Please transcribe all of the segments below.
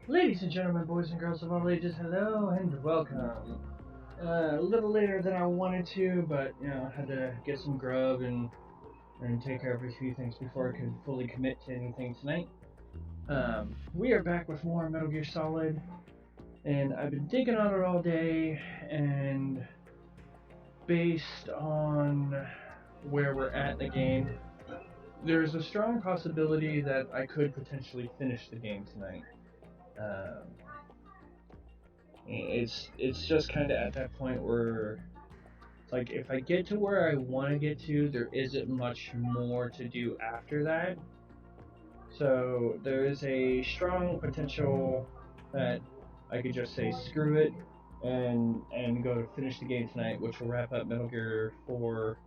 Ladies and gentlemen, boys and girls of all ages, hello and welcome. A little later than I wanted to, but I had to get some grub and take care of a few things before I could fully commit to anything tonight. We are back with more Metal Gear Solid, and I've been thinking on it all day, and based on where we're at in the game, there's a strong possibility that I could potentially finish the game tonight. Um, it's just kind of at that point where it's like if I get to where I want to get to, there isn't much more to do after that. So there is a strong potential that I could just say screw it and go to finish the game tonight, which will wrap up Metal Gear 4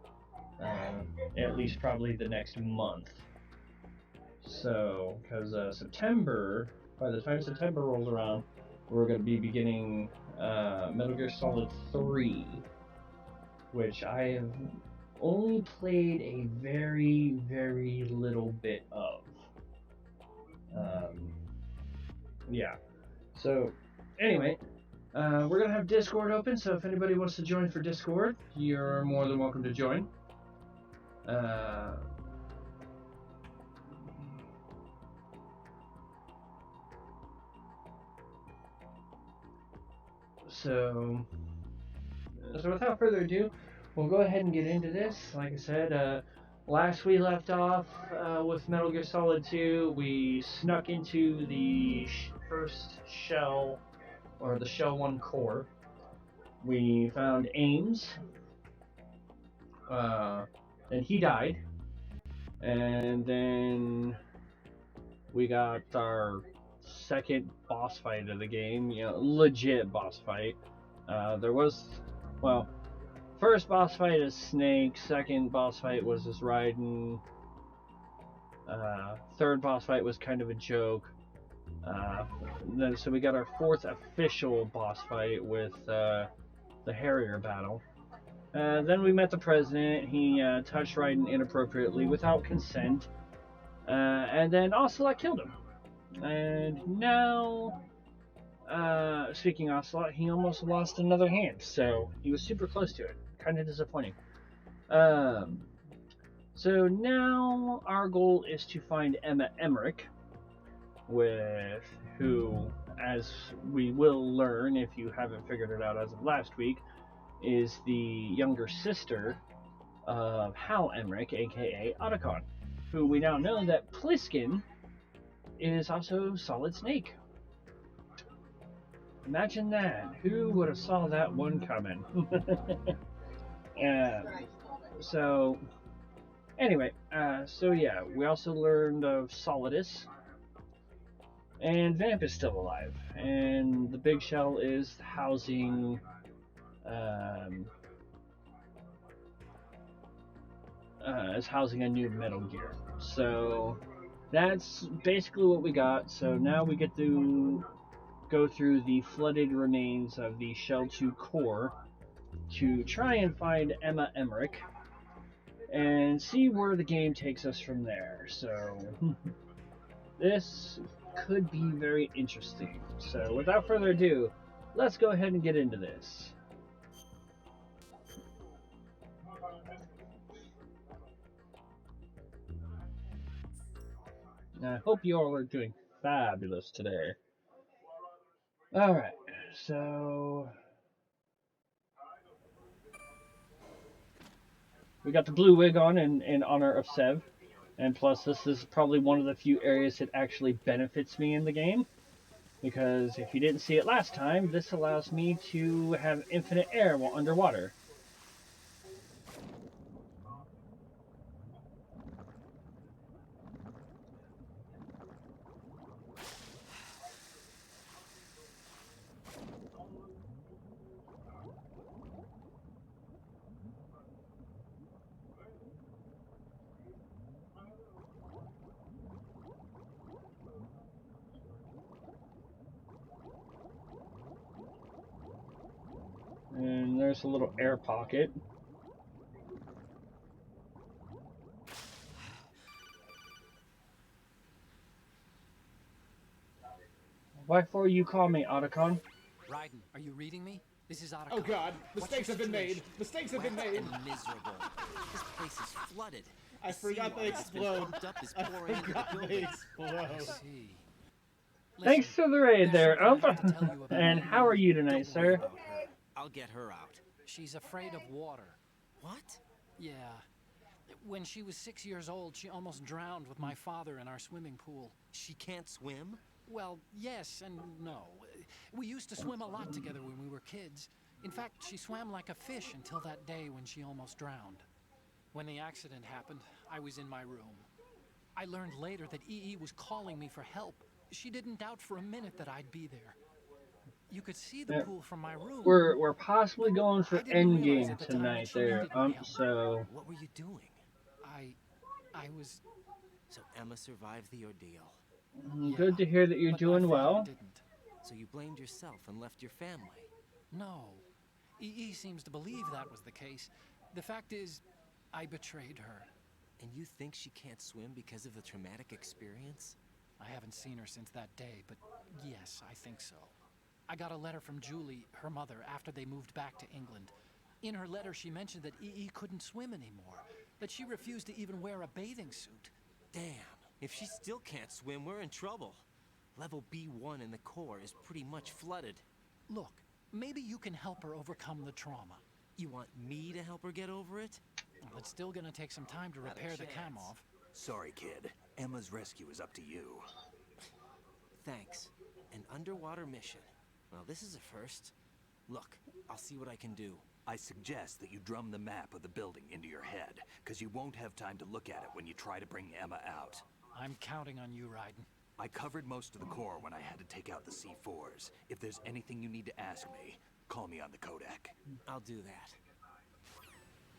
at least probably the next month. So because September, by the time September rolls around, we're going to be beginning Metal Gear Solid 3, which I have only played a very, very little bit of. Yeah. So, anyway, we're going to have Discord open, so if anybody wants to join for Discord, you're more than welcome to join. So without further ado, we'll go ahead and get into this. Like I said, last we left off with Metal Gear Solid 2, we snuck into the first shell, or the Shell 1 core. We found Ames, and he died. And then we got our second boss fight of the game, legit boss fight. There was, well, first boss fight is Snake. Second boss fight was this Raiden. Third boss fight was kind of a joke. So we got our fourth official boss fight with the Harrier battle. Then we met the president. He touched Raiden inappropriately without consent. And then Ocelot killed him. And now, speaking of Ocelot, he almost lost another hand. So he was super close to it. Kind of disappointing. So now our goal is to find Emma Emmerich, with who, as we will learn if you haven't figured it out as of last week, is the younger sister of Hal Emmerich, aka Otacon, who we now know that Pliskin is also Solid Snake. Imagine that. Who would have saw that one coming? So, anyway, we also learned of Solidus, and Vamp is still alive, and the big shell is housing a new Metal Gear. So that's basically what we got. So now we get to go through the flooded remains of the Shell 2 core to try and find Emma Emmerich and see where the game takes us from there. So this could be very interesting. So without further ado, let's go ahead and get into this. I hope you all are doing fabulous today. Alright, so we got the blue wig on in honor of Sev, and plus this is probably one of the few areas that actually benefits me in the game, because if you didn't see it last time, this allows me to have infinite air while underwater. And there's a little air pocket. Why for you call me Otacon? Raiden, are you reading me? This is Otacon. Oh God, What's mistakes your have been made. situation? Mistakes have been Wet made. and miserable. This place is flooded. I The forgot they seawater that's been explode. pumped up is I pouring into the forgot they building. explode. I see. Thanks Listen, for the raid there's there, something I have to tell you about And how are you tonight, Don't worry sir? about her. I'll get her out. She's afraid of water. What? Yeah. When she was 6 years old, she almost drowned with my father in our swimming pool. She can't swim? Well, yes and no. We used to swim a lot together when we were kids. In fact, she swam like a fish until that day when she almost drowned. When the accident happened, I was in my room. I learned later that EE was calling me for help. She didn't doubt for a minute that I'd be there. You could see the pool from my room. We're possibly going for I didn't realize endgame at the time that tonight she there. needed my help. So What were you doing? I was... So Emma survived the ordeal. good to hear that you're doing well. Didn't. So you blamed yourself and left your family? No. EE seems to believe that was the case. The fact is, I betrayed her. And you think she can't swim because of the traumatic experience? I haven't seen her since that day, but yes, I think so. I got a letter from Julie, her mother, after they moved back to England. In her letter, she mentioned that EE couldn't swim anymore, that she refused to even wear a bathing suit. Damn, if she still can't swim, we're in trouble. Level B1 in the core is pretty much flooded. Look, maybe you can help her overcome the trauma. You want me to help her get over it? Well, it's still gonna take some time to repair the cam off. Sorry, kid. Emma's rescue is up to you. Thanks. An underwater mission. Well, this is a first. Look, I'll see what I can do. I suggest that you drum the map of the building into your head, because you won't have time to look at it when you try to bring Emma out. I'm counting on you, Raiden. I covered most of the core when I had to take out the C4s. If there's anything you need to ask me, call me on the Kodak. I'll do that.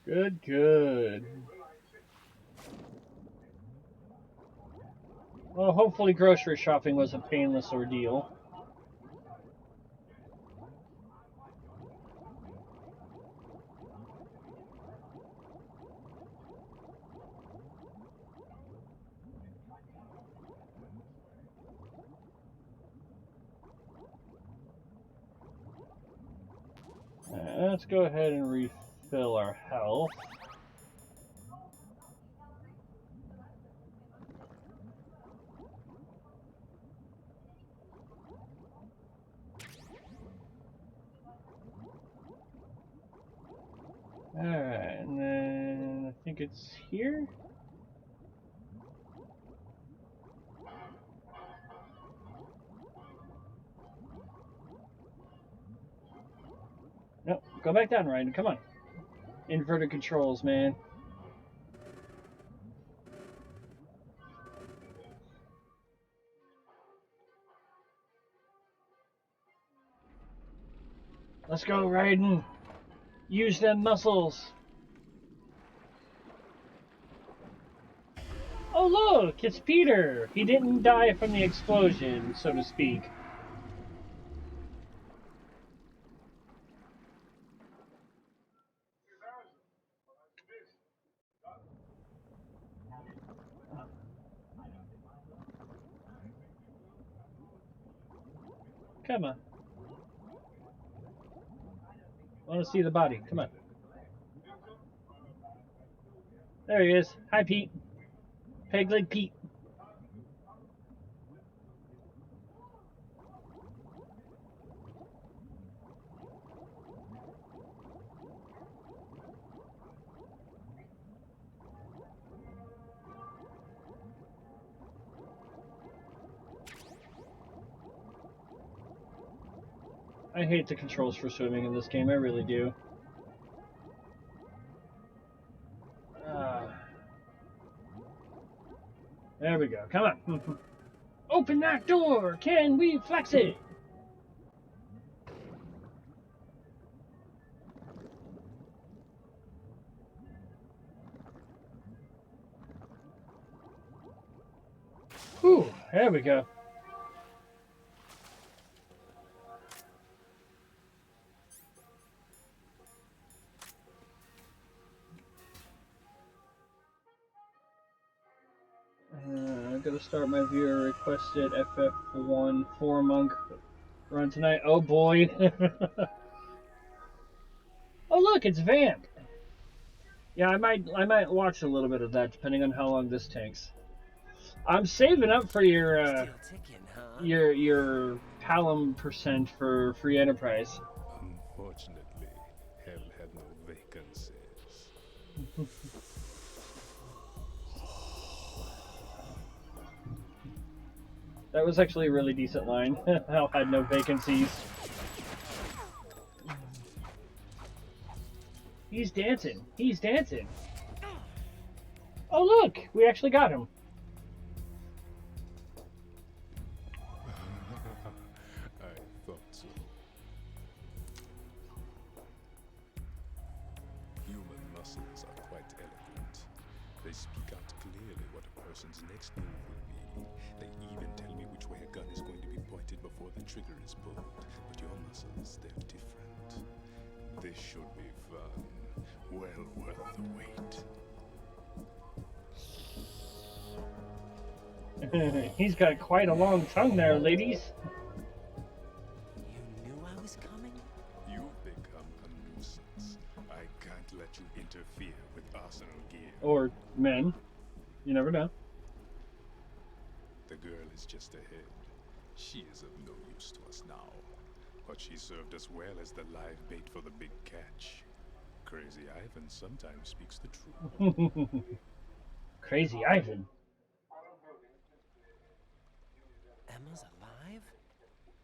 Good, good. Well, hopefully grocery shopping was a painless ordeal. Let's go ahead and refill our health. Alright, and then I think it's here? Nope, go back down, Ryan. Come on. Inverted controls, man. Let's go, Raiden. Use them muscles. Oh, look, it's Peter. He didn't die from the explosion, so to speak. Come on. I want to see the body. Come on. There he is. Hi, Pete. Peg leg Pete. I hate the controls for swimming in this game. I really do. There we go. Come on. Open that door. Can we flex it? Ooh, there we go. I'm gonna start my viewer requested FF1 4 monk run tonight. Oh boy. Oh look, it's Vamp. Yeah, I might watch a little bit of that depending on how long this takes. I'm saving up for your Still ticking, huh? your Palom percent for free enterprise. Unfortunately, hell had no vacancies. That was actually a really decent line. Hell had no vacancies. He's dancing. He's dancing. Oh look, we actually got him. I thought so. Human muscles are quite eloquent. They speak out clearly what a person's next move will be. They even tell me which way a gun is going to be pointed before the trigger is pulled. But your muscles, they're different. This should be fun. Well worth the wait. He's got quite a long tongue there, ladies. You knew I was coming? You've become a nuisance. I can't let you interfere with arsenal gear. Or men. You never know. The girl is just ahead. She is of no use to us now. But she served us well as the live bait for the big catch. Crazy Ivan sometimes speaks the truth. Crazy Ivan. Emma's alive?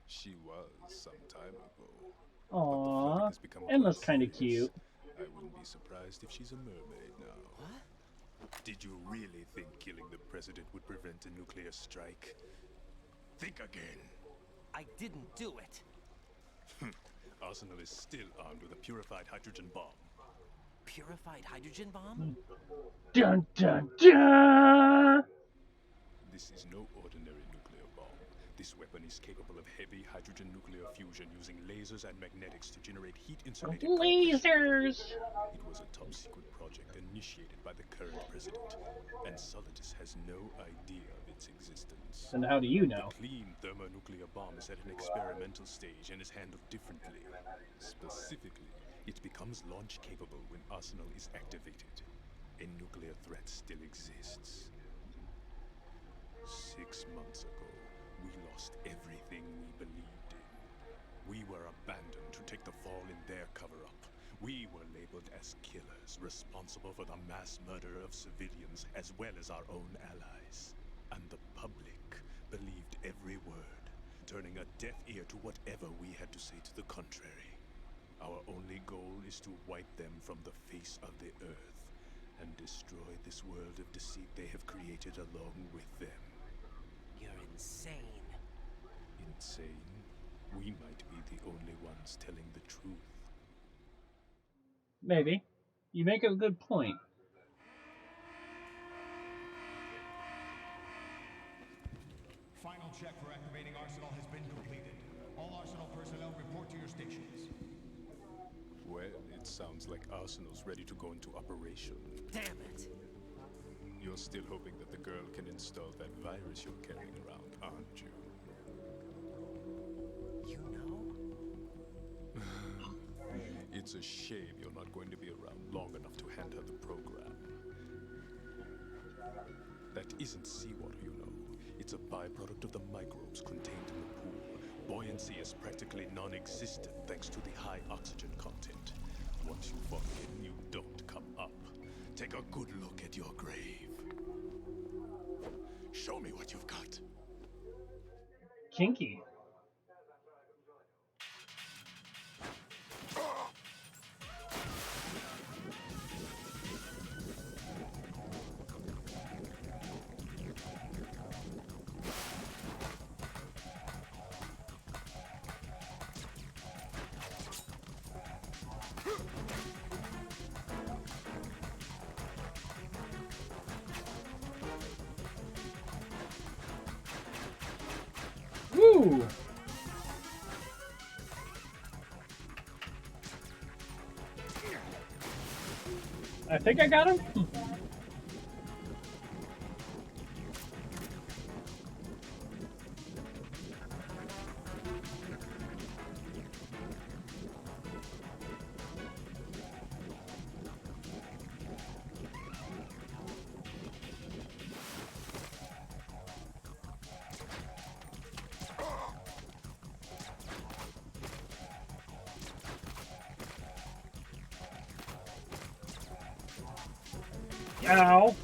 She was some time ago. Aww, Has become Emma's quite kind of serious. cute. I wouldn't be surprised if she's a mermaid now. What? Did you really think killing the president would prevent a nuclear strike? Think again. I didn't do it. Arsenal is still armed with a purified hydrogen bomb. Purified hydrogen bomb? Dun dun dun! This is no ordinary nuclear bomb. This weapon is capable of heavy hydrogen nuclear fusion using lasers and magnetics to generate heat-insulated Lasers! It was a top-secret project initiated by the current president, and Solidus has no idea of its existence. And how do you know? The clean thermonuclear bomb is at an experimental stage and is handled differently. Specifically, it becomes launch-capable when Arsenal is activated. A nuclear threat still exists. 6 months ago, we lost everything we believed in. We were abandoned to take the fall in their cover-up. We were labeled as killers, responsible for the mass murder of civilians as well as our own allies. And the public believed every word, turning a deaf ear to whatever we had to say to the contrary. Our only goal is to wipe them from the face of the earth and destroy this world of deceit they have created along with them. You're insane. Insane? We might be the only ones telling the truth. Maybe. You make a good point. Final check for activating Arsenal has been completed. All Arsenal personnel report to your stations. Well, it sounds like Arsenal's ready to go into operation. Damn it. You're still hoping that the girl can install that virus you're carrying around, aren't you? You know? It's a shame you're not going to be around long enough to hand her the program. That isn't seawater, you know. It's a byproduct of the microbes contained in the pool. Buoyancy is practically non-existent thanks to the high oxygen content. Once you fall in, you don't come up. Take a good look at your grave. Show me what you've got. Kinky. Woo! I think I got him. Ow.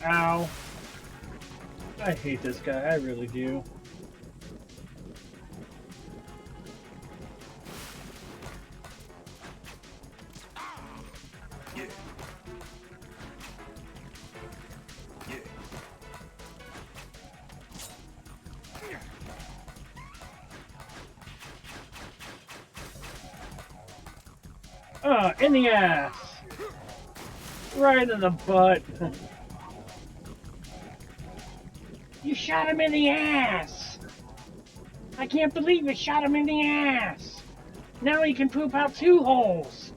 Ow. I hate this guy, I really do. In the ass! Right in the butt! You shot him in the ass! I can't believe you shot him in the ass! Now he can poop out 2 holes!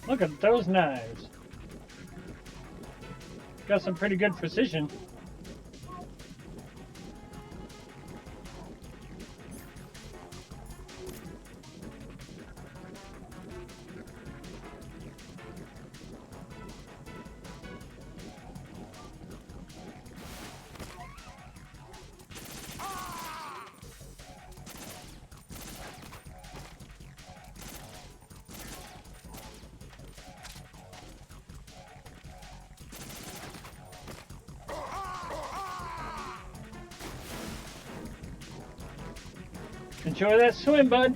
Look at those knives. Got some pretty good precision. Enjoy that swim, bud.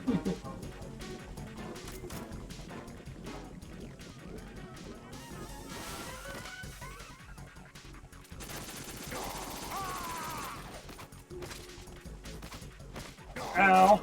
Ow.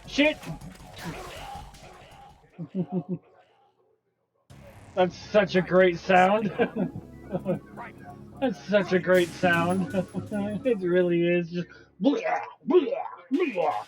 Shit! That's such a great sound. That's such a great sound. It really is. Just blah, blah, blah.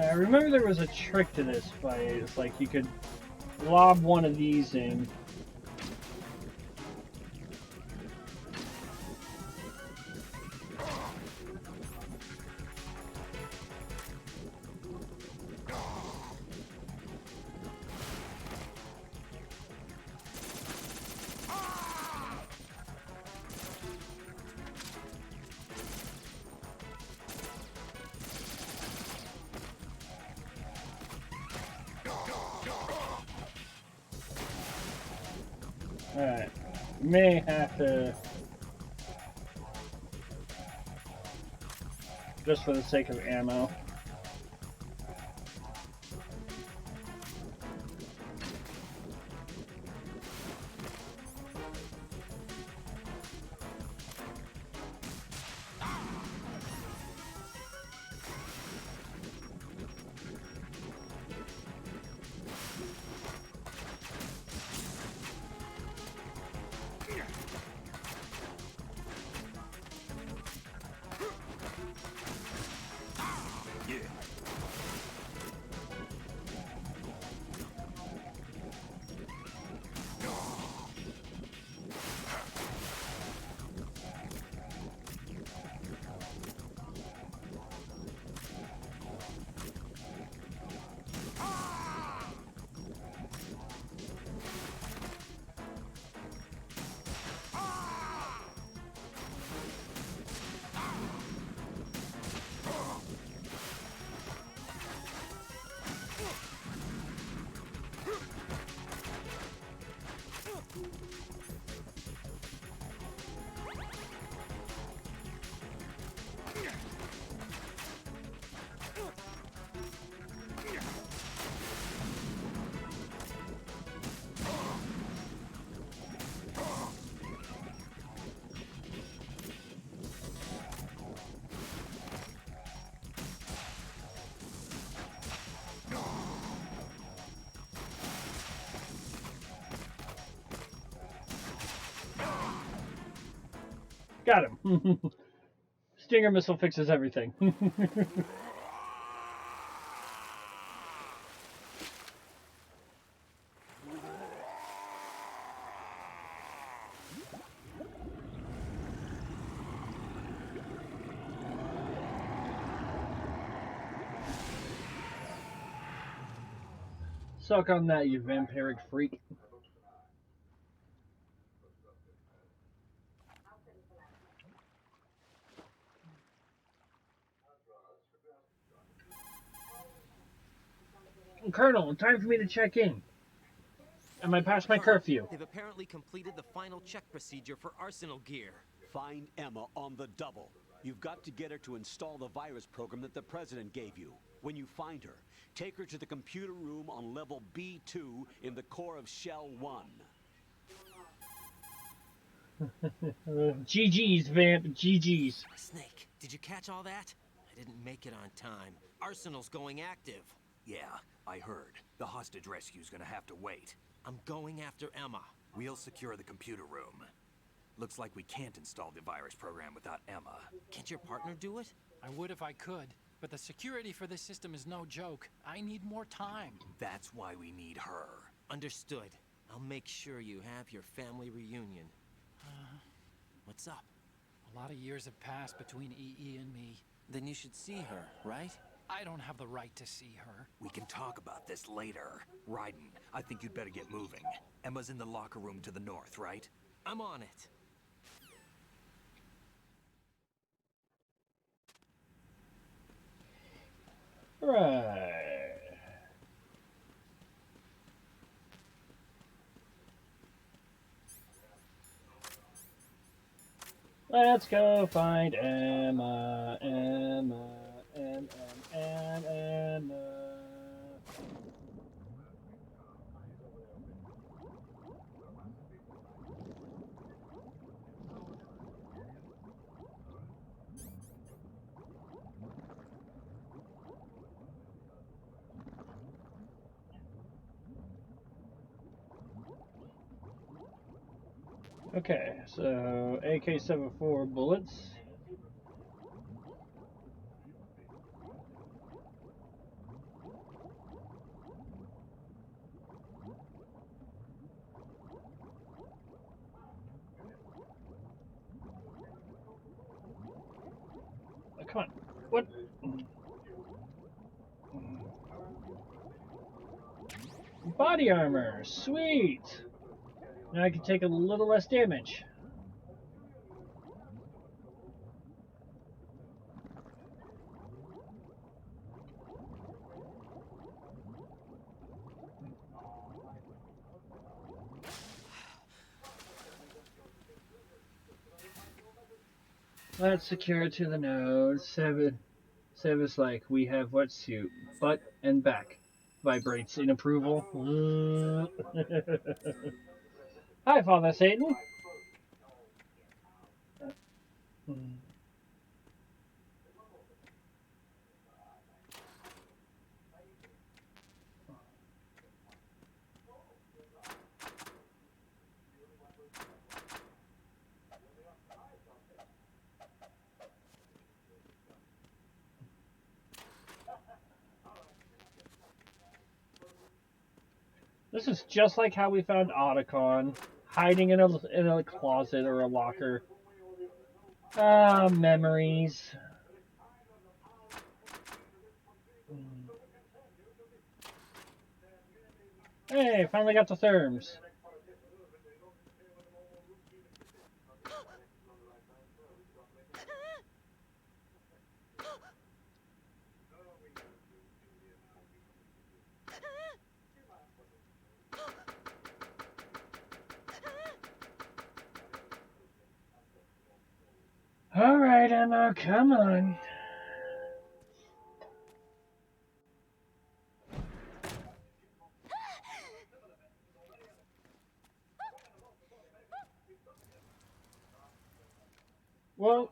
I remember there was a trick to this fight. It's like you could lob one of these in. Alright, may have to, just for the sake of ammo. Got him. Stinger missile fixes everything. Suck on that, you vampiric freak. Colonel, time for me to check in. Am I past my curfew? They've apparently completed the final check procedure for arsenal gear. Find Emma on the double. You've got to get her to install the virus program that the President gave you. When you find her, take her to the computer room on level B2 in the core of Shell 1. GG's, Vamp, GG's. Snake, did you catch all that? I didn't make it on time. Arsenal's going active. Yeah, I heard. The hostage rescue's gonna have to wait. I'm going after Emma. We'll secure the computer room. Looks like we can't install the virus program without Emma. Can't your partner do it? I would if I could, but the security for this system is no joke. I need more time. That's why we need her. Understood. I'll make sure you have your family reunion. What's up? A lot of years have passed between EE and me. Then you should see her, right? I don't have the right to see her. We can talk about this later. Raiden, I think you'd better get moving. Emma's in the locker room to the north, right? I'm on it. Right. Let's go find Emma, Emma, Emma. Okay, so AK-74 bullets. Come on. What? Body armor. Sweet. Now I can take a little less damage. Let's secure it to the nose. Seva's like, we have what suit? Butt and back. Vibrates in approval. Hi, Father Satan. This is just like how we found Otacon, hiding in a closet or a locker. Ah, memories. Hey, finally got the therms. All right, Emma, come on. Well,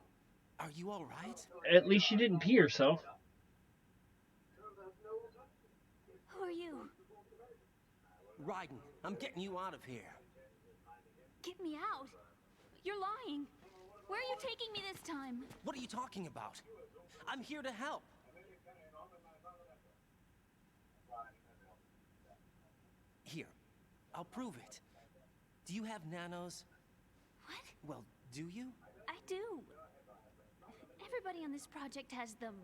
Are you all right? at least she didn't pee herself. Who are you? Raiden, I'm getting you out of here. Get me out. You're lying. Where are you taking me this time? What are you talking about? I'm here to help. Here, I'll prove it. Do you have nanos? What? Well, do you? I do. Everybody on this project has them.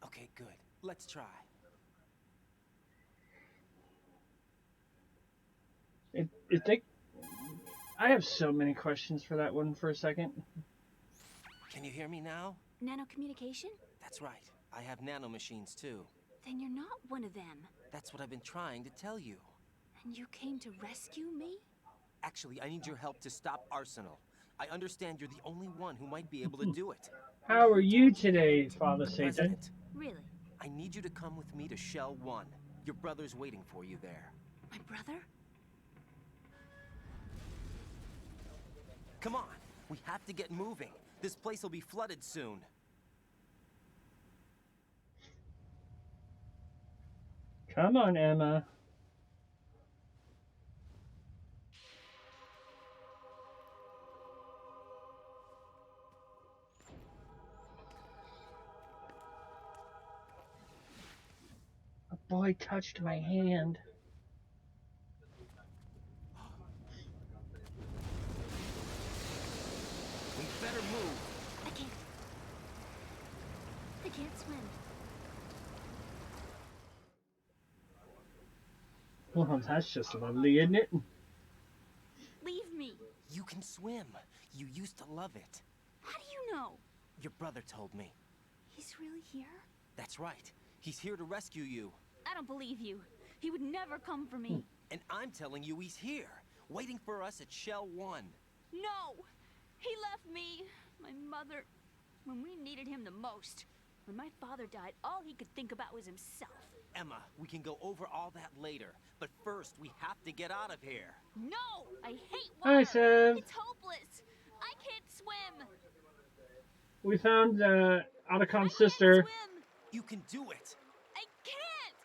Okay, good. Let's try. I have so many questions for that one for a second. Can you hear me now? Nanocommunication? That's right. I have nanomachines too. Then you're not one of them. That's what I've been trying to tell you. And you came to rescue me? Actually, I need your help to stop Arsenal. I understand you're the only one who might be able to do it. How are you today, Father The Satan? President. Really? I need you to come with me to Shell 1. Your brother's waiting for you there. My brother? Come on, we have to get moving. This place will be flooded soon. Come on, Emma. A boy touched my hand. We better move. I can't swim. Well, that's just lovely, isn't it? Leave me. You can swim. You used to love it. How do you know? Your brother told me. He's really here? That's right. He's here to rescue you. I don't believe you. He would never come for me. And I'm telling you he's here, waiting for us at Shell 1. No! He left me, my mother, when we needed him the most. When my father died, all he could think about was himself. Emma, we can go over all that later. But first, we have to get out of here. No! I hate Hi, water! Sev. It's hopeless! I can't swim! We found Otacon's I sister. can't swim! You can do it. I can't!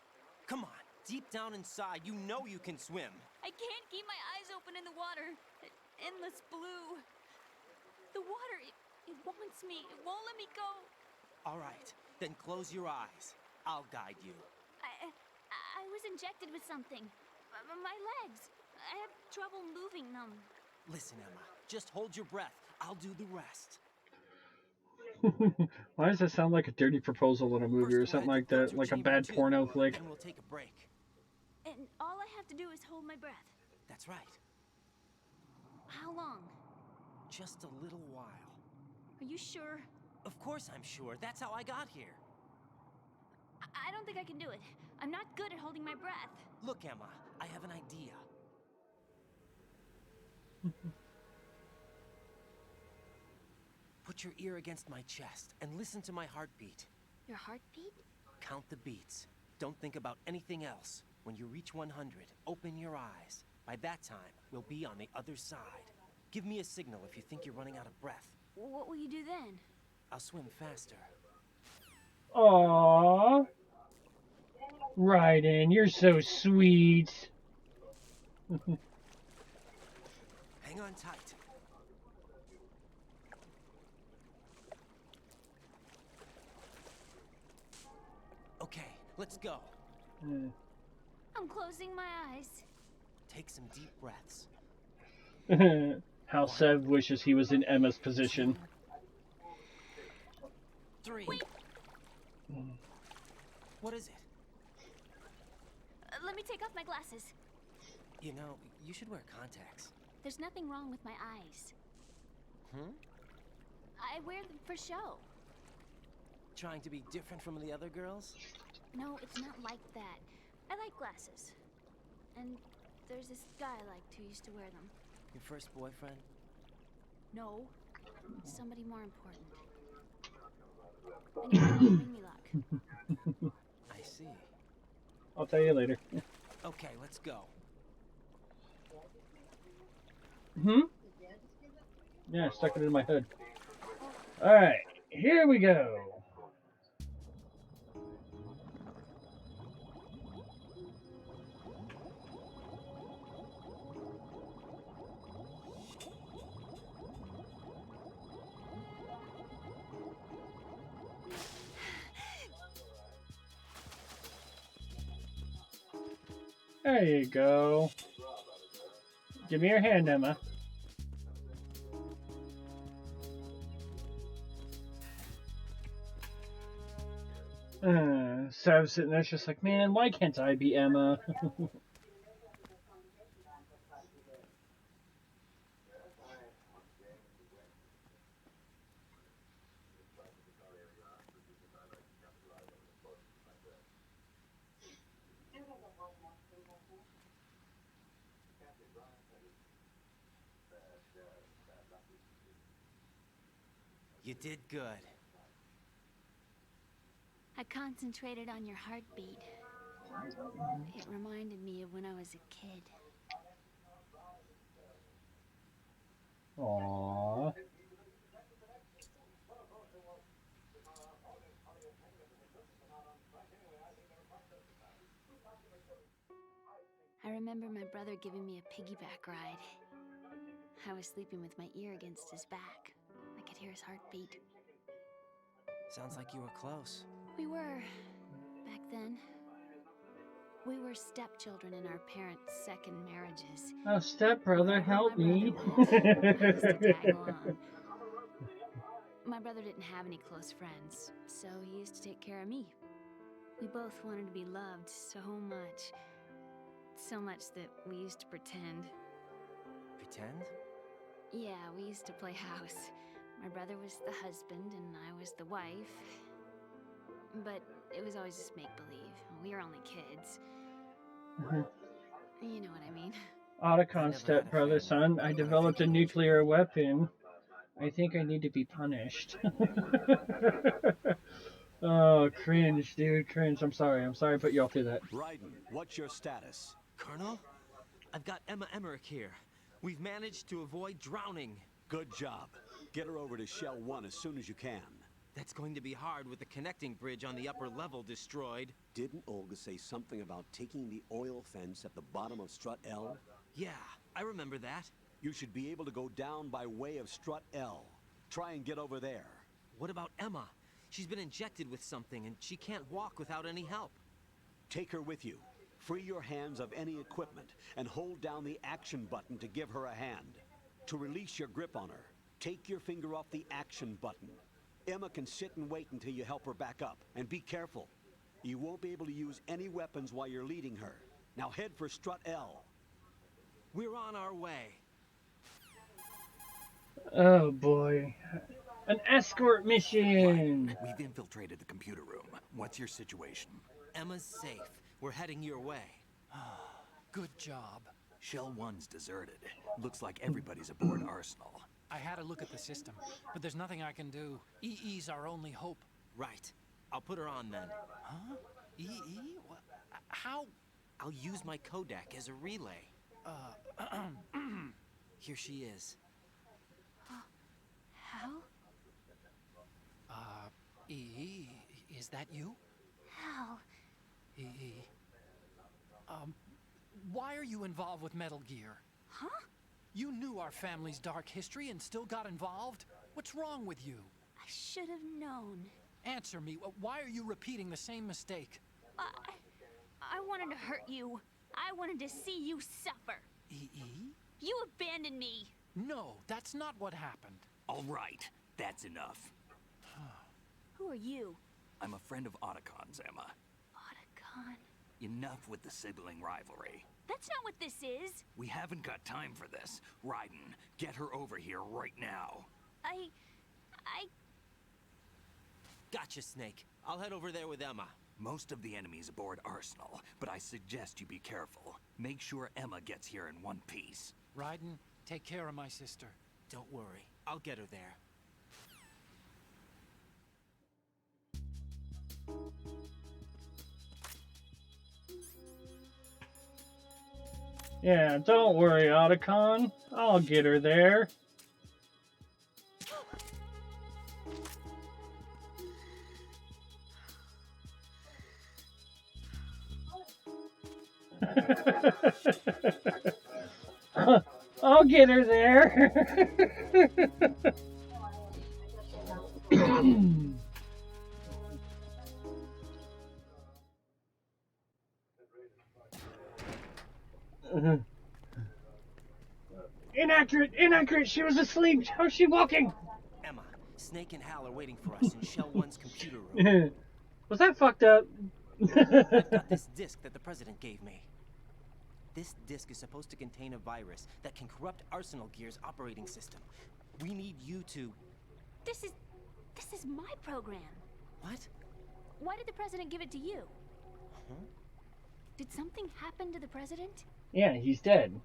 Come on, deep down inside, you know you can swim. I can't keep my eyes open in the water. That endless blue. The water, it wants me. It won't let me go. All right, then close your eyes. I'll guide you. I was injected with something. My legs. I have trouble moving them. Listen, Emma, just hold your breath. I'll do the rest. Why does that sound like a dirty proposal in a movie First or something we'll head like to that? filter Like a chamber bad 2, porno flick? then we'll take a break. And all I have to do is hold my breath. That's right. How long? Just a little while. Are you sure? Of course I'm sure. That's how I got here. I don't think I can do it. I'm not good at holding my breath. Look, Emma, I have an idea. Put your ear against my chest and listen to my heartbeat. Your heartbeat? Count the beats. Don't think about anything else. When you reach 100, open your eyes. By that time, we'll be on the other side. Give me a signal if you think you're running out of breath. What will you do then? I'll swim faster. Aww. Raiden, you're so sweet. Hang on tight. Okay, let's go. I'm closing my eyes. Take some deep breaths. How Sev wishes he was in Emma's position. 3. What is it? Let me take off my glasses. You know, you should wear contacts. There's nothing wrong with my eyes. I wear them for show. Trying to be different from the other girls? No, it's not like that. I like glasses. And there's this guy I liked who used to wear them. Your first boyfriend? No, somebody more important. Anyway, bring me luck. I see. I'll tell you later. Okay, let's go. Yeah, I stuck it in my hood. Alright, here we go. There you go. Give me your hand, Emma. Sav's sitting there just like, man, why can't I be Emma? You did good. I concentrated on your heartbeat. It reminded me of when I was a kid. Aww. I remember my brother giving me a piggyback ride. I was sleeping with my ear against his back. I could hear his heartbeat. Sounds like you were close. We were, back then. We were stepchildren in our parents' second marriages. Oh, stepbrother, help me. My brother didn't have any close friends, so he used to take care of me. We both wanted to be loved so much. So much that we used to pretend. Pretend? Yeah, we used to play house. My brother was the husband and I was the wife. But it was always just make-believe. We were only kids. You know what I mean. Otacon, stepbrother, son, I developed a nuclear weapon. I think I need to be punished. Oh, cringe, dude, cringe. I'm sorry I put you all through that. Raiden, what's your status? Colonel? I've got Emma Emmerich here. We've managed to avoid drowning. Good job. Get her over to Shell 1 as soon as you can. That's going to be hard with the connecting bridge on the upper level destroyed. Didn't Olga say something about taking the oil fence at the bottom of Strut L? Yeah, I remember that. You should be able to go down by way of Strut L. Try and get over there. What about Emma? She's been injected with something and she can't walk without any help. Take her with you. Free your hands of any equipment and hold down the action button to give her a hand. To release your grip on her, take your finger off the action button. Emma can sit and wait until you help her back up. And be careful. You won't be able to use any weapons while you're leading her. Now head for Strut L. We're on our way. Oh boy. An escort mission! We've infiltrated the computer room. What's your situation? Emma's safe. We're heading your way. Good job. Shell 1's deserted. Looks like everybody's aboard Arsenal. I had a look at the system, but there's nothing I can do. EE's our only hope. Right. I'll put her on then. Huh? EE? What? How? I'll use my Kodak as a relay. Here she is. How? EE, is that you? How? EE. Why are you involved with Metal Gear? Huh? You knew our family's dark history and still got involved? What's wrong with you? I should have known. Answer me. Why are you repeating the same mistake? I wanted to hurt you. I wanted to see you suffer. EE? You abandoned me. No, that's not what happened. All right, that's enough. Who are you? I'm a friend of Otacon's, Emma. Otacon. Enough with the sibling rivalry. That's not what this is. We haven't got time for this. Raiden, get her over here right now. I... Gotcha, Snake. I'll head over there with Emma. Most of the enemy's aboard Arsenal, but I suggest you be careful. Make sure Emma gets here in one piece. Raiden, take care of my sister. Don't worry. I'll get her there. Yeah, don't worry, Otacon. I'll get her there. I'll get her there. Inaccurate, she was asleep. How's she walking? Emma, Snake and Hal are waiting for us in Shell 1's computer room. Was that fucked up? I've got this disk that the president gave me. This disk is supposed to contain a virus that can corrupt Arsenal Gear's operating system. We need you to... This is my program. What? Why did the president give it to you? Huh? Did something happen to the president? Yeah, he's dead.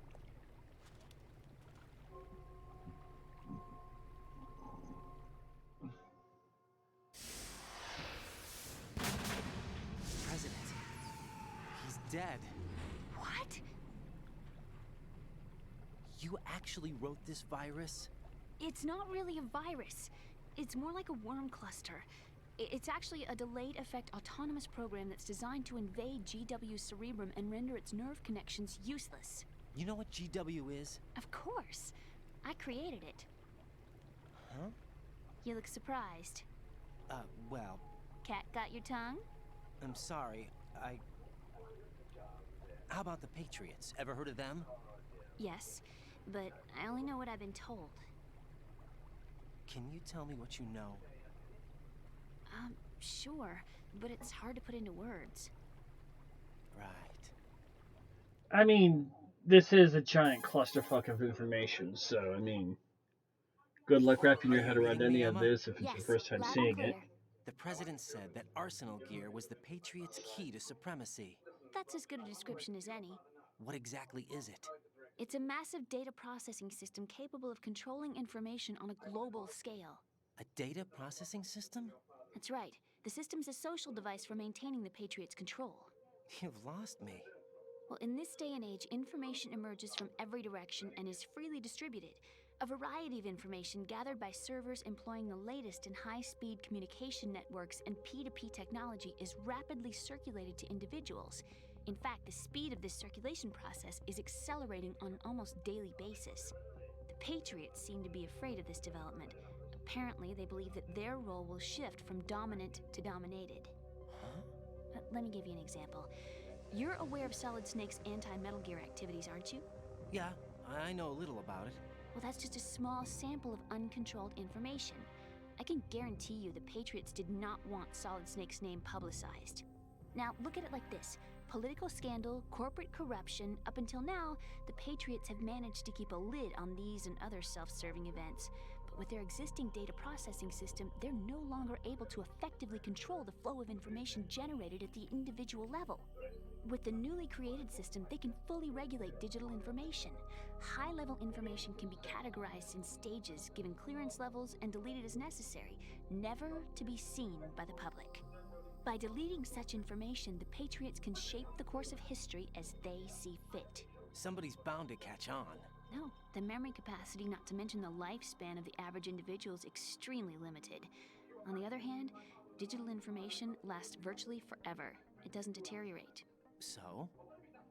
President. He's dead. What? You actually wrote this virus? It's not really a virus. It's more like a worm cluster. It's actually a delayed effect autonomous program that's designed to invade GW's cerebrum and render its nerve connections useless. You know what GW is? Of course. I created it. Huh? You look surprised. Well, Cat got your tongue? I'm sorry. How about the Patriots? Ever heard of them? Yes, but I only know what I've been told. Can you tell me what you know? Sure, but it's hard to put into words. Right. I mean, this is a giant clusterfuck of information, so, I mean, good luck wrapping your head around any of this if it's your first time seeing it. The president said that Arsenal Gear was the Patriots' key to supremacy. That's as good a description as any. What exactly is it? It's a massive data processing system capable of controlling information on a global scale. A data processing system? That's right. The system's a social device for maintaining the Patriots' control. You've lost me. Well, in this day and age, information emerges from every direction and is freely distributed. A variety of information gathered by servers employing the latest in high-speed communication networks and P2P technology is rapidly circulated to individuals. In fact, the speed of this circulation process is accelerating on an almost daily basis. The Patriots seem to be afraid of this development. Apparently, they believe that their role will shift from dominant to dominated. Huh? Let me give you an example. You're aware of Solid Snake's anti-Metal Gear activities, aren't you? Yeah, I know a little about it. Well, that's just a small sample of uncontrolled information. I can guarantee you the Patriots did not want Solid Snake's name publicized. Now, look at it like this. Political scandal, corporate corruption, up until now, the Patriots have managed to keep a lid on these and other self-serving events. But with their existing data processing system, they're no longer able to effectively control the flow of information generated at the individual level. With the newly created system, they can fully regulate digital information. High-level information can be categorized in stages, given clearance levels, and deleted as necessary, never to be seen by the public. By deleting such information, the Patriots can shape the course of history as they see fit. Somebody's bound to catch on. No, the memory capacity, not to mention the lifespan of the average individual, is extremely limited. On the other hand, digital information lasts virtually forever. It doesn't deteriorate. So?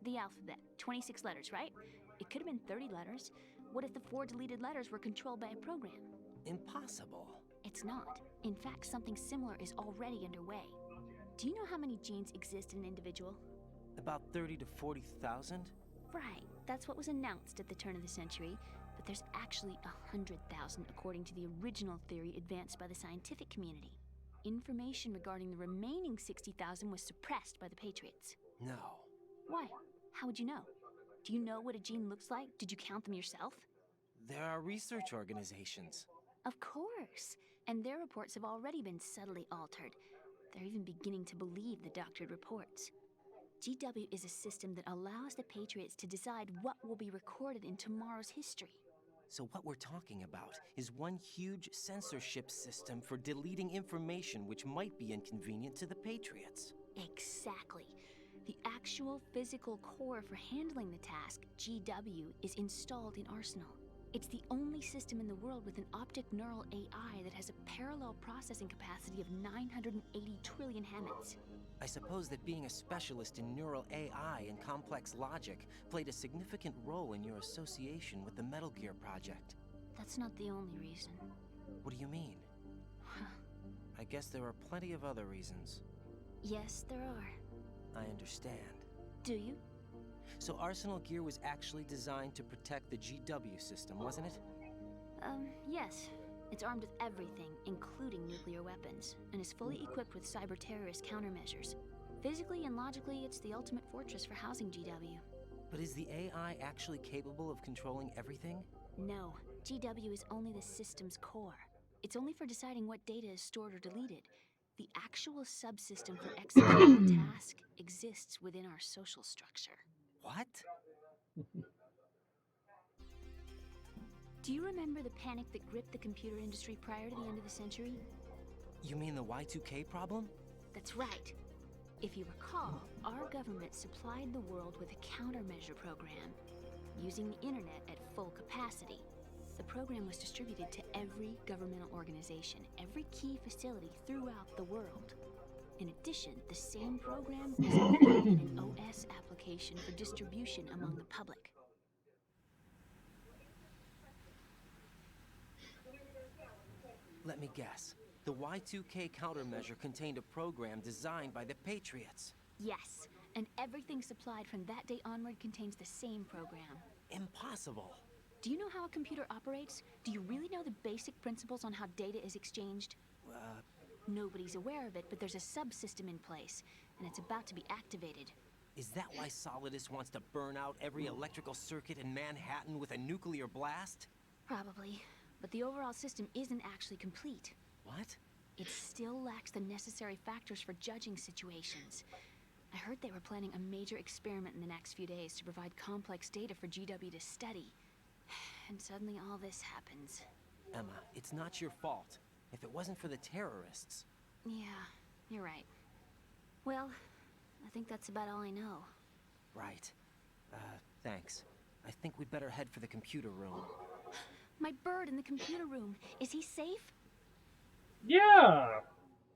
The alphabet, 26 letters, right? It could have been 30 letters. What if the 4 deleted letters were controlled by a program? Impossible. It's not. In fact, something similar is already underway. Do you know how many genes exist in an individual? About 30 to 40,000? Right, that's what was announced at the turn of the century, but there's actually 100,000 according to the original theory advanced by the scientific community. Information regarding the remaining 60,000 was suppressed by the Patriots. No. Why? How would you know? Do you know what a gene looks like? Did you count them yourself? There are research organizations. Of course, and their reports have already been subtly altered. They're even beginning to believe the doctored reports. GW is a system that allows the Patriots to decide what will be recorded in tomorrow's history. So what we're talking about is one huge censorship system for deleting information which might be inconvenient to the Patriots. Exactly. The actual physical core for handling the task, GW, is installed in Arsenal. It's the only system in the world with an optic neural AI that has a parallel processing capacity of 980 trillion Hammets. I suppose that being a specialist in neural AI and complex logic played a significant role in your association with the Metal Gear project. That's not the only reason. What do you mean? I guess there are plenty of other reasons. Yes, there are. I understand. Do you? So Arsenal Gear was actually designed to protect the GW system, wasn't it? Yes. It's armed with everything, including nuclear weapons, and is fully equipped with cyber-terrorist countermeasures. Physically and logically, it's the ultimate fortress for housing GW. But is the AI actually capable of controlling everything? No. GW is only the system's core. It's only for deciding what data is stored or deleted. The actual subsystem for executing the task exists within our social structure. What? Do you remember the panic that gripped the computer industry prior to the end of the century? You mean the Y2K problem? That's right. If you recall, our government supplied the world with a countermeasure program, using the internet at full capacity. The program was distributed to every governmental organization, every key facility throughout the world. In addition, the same program was included in an OS application for distribution among the public. Let me guess. The Y2K countermeasure contained a program designed by the Patriots. Yes, and everything supplied from that day onward contains the same program. Impossible. Do you know how a computer operates? Do you really know the basic principles on how data is exchanged? Nobody's aware of it, but there's a subsystem in place, and it's about to be activated. Is that why Solidus wants to burn out every electrical circuit in Manhattan with a nuclear blast? Probably, but the overall system isn't actually complete. What? It still lacks the necessary factors for judging situations. I heard they were planning a major experiment in the next few days to provide complex data for GW to study. And suddenly all this happens. Emma, it's not your fault. If it wasn't for the terrorists... Yeah, you're right. Well, I think that's about all I know. Right. Thanks. I think we'd better head for the computer room. My bird in the computer room. Is he safe? Yeah!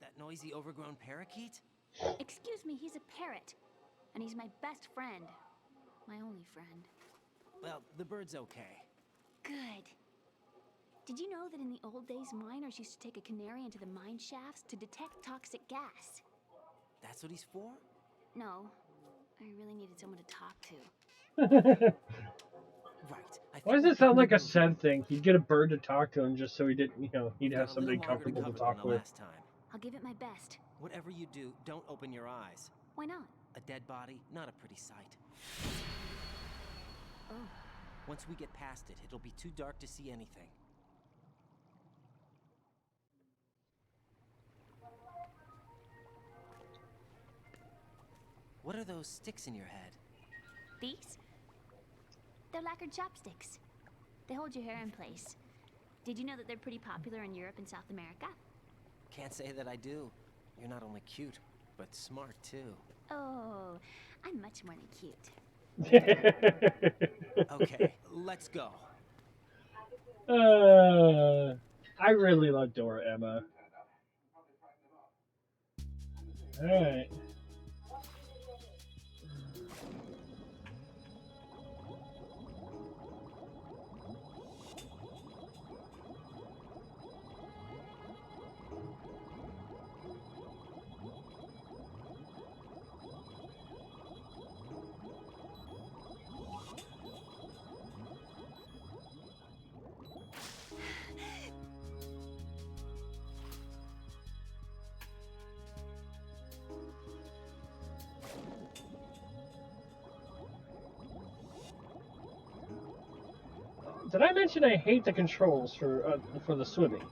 That noisy, overgrown parakeet? Excuse me, he's a parrot. And he's my best friend. My only friend. Well, the bird's okay. Good. Did you know that in the old days, miners used to take a canary into the mine shafts to detect toxic gas? That's what he's for? No. I really needed someone to talk to. Right. I Why think does we it sound like a can- sad thing? He'd get a bird to talk to him just so he didn't, he'd We've have got a somebody little longer comfortable to cover than talk the with. last time. I'll give it my best. Whatever you do, don't open your eyes. Why not? A dead body, not a pretty sight. Oh. Once we get past it, it'll be too dark to see anything. What are those sticks in your head? These? They're lacquered chopsticks. They hold your hair in place. Did you know that they're pretty popular in Europe and South America? Can't say that I do. You're not only cute, but smart too. Oh, I'm much more than cute. Okay, let's go. I really love Dora Emma. Alright. Did I mention I hate the controls for the swimming?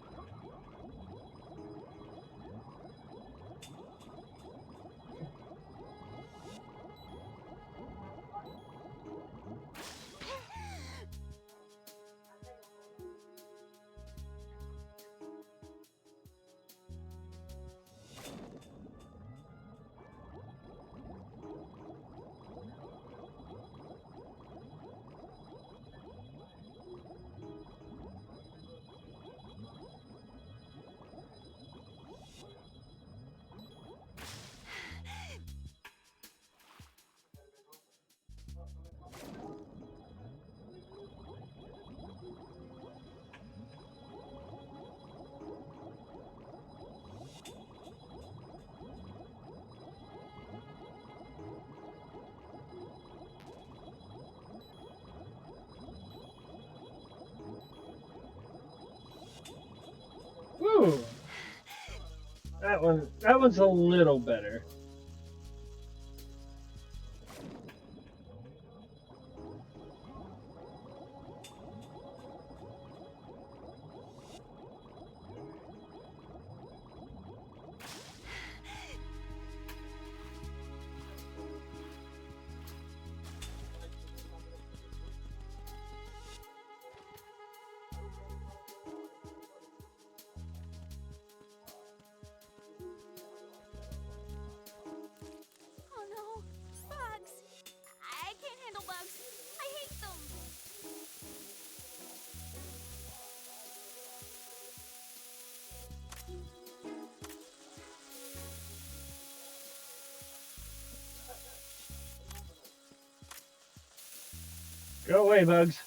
Woo! That one's a little better. Oh no, bugs! I can't handle bugs. I hate them. Go away, bugs.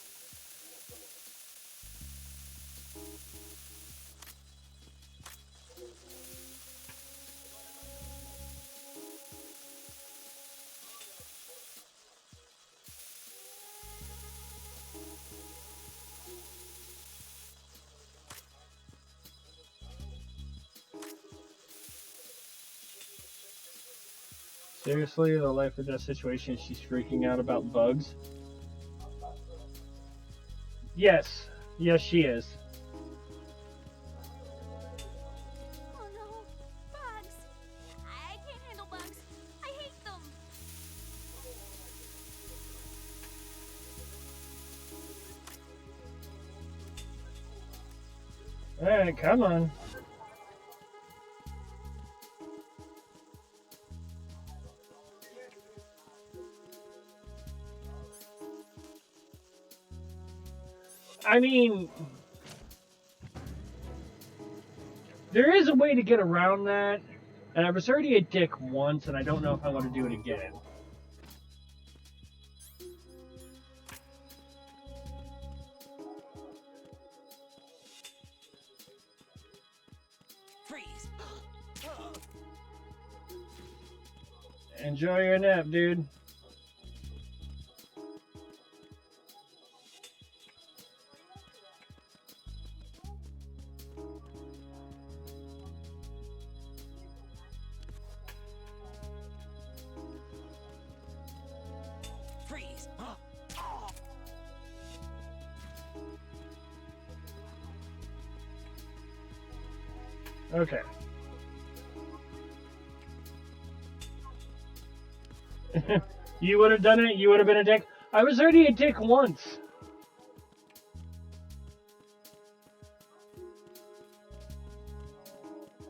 Seriously, the life or death situation, she's freaking out about bugs? Yes. Yes, she is. Oh no, bugs! I can't handle bugs. I hate them. Alright, come on. I mean, there is a way to get around that, and I was already a dick once, and I don't know if I want to do it again. Freeze! Enjoy your nap, dude. Okay. You would have done it. You would have been a dick. I was already a dick once.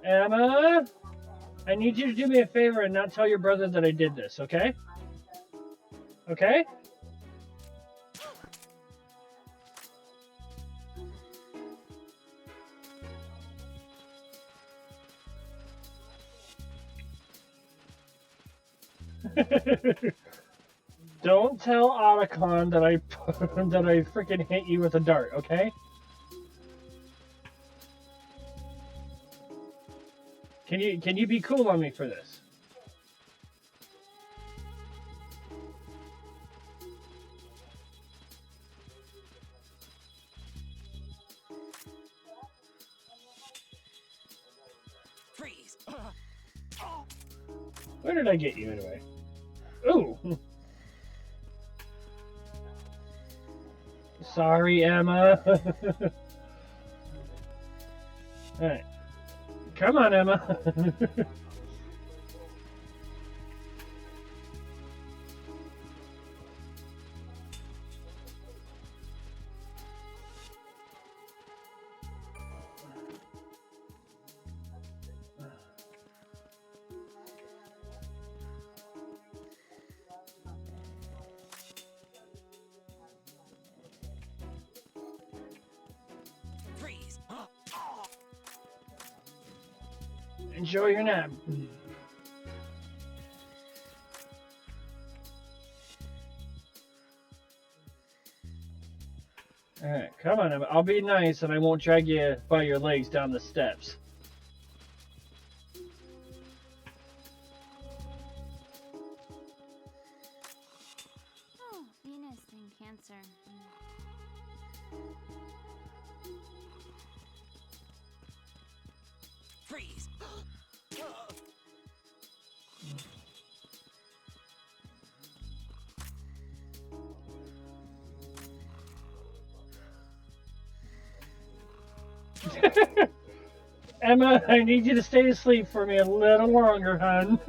Emma, I need you to do me a favor and not tell your brother that I did this, okay? Okay? Don't tell Otacon that I that I freaking hit you with a dart, okay? Can you be cool on me for this? Freeze! Where did I get you anyway? Ooh. Sorry, Emma. Alright. Come on, Emma. Freeze! Enjoy your nap. Alright, come on, Emma. I'll be nice and I won't drag you by your legs down the steps. Oh, Venus and Cancer. Freeze! Emma, I need you to stay asleep for me a little longer, hon.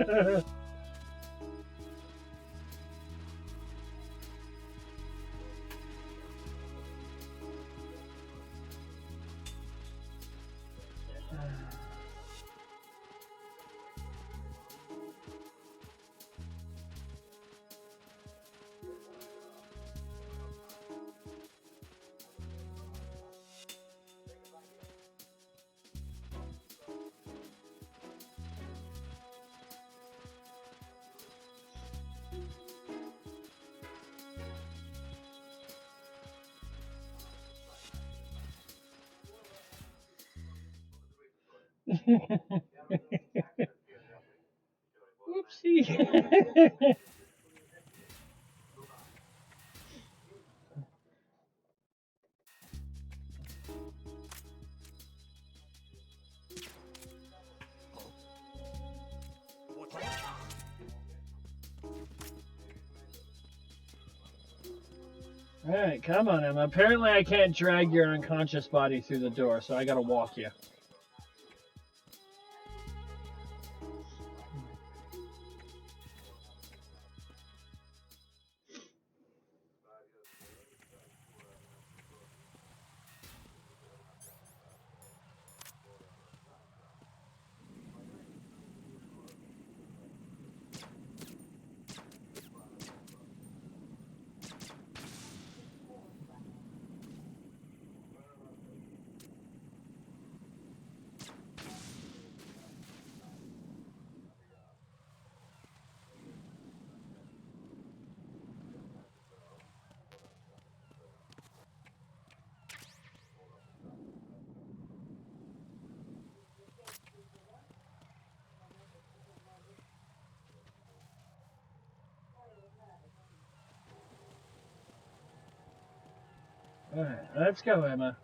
Whoopsie. Alright, come on, Emma. Apparently I can't drag your unconscious body through the door, so I gotta walk you. Alright, let's go, Emma.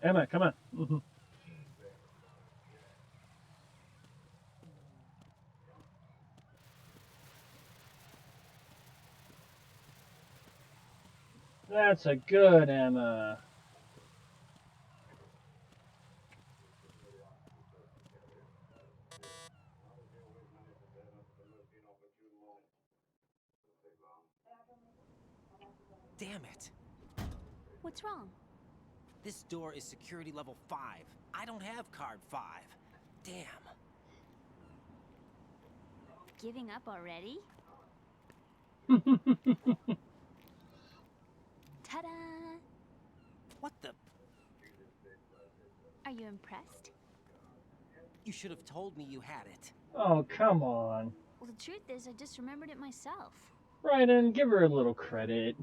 Emma, come on. Mhm. That's a good Emma. Damn it. What's wrong? This door is security level 5. I don't have card 5. Damn. Giving up already? Ta-da! What the? Are you impressed? You should have told me you had it. Oh, come on. Well, the truth is, I just remembered it myself. Ryden, give her a little credit.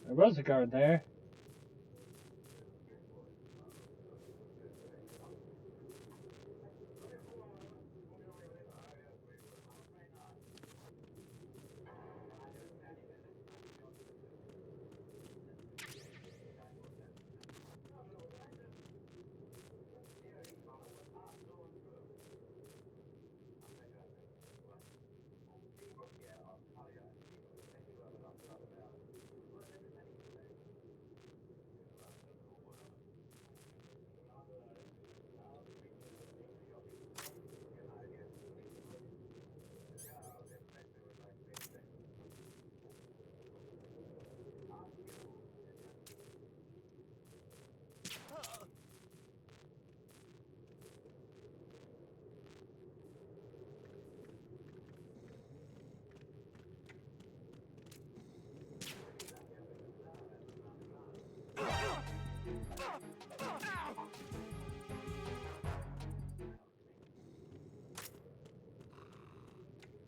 There was a guard there.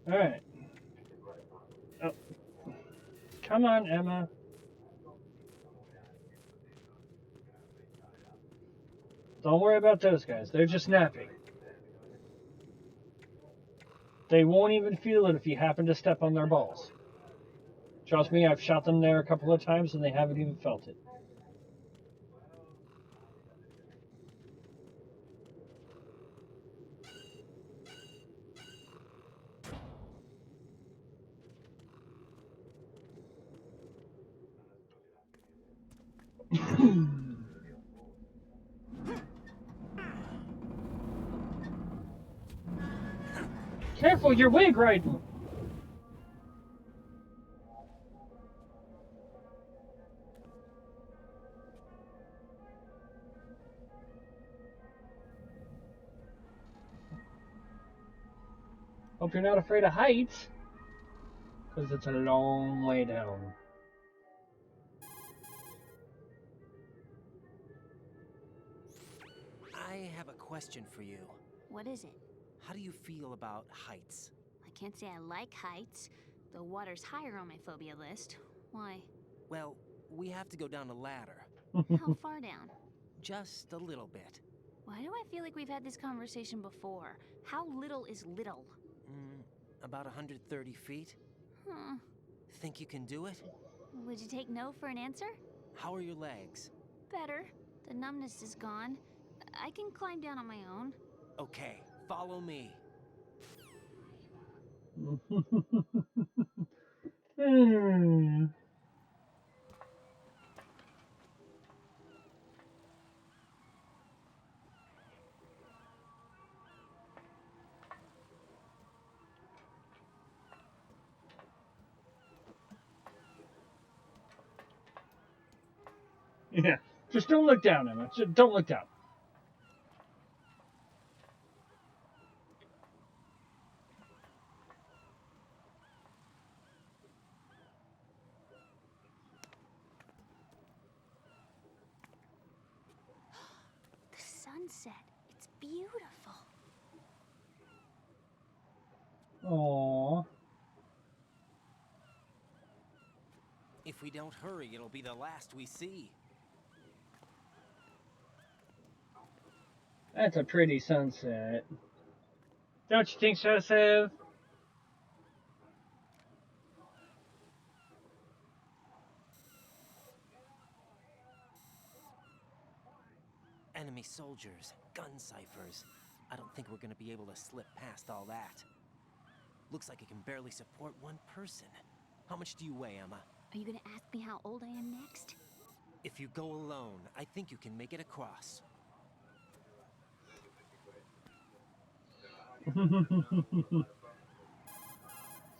Alright. Oh. Come on, Emma. Don't worry about those guys. They're just napping. They won't even feel it if you happen to step on their balls. Trust me, I've shot them there a couple of times and they haven't even felt it. Careful, your wig, Ryden! Hope you're not afraid of heights, because it's a long way down. I have a question for you. What is it? How do you feel about heights? I can't say I like heights, though water's higher on my phobia list. Why? Well, we have to go down a ladder. How far down? Just a little bit. Why do I feel like we've had this conversation before? How little is little? About 130 feet. Huh. Think you can do it? Would you take no for an answer? How are your legs? Better. The numbness is gone. I can climb down on my own. Okay, Follow me. Hmm. Yeah, just don't look down, Emma. Just don't look down. The sunset. It's beautiful. Aww. If we don't hurry, it'll be the last we see. That's a pretty sunset. Don't you think so, Sev? Enemy soldiers, gun ciphers. I don't think we're gonna be able to slip past all that. Looks like it can barely support one person. How much do you weigh, Emma? Are you gonna ask me how old I am next? If you go alone, I think you can make it across.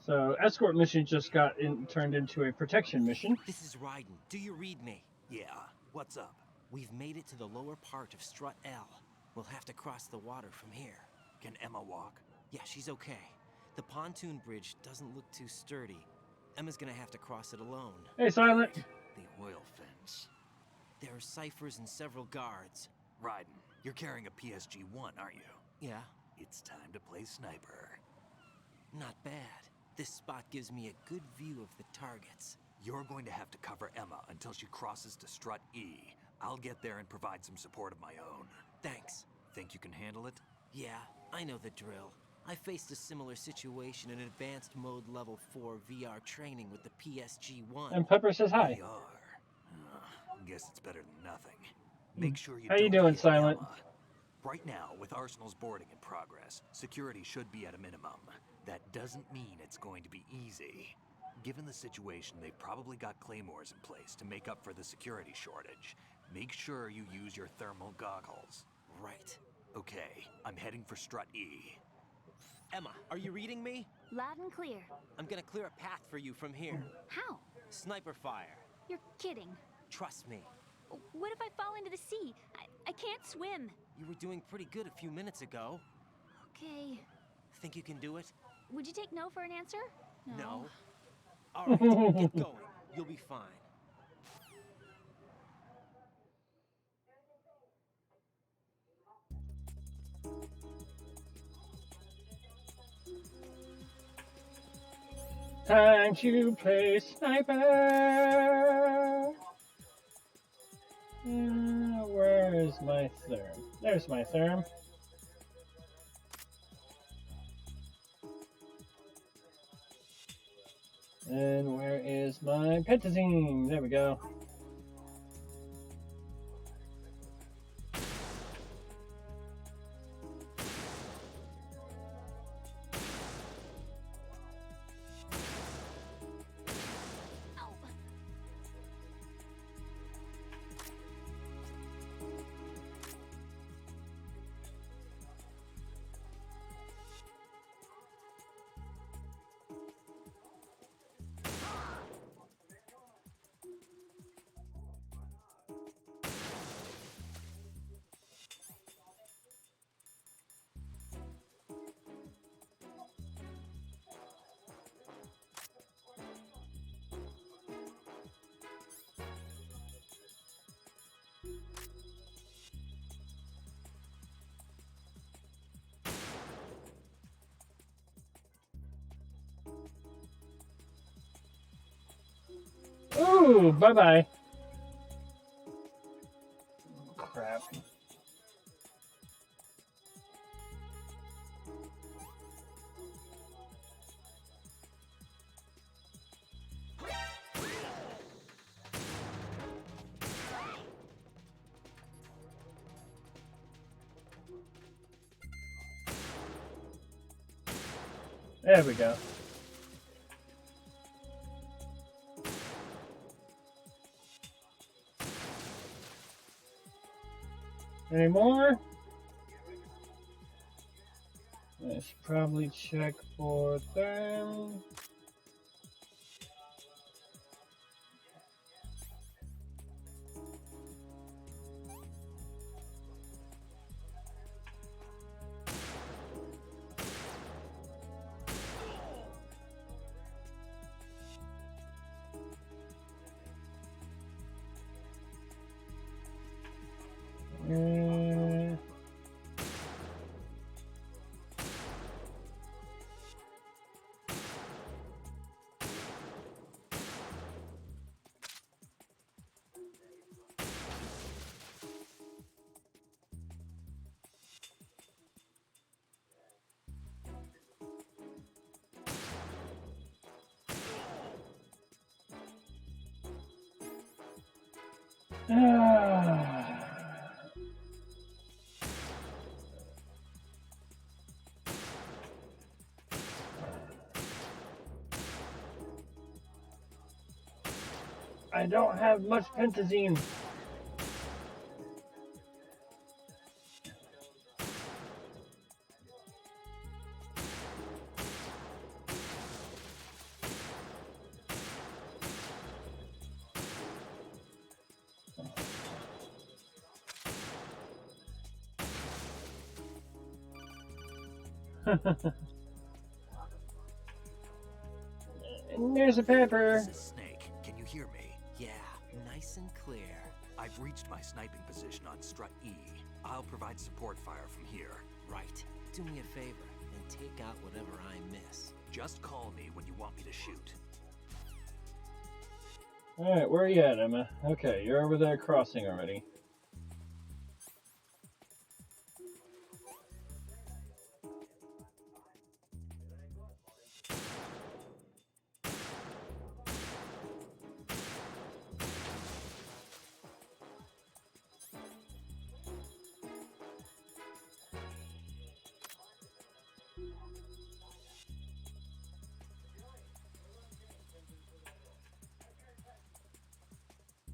So, escort mission just got turned into a protection mission. This is Raiden. Do you read me? Yeah, what's up? We've made it to the lower part of Strut L. We'll have to cross the water from here. Can Emma walk? Yeah, she's okay. The pontoon bridge doesn't look too sturdy. Emma's gonna have to cross it alone. Hey, Silent. The oil fence. There are ciphers and several guards. Raiden, you're carrying a PSG-1, aren't you? Yeah, It's time to play sniper. not bad. This spot gives me a good view of the targets. You're going to have to cover Emma until she crosses to Strut E. I'll get there and provide some support of my own. Thanks. Think you can handle it? Yeah, I know the drill. I faced a similar situation in advanced mode level 4 VR training with the PSG-1. And Pepper says hi. Guess it's better than nothing. Make sure you How you don't doing, hit Silent? Emma. Right now, with Arsenal's boarding in progress, security should be at a minimum. That doesn't mean it's going to be easy. Given the situation, they've probably got claymores in place to make up for the security shortage. Make sure you use your thermal goggles. Right. Okay, I'm heading for Strut E. Emma, are you reading me? Loud and clear. I'm gonna clear a path for you from here. How? Sniper fire. You're kidding. Trust me. What if I fall into the sea? I can't swim. You were doing pretty good a few minutes ago. Okay. Think you can do it? Would you take no for an answer? No. All right, get going. You'll be fine. Time to play sniper. Where is my therm? There's my therm. And where is my pentazine? There we go. Ooh, bye-bye. Crap. There we go. Any more? I should probably check for them. I don't have much pentazine. And there's a pepper. This is Snake. Can you hear me? Yeah, nice and clear. I've reached my sniping position on strut E. I'll provide support fire from here. Right. Do me a favor and take out whatever I miss. Just call me when you want me to shoot. Alright, where are you at, Emma? Okay, you're over there crossing already.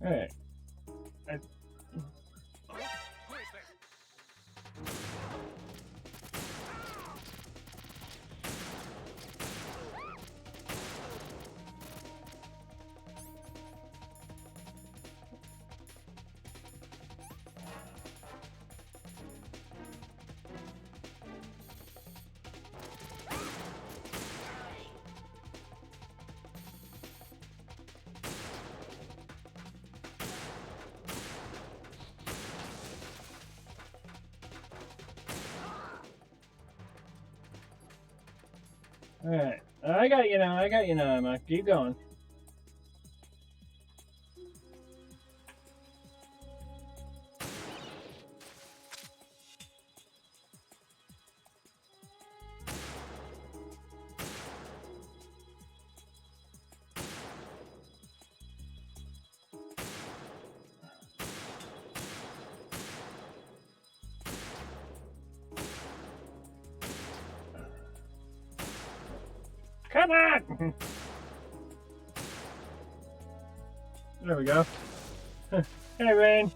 Alright. Alright. I got you now, Emma. Keep going. Come on! There we go. Hey, Rain.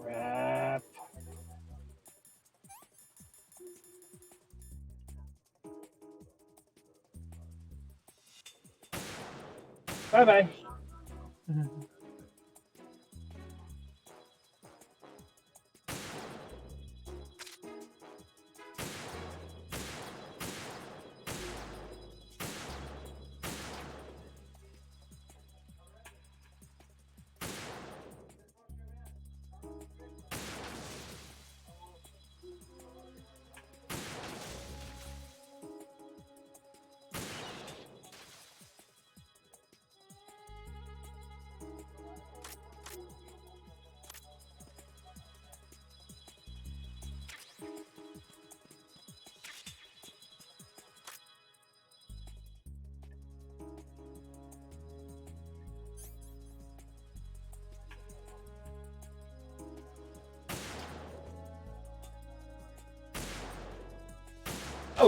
Crap. Bye-bye.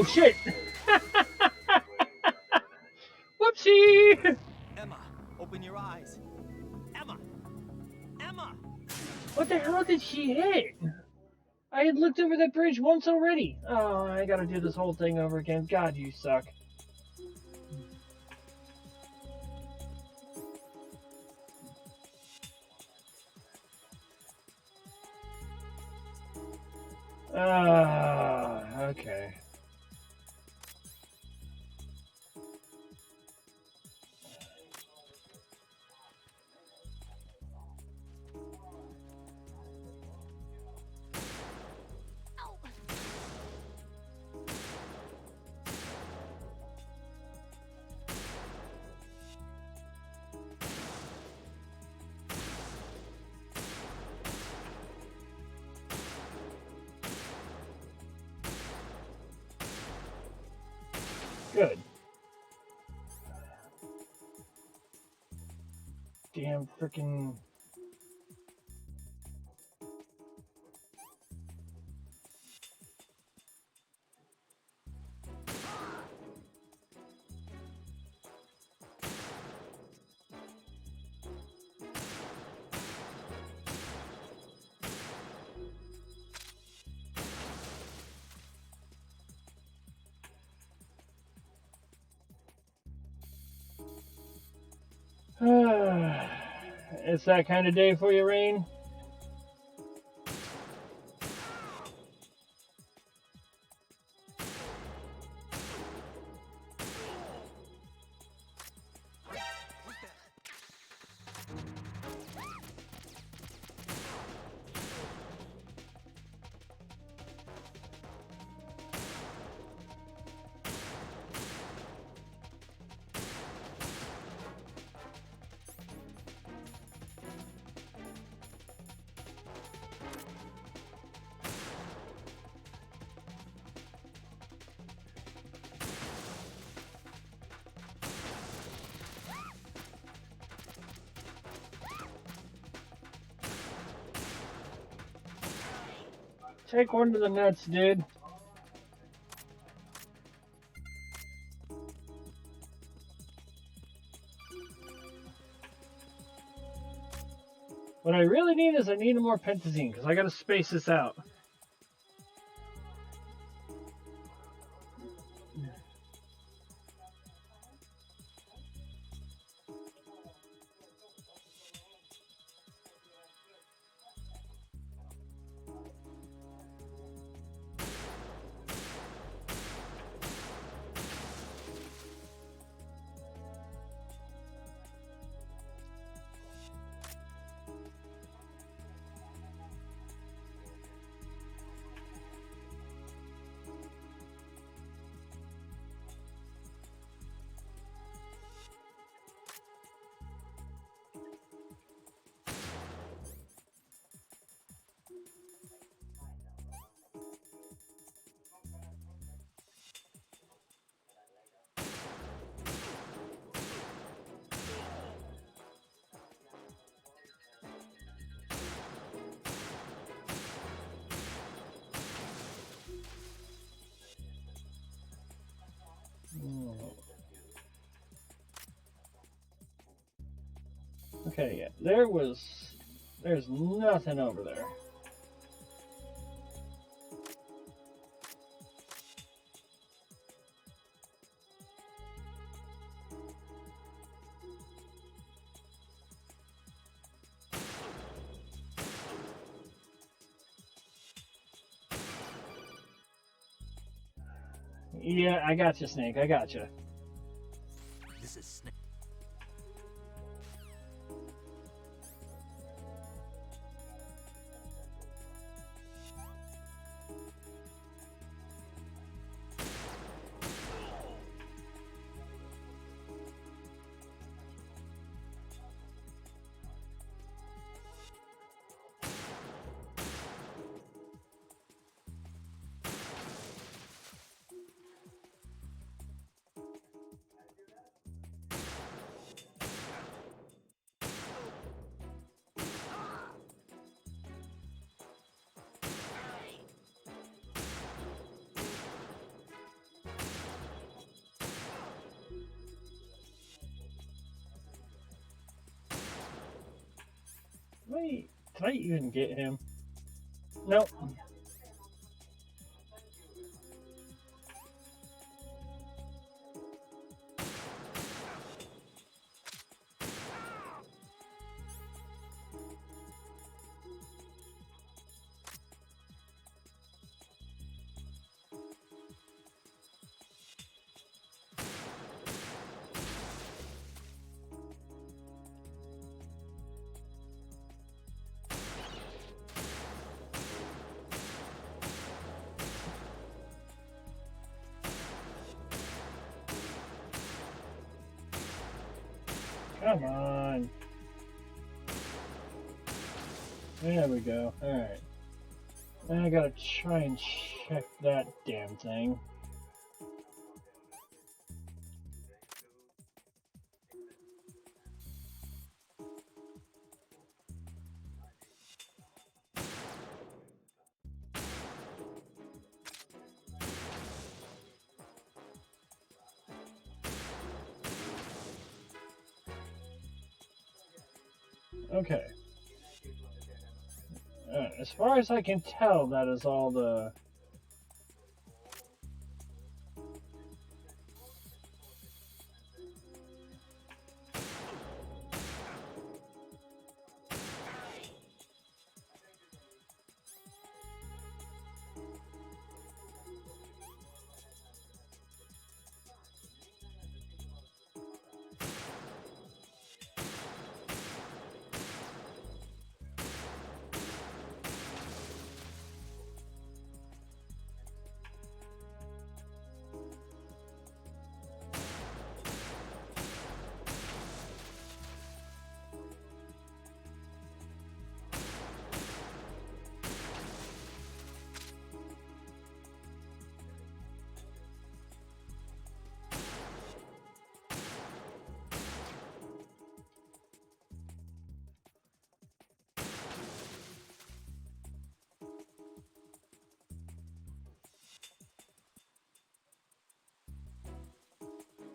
Oh shit! Whoopsie! Emma, open your eyes. Emma! Emma! What the hell did she hit? I had looked over that bridge once already. Oh, I gotta do this whole thing over again. God, you suck. Okay. Good. Damn frickin'. It's that kind of day for you, Rain? Take one to the nuts, dude. What I really need is I need more pentazine because I gotta space this out. Okay, yeah, there's nothing over there. Yeah, I got you, Snake. I got you. This is Snake. Did I even get him? Nope. Come on. There we go. Alright. Now I gotta try and check that damn thing. Okay. As far as I can tell, that is all the...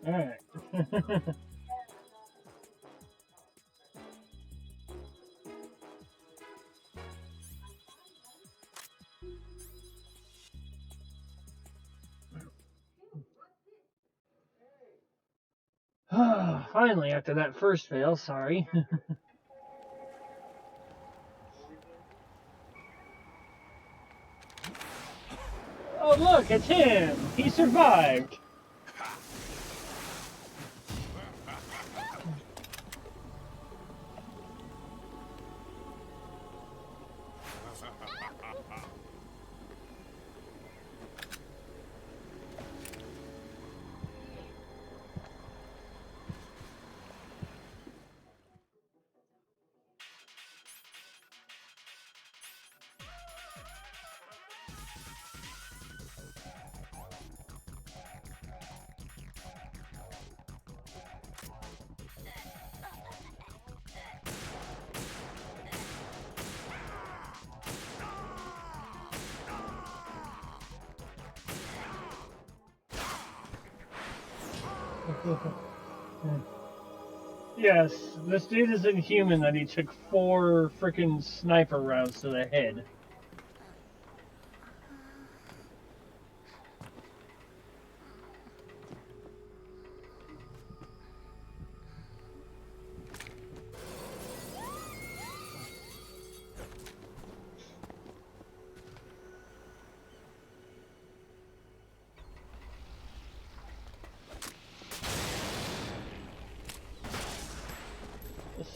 Alright. Finally, after that first fail, sorry. Oh look, it's him! He survived! Yes, this dude is inhuman that he took 4 freaking sniper rounds to the head.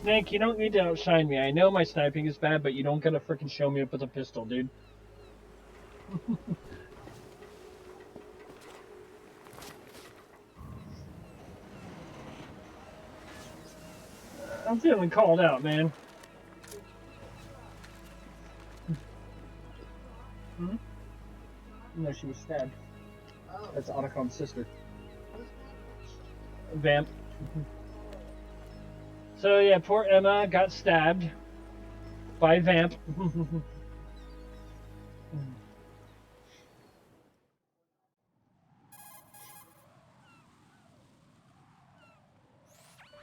Snake, you don't need to outshine me. I know my sniping is bad, but you don't gotta freaking show me up with a pistol, dude. I'm feeling called out, man. Hmm? No, she was stabbed. That's Otacom's sister. Vamp. So yeah, poor Emma got stabbed by Vamp.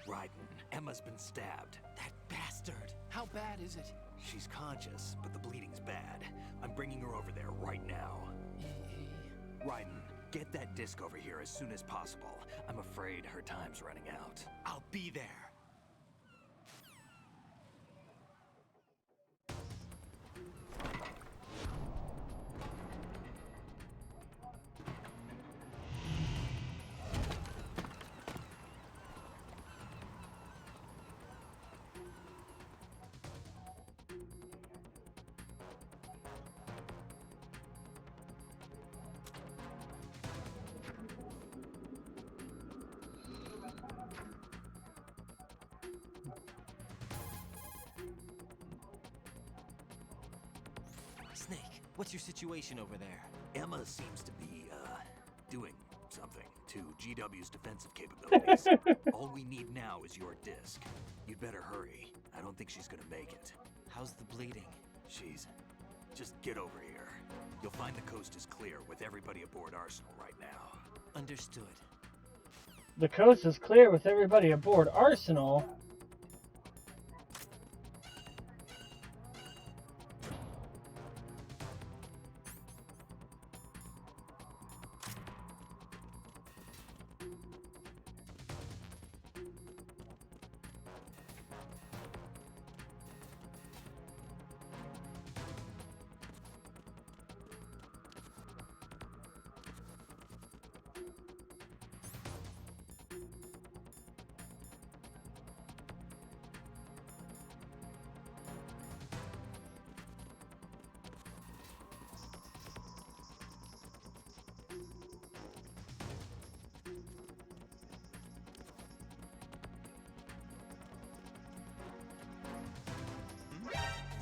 Raiden, Emma's been stabbed. That bastard! How bad is it? She's conscious, but the bleeding's bad. I'm bringing her over there right now. Raiden, get that disc over here as soon as possible. I'm afraid her time's running out. I'll be there. Snake, what's your situation over there? Emma seems to be, doing something to GW's defensive capabilities. All we need now is your disc. You'd better hurry. I don't think she's gonna make it. How's the bleeding? Just get over here. You'll find the coast is clear with everybody aboard Arsenal right now. Understood. The coast is clear with everybody aboard Arsenal.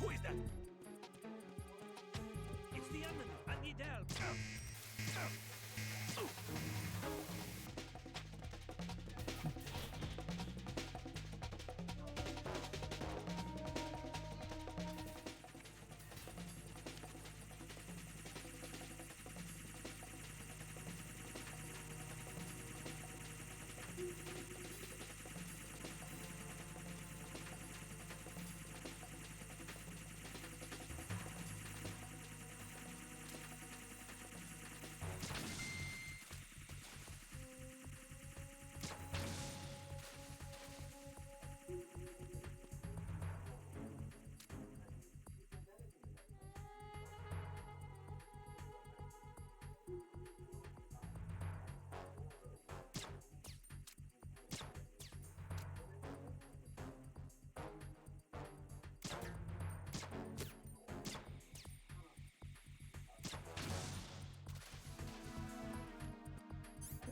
Who is that? It's the enemy. I need help.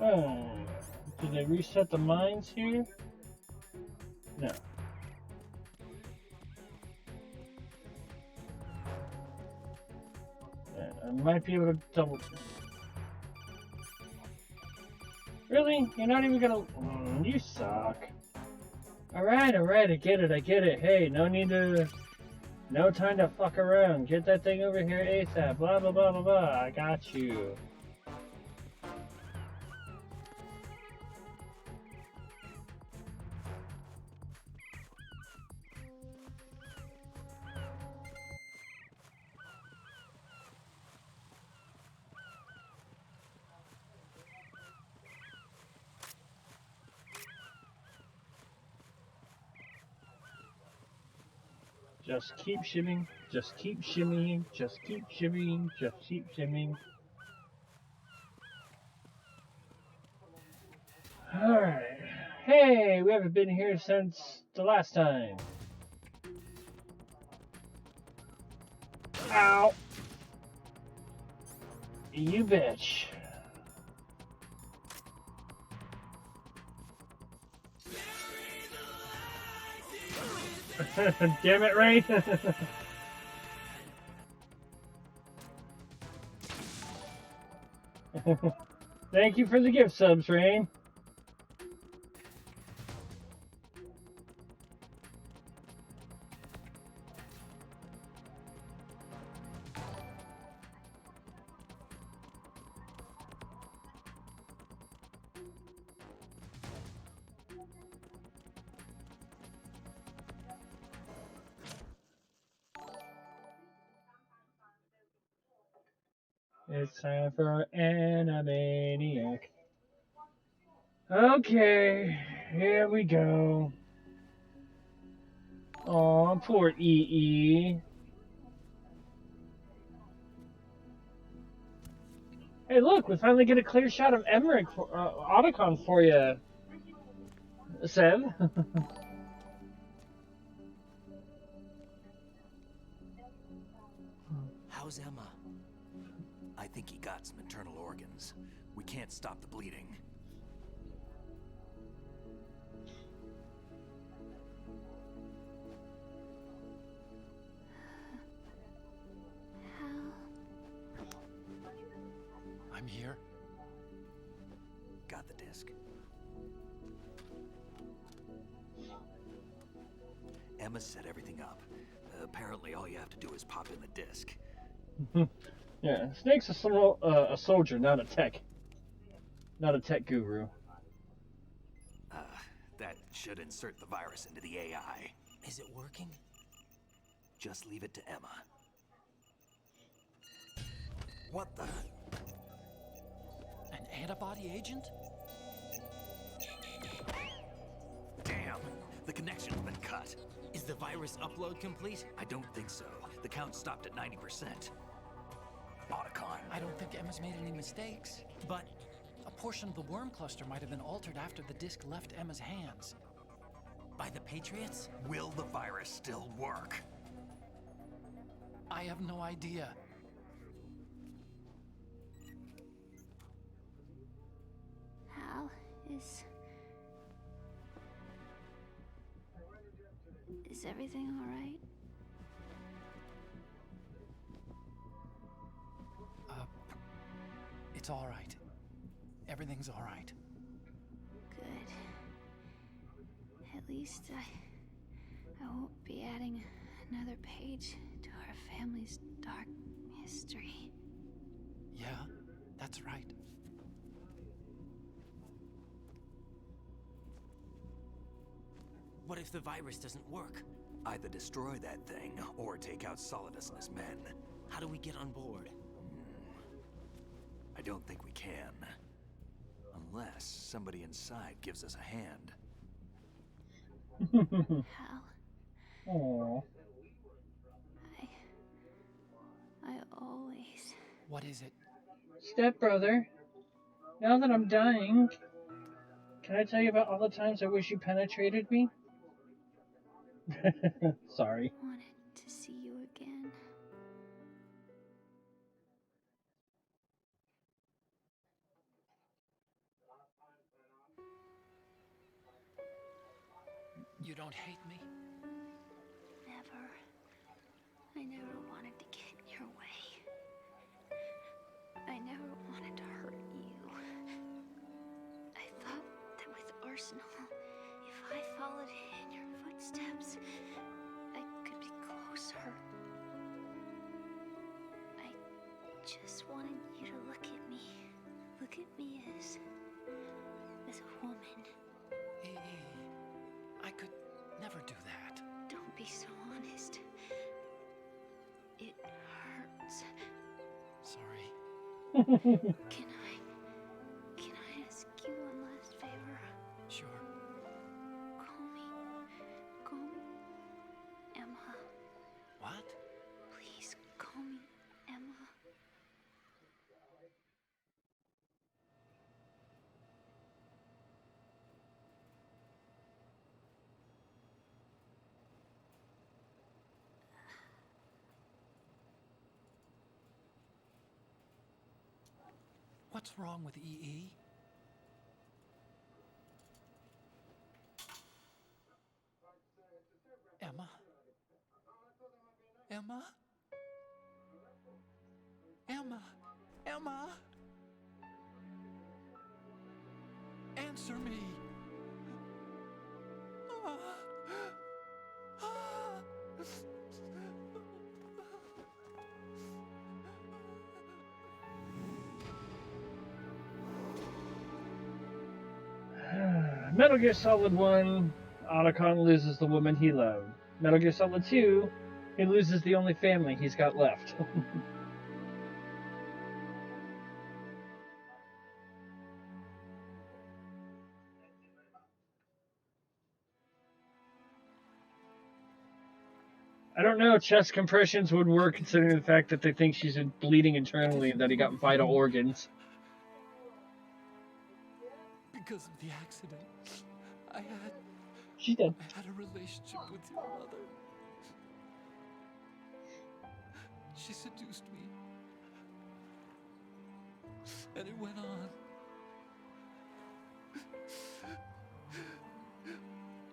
Oh, did they reset the mines here? No. I might be able to double. Really? You're not even gonna. You suck. Alright, I get it. Hey, no time to fuck around. Get that thing over here ASAP. Blah, blah, blah, blah, blah. I got you. Just keep shimming, just keep shimmying, just keep shimmying, just keep shimmying. Alright. Hey, we haven't been here since the last time. Ow! You bitch. Damn it, Ray. Thank you for the gift subs, Rain. It's time for Animaniac. Okay, here we go. Aw, poor EE. Hey, look, we finally get a clear shot of Emmerich, Otacon for you, Sev. How's Emma? I think he got some internal organs. We can't stop the bleeding. I'm here. Got the disc. Emma set everything up. Apparently all you have to do is pop in the disc. Yeah, Snake's a soldier, not a tech. Not a tech guru. That should insert the virus into the AI. Is it working? Just leave it to Emma. What the? An antibody agent? Damn! The connection's been cut. Is the virus upload complete? I don't think so. The count stopped at 90%. Otacon. I don't think Emma's made any mistakes. But a portion of the worm cluster might have been altered after the disc left Emma's hands. By the Patriots? Will the virus still work? I have no idea. Hal, is everything all right? It's all right. Everything's all right. Good. At least I won't be adding another page to our family's dark history. Yeah, that's right. What if the virus doesn't work? Either destroy that thing, or take out Solidus and his men. How do we get on board? I don't think we can. Unless somebody inside gives us a hand. Hal, Aww. I always... What is it? Stepbrother, now that I'm dying, can I tell you about all the times I wish you penetrated me? Sorry. wanted to see you again. You don't hate me? Never. I never wanted to get in your way. I never wanted to hurt you. I thought that with Arsenal, if I followed in your footsteps, I could be closer. I just wanted you to look at me. Look at me as a woman. I could never do that. Don't be so honest. It hurts. Sorry. Can I ask you one last favor? Sure. Call me Emma. What? Please call me Emma. What's wrong with EE? Emma? Emma? Emma? Emma? Answer me! Metal Gear Solid 1, Otacon loses the woman he loved. Metal Gear Solid 2, he loses the only family he's got left. I don't know. Chest compressions would work considering the fact that they think she's bleeding internally and that he got vital organs. Because of the accident, She's dead. I had a relationship with your mother. She seduced me. And it went on.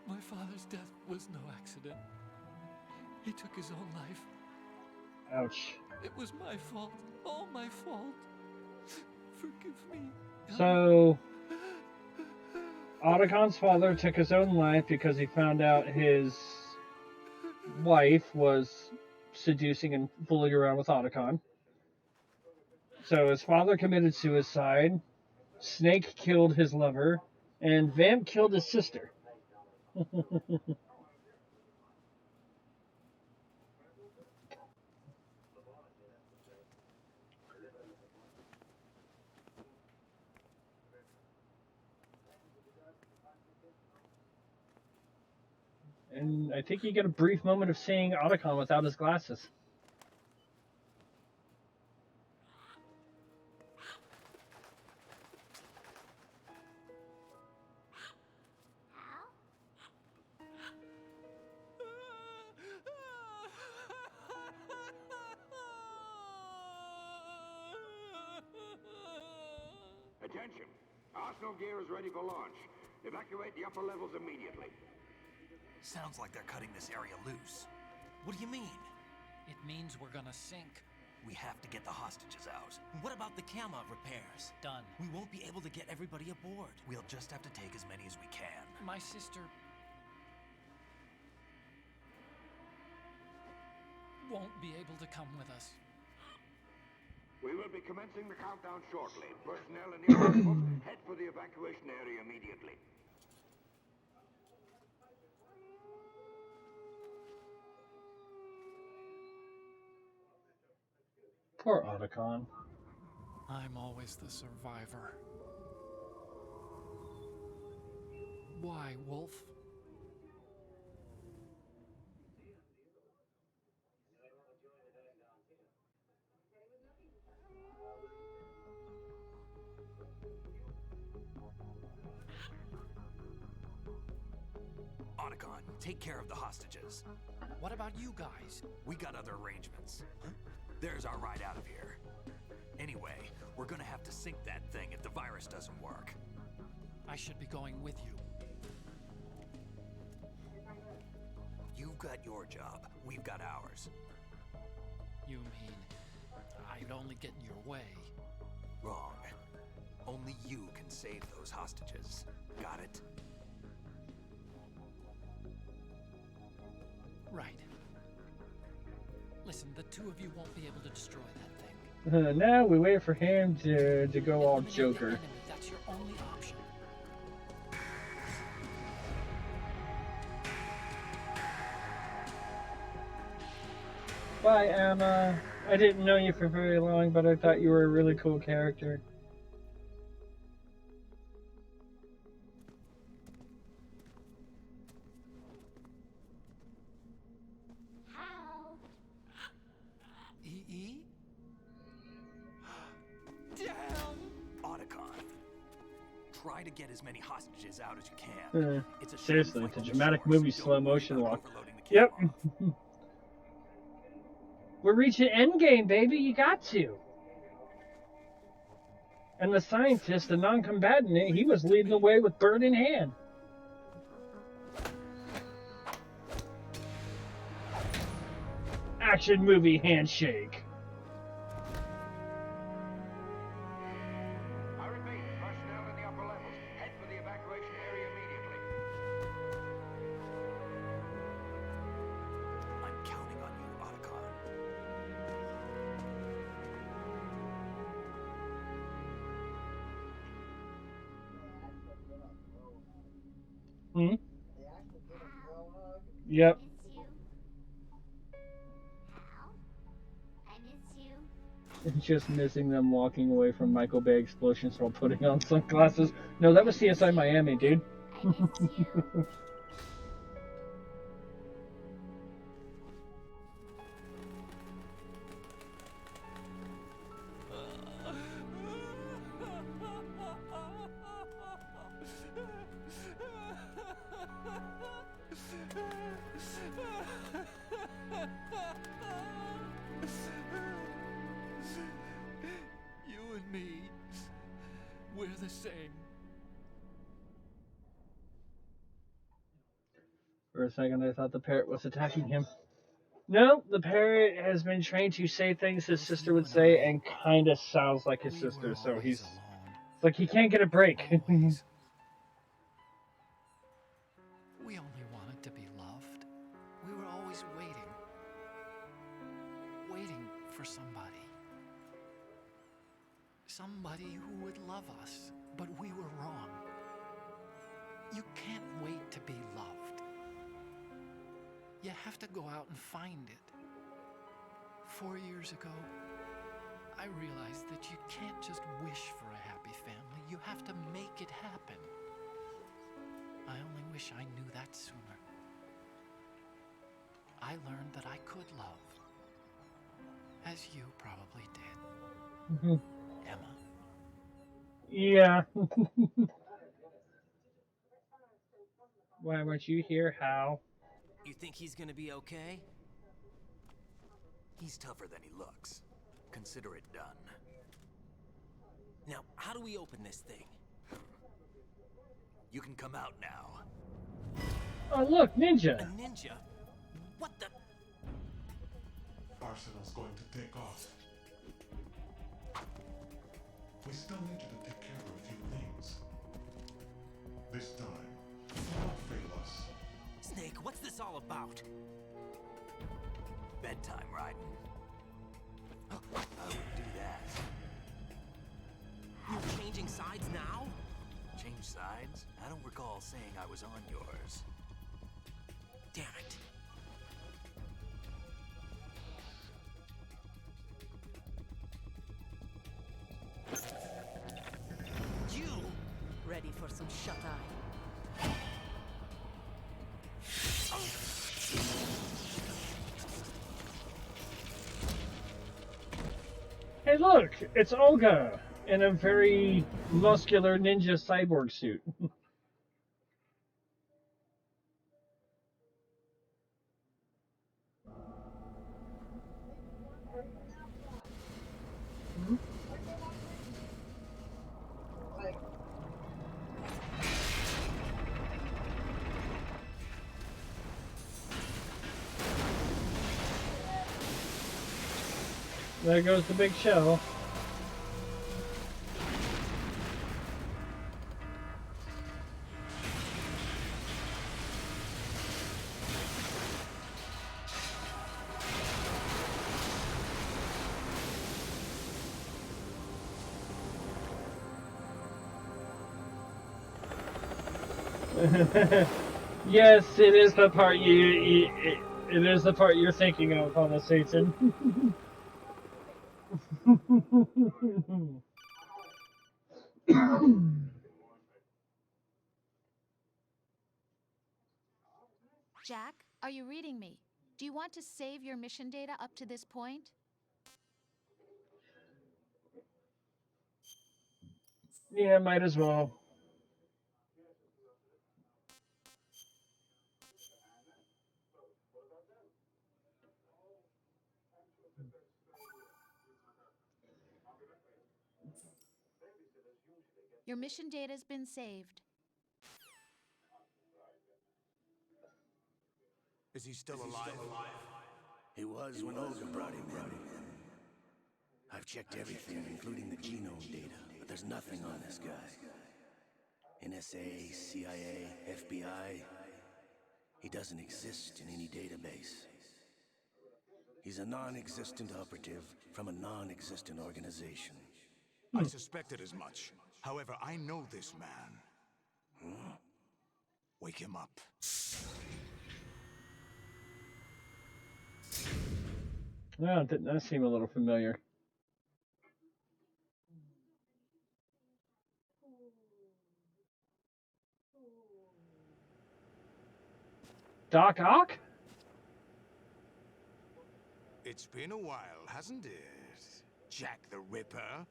My father's death was no accident. He took his own life. Ouch. It was my fault. All my fault. Forgive me. So, Otacon's father took his own life because he found out his wife was seducing and fooling around with Otacon. So his father committed suicide, Snake killed his lover, and Vamp killed his sister. And I think you get a brief moment of seeing Otacon without his glasses. Attention! Arsenal gear is ready for launch. Evacuate the upper levels immediately. Sounds like they're cutting this area loose. What do you mean? It means we're gonna sink. We have to get the hostages out. What about the camera repairs? Done. We won't be able to get everybody aboard. We'll just have to take as many as we can. My sister won't be able to come with us. We will be commencing the countdown shortly. Personnel in the upper levels, head for the evacuation area immediately. Poor Otacon. I'm always the survivor. Why, Wolf? Otacon, take care of the hostages. What about you guys? We got other arrangements. There's our ride out of here. Anyway, we're gonna have to sink that thing if the virus doesn't work. I should be going with you. You've got your job. We've got ours. You mean I'd only get in your way? Wrong. Only you can save those hostages. Got it? Right. Listen, the two of you won't be able to destroy that thing. Now we wait for him to go all Eliminate the Joker. enemy. That's your only option. Bye, Emma. I didn't know you for very long, but I thought you were a really cool character. E? Damn! Otacon. Try to get as many hostages out as you can. It's a Seriously, short the flight dramatic offshore, so movie don't slow worry motion about walk. overloading the Yep. camera. We're reaching endgame, baby. You got to. And the scientist, the non-combatant, he was leading the way with bird in hand. Action movie handshake. I repeat, personnel in the upper levels, head for the evacuation area immediately. I'm counting on you, Otacon. Hmm? Yep. Just missing them walking away from Michael Bay explosions while putting on sunglasses. No, that was CSI Miami, dude. the same. For a second, I thought the parrot was attacking him. No, the parrot has been trained to say things his sister would say and kind of sounds like his sister, so he's it's like he can't get a break. Always. We only wanted to be loved. We were always waiting. Waiting for somebody. Somebody who would love us, but we were wrong. You can't wait to be loved. You have to go out and find it. 4 years ago, I realized that you can't just wish for a happy family. You have to make it happen. I only wish I knew that sooner. I learned that I could love. As you probably did. Emma. Yeah. Why weren't you here, Hal? You think he's gonna be okay? He's tougher than he looks. Consider it done. Now, how do we open this thing? You can come out now. Oh, look, A ninja. ninja? What the? Arsenal's going to take off. We still need you to take care of a few things. This time, don't fail us. Snake, what's this all about? Bedtime, Raiden. I would do that. You're changing sides now? Change sides? I don't recall saying I was on yours. Damn it. You! Ready for some shut-eye? Hey, look, it's Olga in a very muscular ninja cyborg suit. There goes the big shell. Yes, it is the part it is the part you're thinking of, Honest Satan. Jack, are you reading me? Do you want to save your mission data up to this point? Yeah, might as well. Your mission data's been saved. Is he still alive? He was when Olga brought him in. I've checked everything, including the genome data, but there's nothing on this guy. NSA, CIA, FBI. He doesn't exist in any database. He's a non-existent operative from a non-existent organization. I suspected as much. However, I know this man. Wake him up. No, it does seem a little familiar. Doc Ock? It's been a while, hasn't it? Jack the Ripper?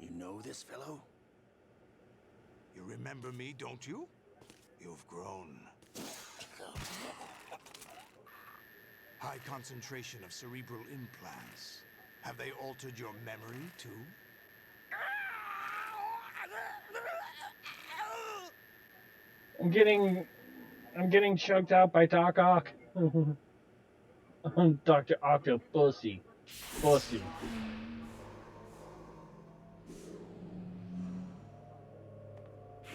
You know this fellow? You remember me, don't you? You've grown. High concentration of cerebral implants. Have they altered your memory, too? I'm getting choked out by Doc Ock. Dr. Octopussy. Pussy.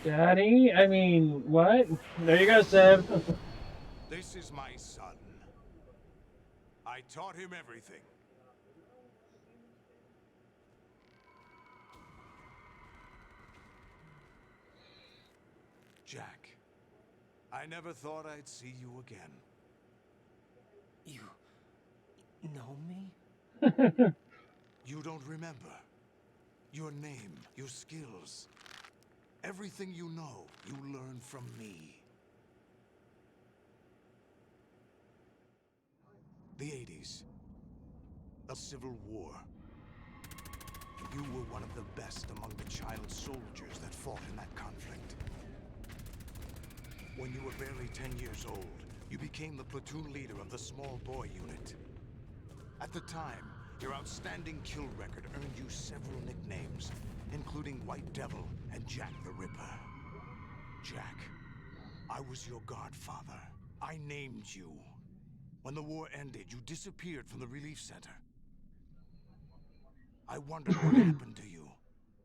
Daddy? I mean, what? There you go, Seb. This is my son. I taught him everything. Jack, I never thought I'd see you again. You know me? You don't remember. Your name, your skills. Everything you know, you learned from me. The 80s. A civil war. You were one of the best among the child soldiers that fought in that conflict. When you were barely 10 years old, you became the platoon leader of the small boy unit. At the time, your outstanding kill record earned you several nicknames, including White Devil and Jack the Ripper. Jack, I was your godfather. I named you. When the war ended, you disappeared from the relief center. I wondered what happened to you.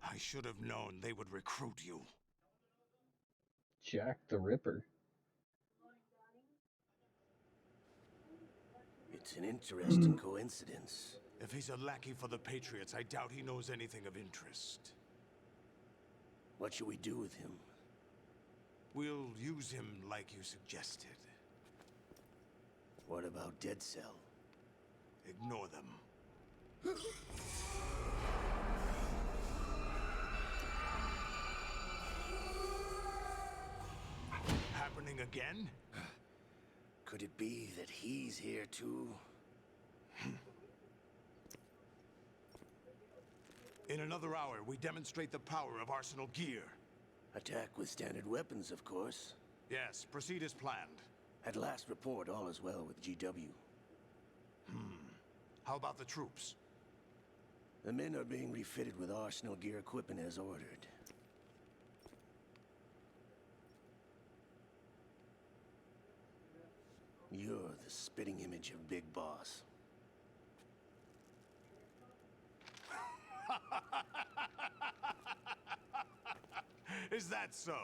I should have known they would recruit you. Jack the Ripper. It's an interesting coincidence. If he's a lackey for the Patriots, I doubt he knows anything of interest. What should we do with him? We'll use him like you suggested. What about Dead Cell? Ignore them. Happening again? Could it be that he's here too? In another hour, we demonstrate the power of Arsenal gear. Attack with standard weapons, of course. Yes, proceed as planned. At last report, all is well with GW. How about the troops? The men are being refitted with Arsenal gear equipment as ordered. You're the spitting image of Big Boss. Is that so?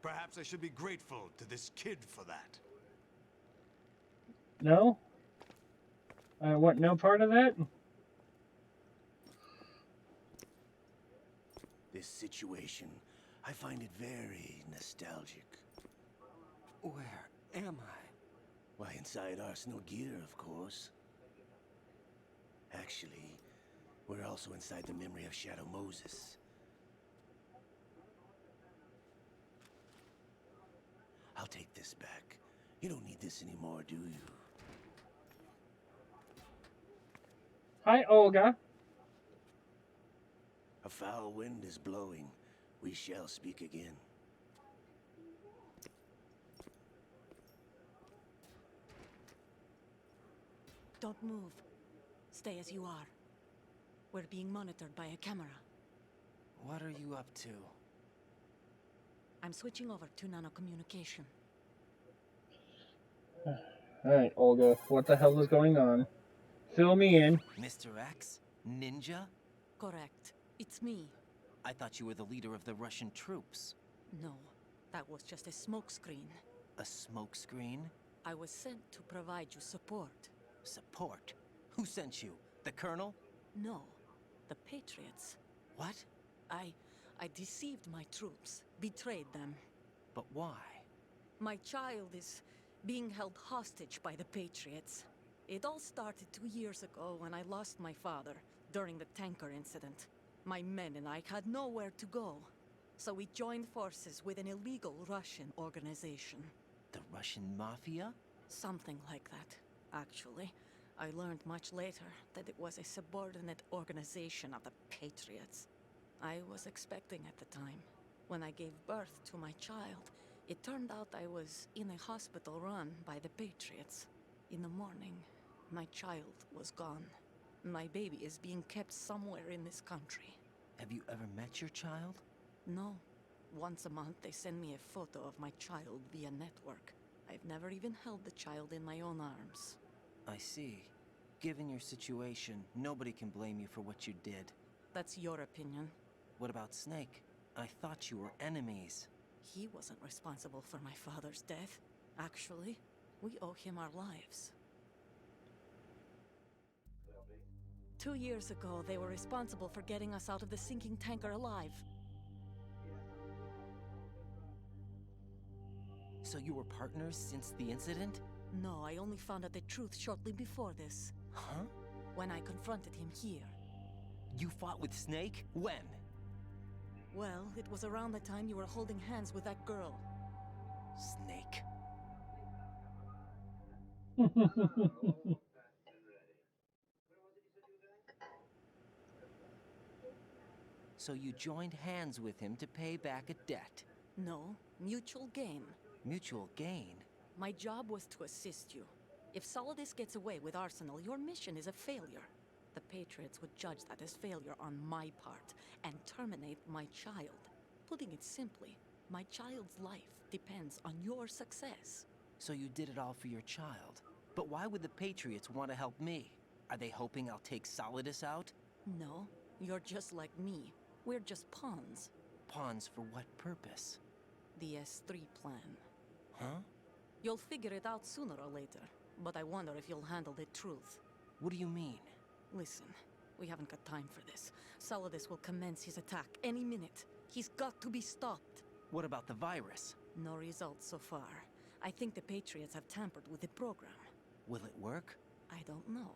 Perhaps I should be grateful to this kid for that. No? I want no part of that? This situation, I find it very nostalgic. Where am I? Why, inside Arsenal gear, of course. Actually, we're also inside the memory of Shadow Moses. I'll take this back. You don't need this anymore, do you? Hi, Olga. A foul wind is blowing. We shall speak again. Don't move. Stay as you are. We're being monitored by a camera. What are you up to? I'm switching over to nanocommunication. Alright, Olga, what the hell is going on? Fill me in. Mr. X? Ninja? Correct. It's me. I thought you were the leader of the Russian troops. No, that was just a smokescreen. A smokescreen? I was sent to provide you support. Support? Who sent you? The Colonel? No, the Patriots. What? I deceived my troops, betrayed them. But why? My child is being held hostage by the Patriots. It all started 2 years ago when I lost my father during the tanker incident. My men and I had nowhere to go, so we joined forces with an illegal Russian organization. The Russian Mafia? Something like that, actually. I learned much later that it was a subordinate organization of the Patriots. I was expecting at the time. When I gave birth to my child, it turned out I was in a hospital run by the Patriots. In the morning, my child was gone. My baby is being kept somewhere in this country. Have you ever met your child? No. Once a month, they send me a photo of my child via network. I've never even held the child in my own arms. I see. Given your situation, nobody can blame you for what you did. That's your opinion. What about Snake? I thought you were enemies. He wasn't responsible for my father's death. Actually, we owe him our lives. 2 years ago, they were responsible for getting us out of the sinking tanker alive. So you were partners since the incident? No, I only found out the truth shortly before this. Huh? When I confronted him here. You fought with Snake? When? Well, it was around the time you were holding hands with that girl. Snake. So you joined hands with him to pay back a debt? No, mutual gain. Mutual gain? My job was to assist you. If Solidus gets away with Arsenal, your mission is a failure. The Patriots would judge that as failure on my part and terminate my child. Putting it simply, my child's life depends on your success. So you did it all for your child. But why would the Patriots want to help me? Are they hoping I'll take Solidus out? No, you're just like me. We're just pawns. Pawns for what purpose? The S3 plan. Huh? You'll figure it out sooner or later, but I wonder if you'll handle the truth. What do you mean? Listen, we haven't got time for this. Solidus will commence his attack any minute. He's got to be stopped. What about the virus? No results so far. I think the Patriots have tampered with the program. Will it work? I don't know.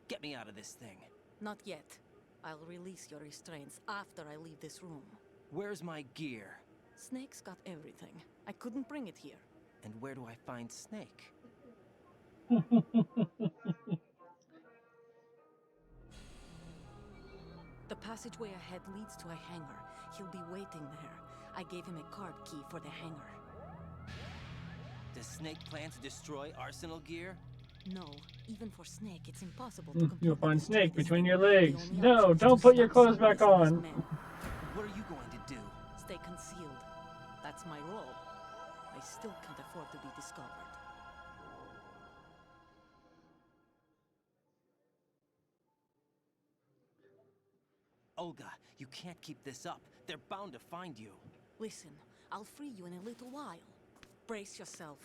Get me out of this thing. Not yet. I'll release your restraints after I leave this room. Where's my gear? Snake's got everything. I couldn't bring it here. And where do I find Snake? The passageway ahead leads to a hangar. He'll be waiting there. I gave him a card key for the hangar. Does Snake plan to destroy Arsenal gear? No, even for Snake, it's impossible to You'll find destroy Snake this between thing. your The legs. only No, option is don't to put your stop clothes back Solidus and on. his men. What are you going to do? Stay concealed. That's my role. I still can't afford to be discovered. Olga, you can't keep this up. They're bound to find you. Listen, I'll free you in a little while. Brace yourself.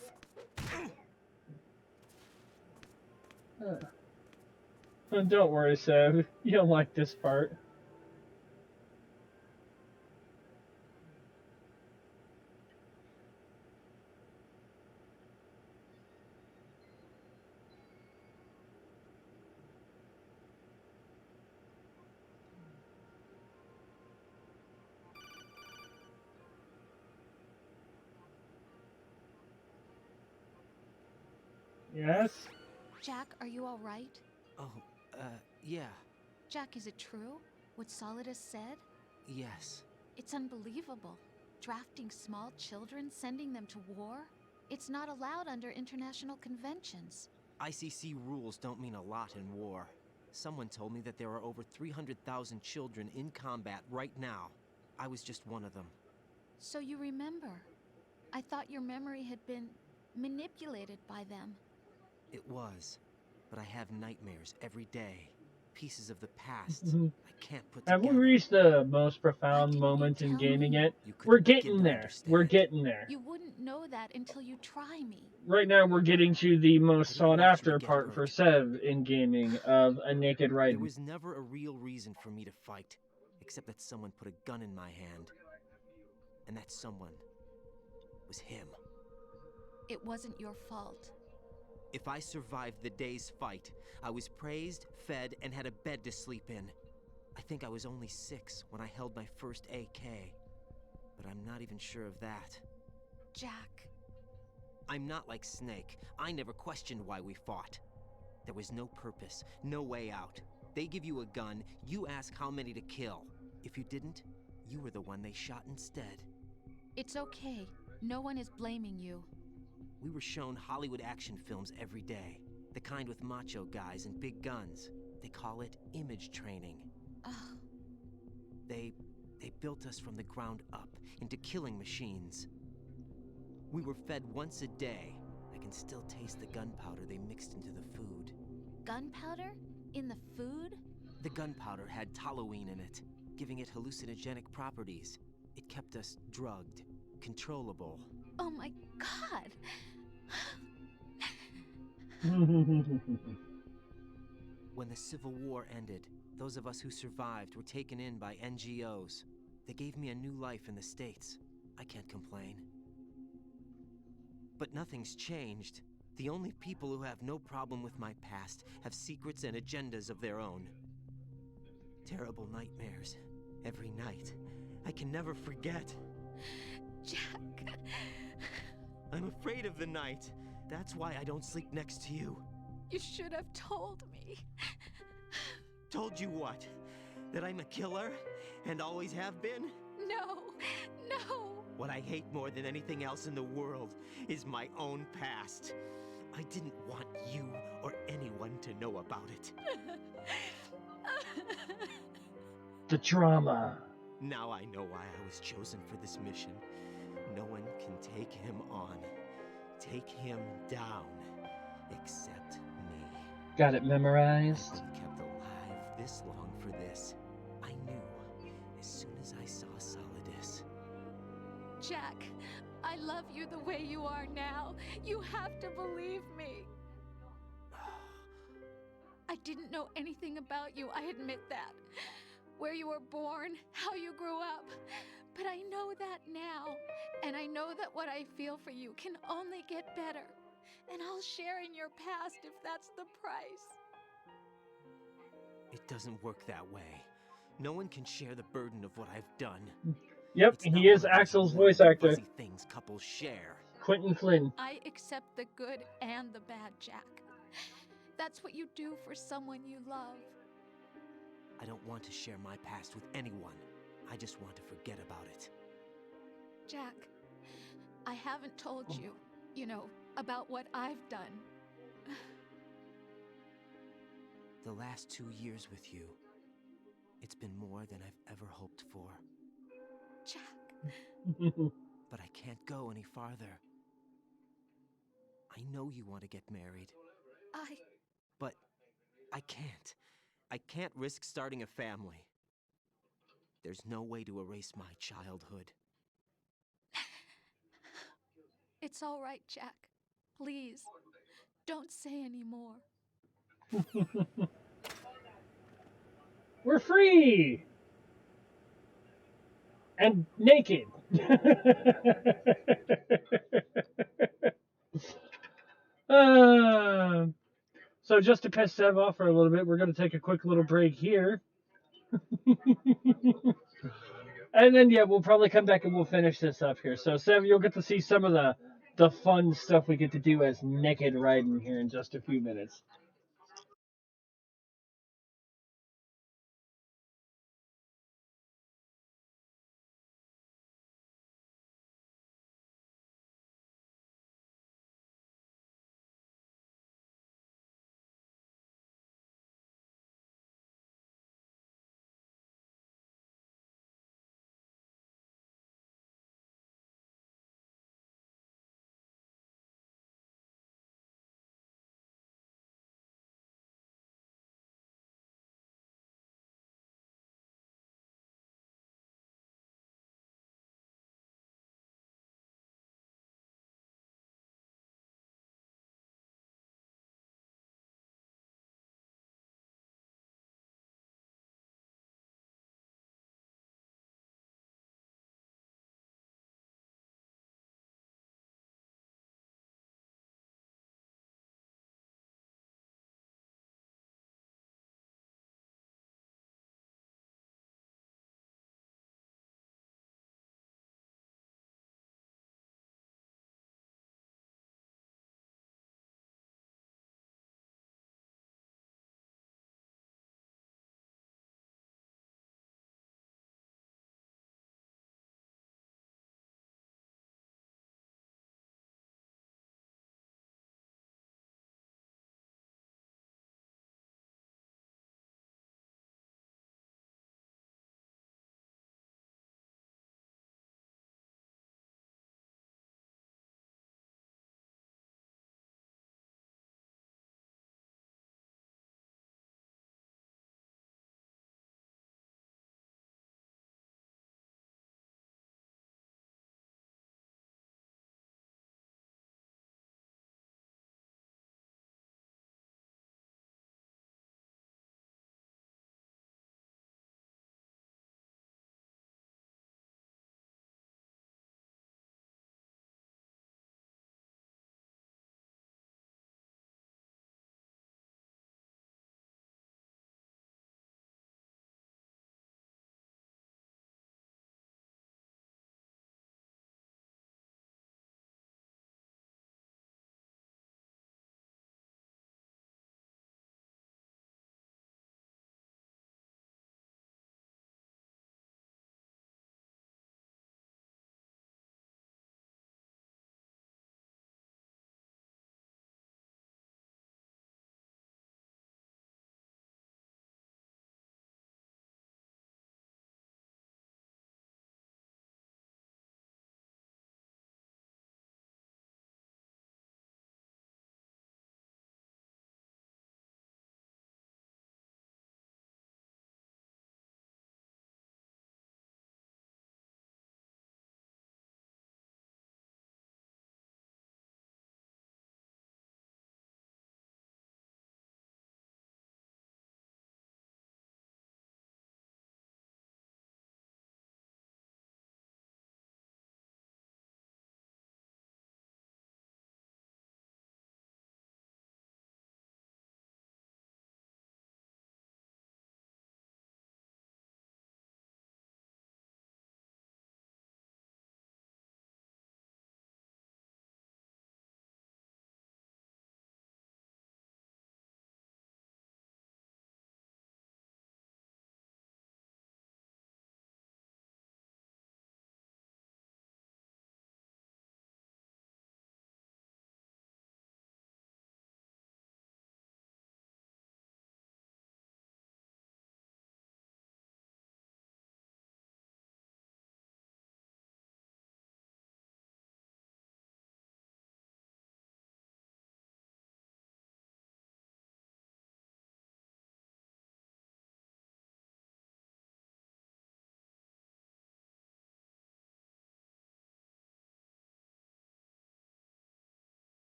Don't worry, Seb. You'll like this part. Yes? Jack, are you all right? Oh, yeah. Jack, is it true? What Solidus said? Yes. It's unbelievable. Drafting small children, sending them to war? It's not allowed under international conventions. ICC rules don't mean a lot in war. Someone told me that there are over 300,000 children in combat right now. I was just one of them. So you remember. I thought your memory had been manipulated by them. It was. But I have nightmares every day. Pieces of the past Mhm. I can't put Have we together. reached the most profound moment in gaming yet? We're getting there. We're getting there. You wouldn't know that until you try me. Right now, we're getting to the most sought after part for Sev in gaming of a naked There Raiden. was never a real reason for me to fight, except that someone put a gun in my hand. And that someone was him. It wasn't your fault. If I survived the day's fight, I was praised, fed, and had a bed to sleep in. I think I was only 6 when I held my first AK. But I'm not even sure of that. Jack. I'm not like Snake. I never questioned why we fought. There was no purpose, no way out. They give you a gun, you ask how many to kill. If you didn't, you were the one they shot instead. It's okay. No one is blaming you. We were shown Hollywood action films every day. The kind with macho guys and big guns. They call it image training. Ugh. They built us from the ground up into killing machines. We were fed once a day. I can still taste the gunpowder they mixed into the food. Gunpowder? In the food? The gunpowder had toluene in it, giving it hallucinogenic properties. It kept us drugged, controllable. Oh my god! When the Civil War ended, those of us who survived were taken in by NGOs. They gave me a new life in the States. I can't complain. But nothing's changed. The only people who have no problem with my past have secrets and agendas of their own. Terrible nightmares. Every night. I can never forget. Jack. I'm afraid of the night. That's why I don't sleep next to you. You should have told me. Told you what? That I'm a killer? And always have been? No, no. What I hate more than anything else in the world is my own past. I didn't want you or anyone to know about it. The drama. Now I know why I was chosen for this mission. No one can take him on, take him down, except me. Got it memorized? I've been kept alive this long for this. I knew as soon as I saw Solidus. Jack, I love you the way you are now. You have to believe me. I didn't know anything about you, I admit that. Where you were born, how you grew up. But I know that now. And I know that what I feel for you can only get better. And I'll share in your past if that's the price. It doesn't work that way. No one can share the burden of what I've done. Yep, It's he not is one of those Axel's warm, voice actor. fuzzy things couples share. Quentin Flynn. I accept the good and the bad, Jack. That's what you do for someone you love. I don't want to share my past with anyone. I just want to forget about it. Jack, I haven't told you, about what I've done. The last 2 years with you, it's been more than I've ever hoped for. Jack. But I can't go any farther. I know you want to get married. But I can't. I can't risk starting a family. There's no way to erase my childhood. It's all right, Jack. Please, don't say any more. We're free! And naked. So just to piss Sev off for a little bit, we're going to take a quick little break here. And then, yeah, we'll probably come back and we'll finish this up here. So, Sev, you'll get to see some of the fun stuff we get to do as Naked Raiden here in just a few minutes.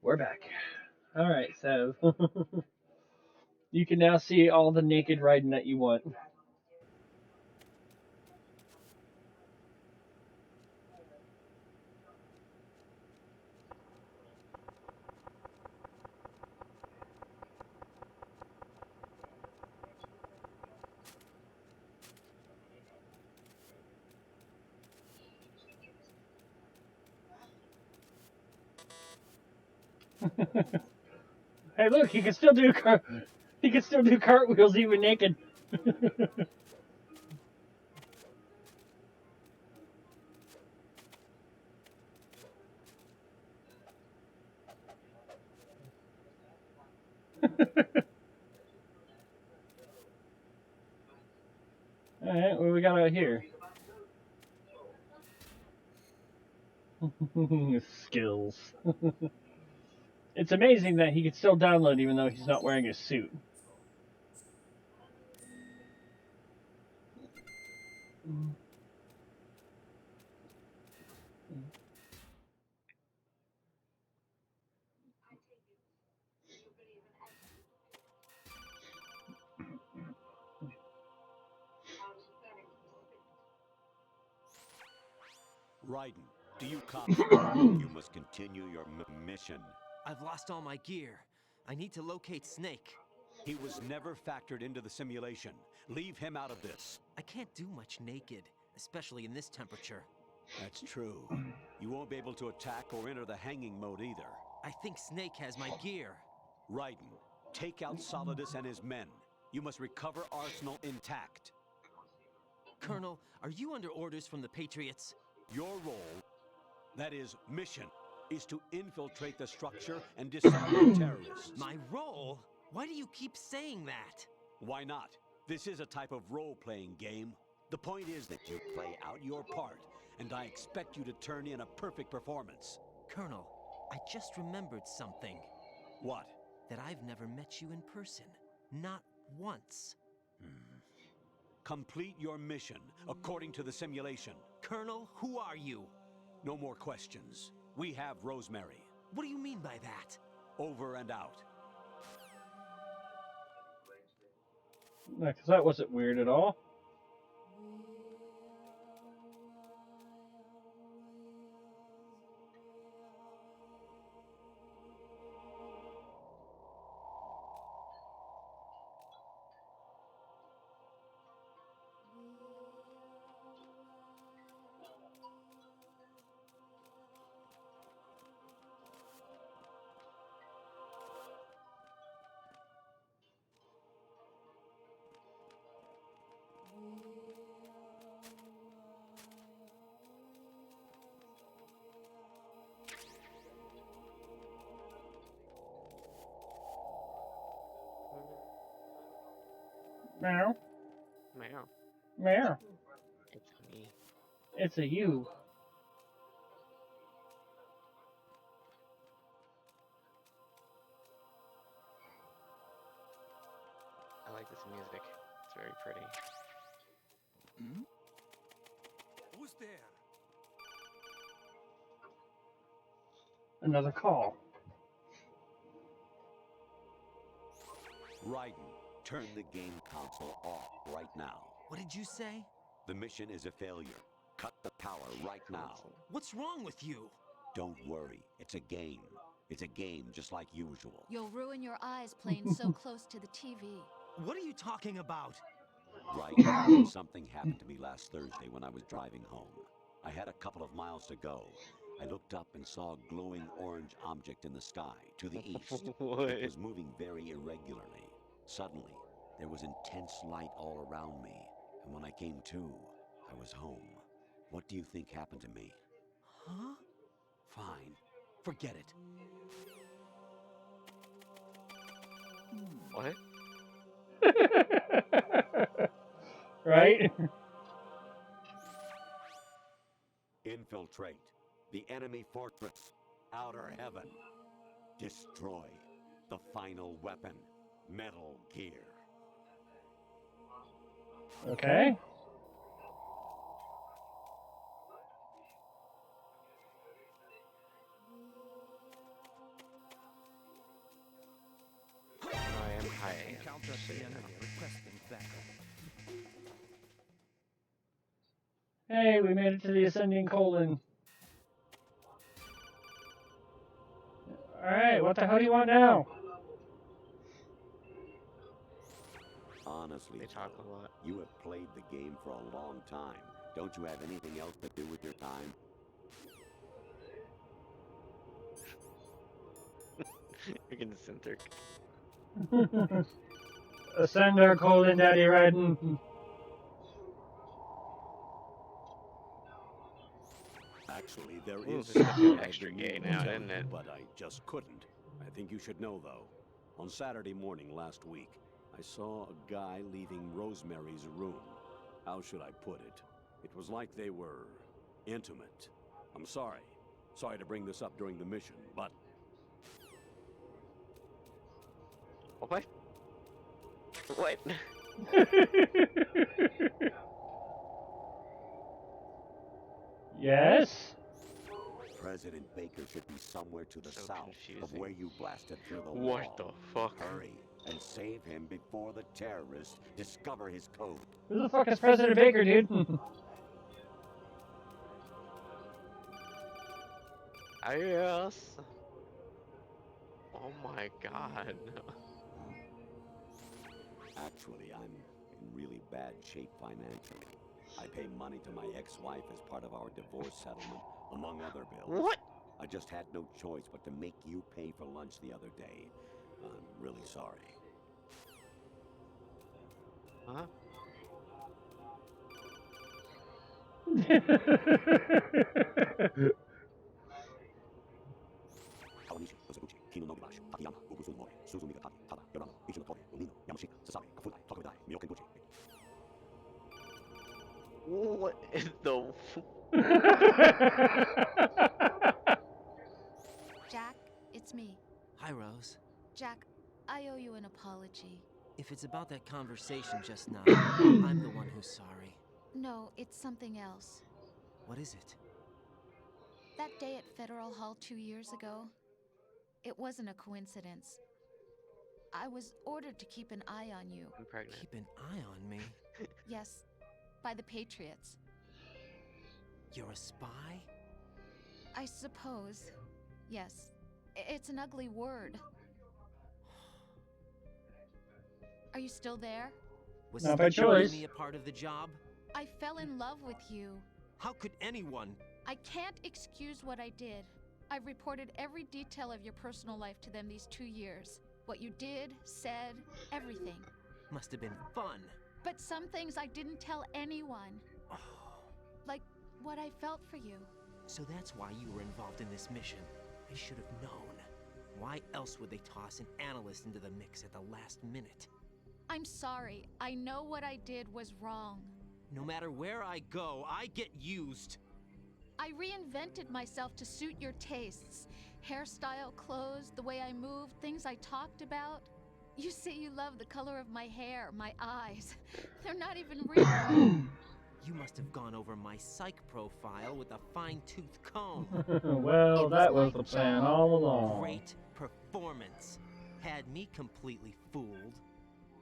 We're back. Alright, so you can now see all the naked Raiden that you want. Hey, look, he can still do cartwheels even naked. Alright, what do we got out here? Skills. It's amazing that he can still download even though he's not wearing a suit. Raiden, do you copy? You must continue your mission. I've lost all my gear. I need to locate Snake. He was never factored into the simulation. Leave him out of this. I can't do much naked, especially in this temperature. That's true. You won't be able to attack or enter the hanging mode either. I think Snake has my gear. Raiden, take out Solidus and his men. You must recover Arsenal intact. Colonel, are you under orders from the Patriots? Your role, that is, mission, is to infiltrate the structure and disarm the terrorists. My role? Why do you keep saying that? Why not? This is a type of role-playing game. The point is that you play out your part, and I expect you to turn in a perfect performance. Colonel, I just remembered something. What? That I've never met you in person. Not once. Complete your mission according to the simulation. Colonel, who are you? No more questions. We have Rosemary. What do you mean by that? Over and out. No, because that wasn't weird at all. Meow. Meow. Meow. It's me. It's a you. I like this music. It's very pretty. Who's there? Another call. Raiden, turn the game console off right now. What did you say? The mission is a failure. Cut the power right now. What's wrong with you? Don't worry. It's a game. It's a game just like usual. You'll ruin your eyes playing so close to the TV. What are you talking about? Right. Something happened to me last Thursday when I was driving home. I had a couple of miles to go. I looked up and saw a glowing orange object in the sky to the east. It was moving very irregularly. Suddenly, there was intense light all around me, and when I came to, I was home. What do you think happened to me? Huh? Fine. Forget it. What? Right? Infiltrate the enemy fortress, outer heaven. Destroy the final weapon, Metal Gear. Okay. encounter at the enemy requesting backup. Hey, we made it to the ascending colon. Alright, what the hell do you want now? Honestly, They talk a lot. you have played the game for a long time. Don't you have anything else to do with your time? Freaking Cintric. Ascender colon daddy riding. Actually, there Ooh, is this is something looking I've extra been gay meaning to now, tell isn't you, it? but I just couldn't. I think you should know, though. On Saturday morning last week, I saw a guy leaving Rosemary's room. How should I put it? It was like they were intimate. I'm sorry. Sorry to bring this up during the mission, but... What? What? Yes? President Baker should be somewhere to the So south confusing. of where you blasted through the What wall. the fuck? Hurry and save him before the terrorists discover his code. Who the fuck is President Baker, dude? Adios. Oh my god. Actually, I'm in really bad shape financially. I pay money to my ex-wife as part of our divorce settlement, among other bills. What? I just had no choice but to make you pay for lunch the other day. I'm really sorry. Huh? What is the... Jack, it's me. Hi, Rose. Jack, I owe you an apology. If it's about that conversation just now, I'm the one who's sorry. No, it's something else. What is it? That day at Federal Hall 2 years ago, it wasn't a coincidence. I was ordered to keep an eye on you. I'm pregnant. Keep an eye on me? Yes, by the Patriots. You're a spy? I suppose. Yes. It's an ugly word. Are you still there? Was Not by choice. me a part of the job? I fell in love with you. How could anyone? I can't excuse what I did. I've reported every detail of your personal life to them these 2 years. What you did, said, everything. Must have been fun. But some things I didn't tell anyone. Like what I felt for you. So that's why you were involved in this mission. I should have known. Why else would they toss an analyst into the mix at the last minute? I'm sorry. I know what I did was wrong. No matter where I go, I get used. I reinvented myself to suit your tastes. Hairstyle, clothes, the way I moved, things I talked about. You say you love the color of my hair, my eyes. They're not even real. You must have gone over my psych profile with a fine-tooth comb. Well, that was the plan all along. Great performance. Had me completely fooled.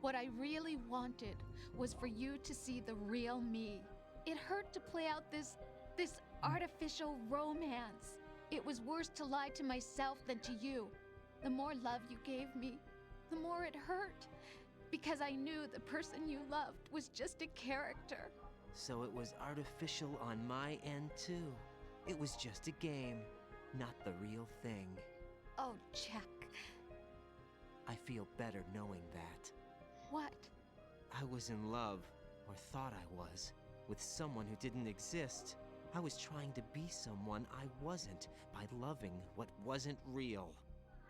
What I really wanted was for you to see the real me. It hurt to play out this artificial romance. It was worse to lie to myself than to you. The more love you gave me, the more it hurt. Because I knew the person you loved was just a character. So it was artificial on my end too. It was just a game, not the real thing. Oh, Jack. I feel better knowing that. What? I was in love, or thought I was, with someone who didn't exist. I was trying to be someone I wasn't by loving what wasn't real.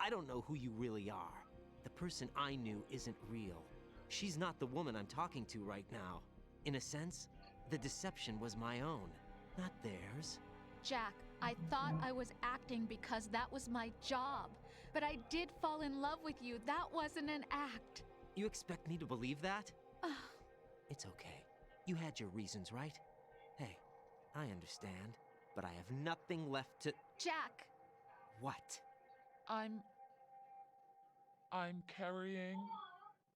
I don't know who you really are. The person I knew isn't real. She's not the woman I'm talking to right now. In a sense, the deception was my own, not theirs. Jack, I thought I was acting because that was my job. But I did fall in love with you. That wasn't an act. You expect me to believe that? It's okay. You had your reasons, right? Hey, I understand, but I have nothing left to... Jack! What? I'm carrying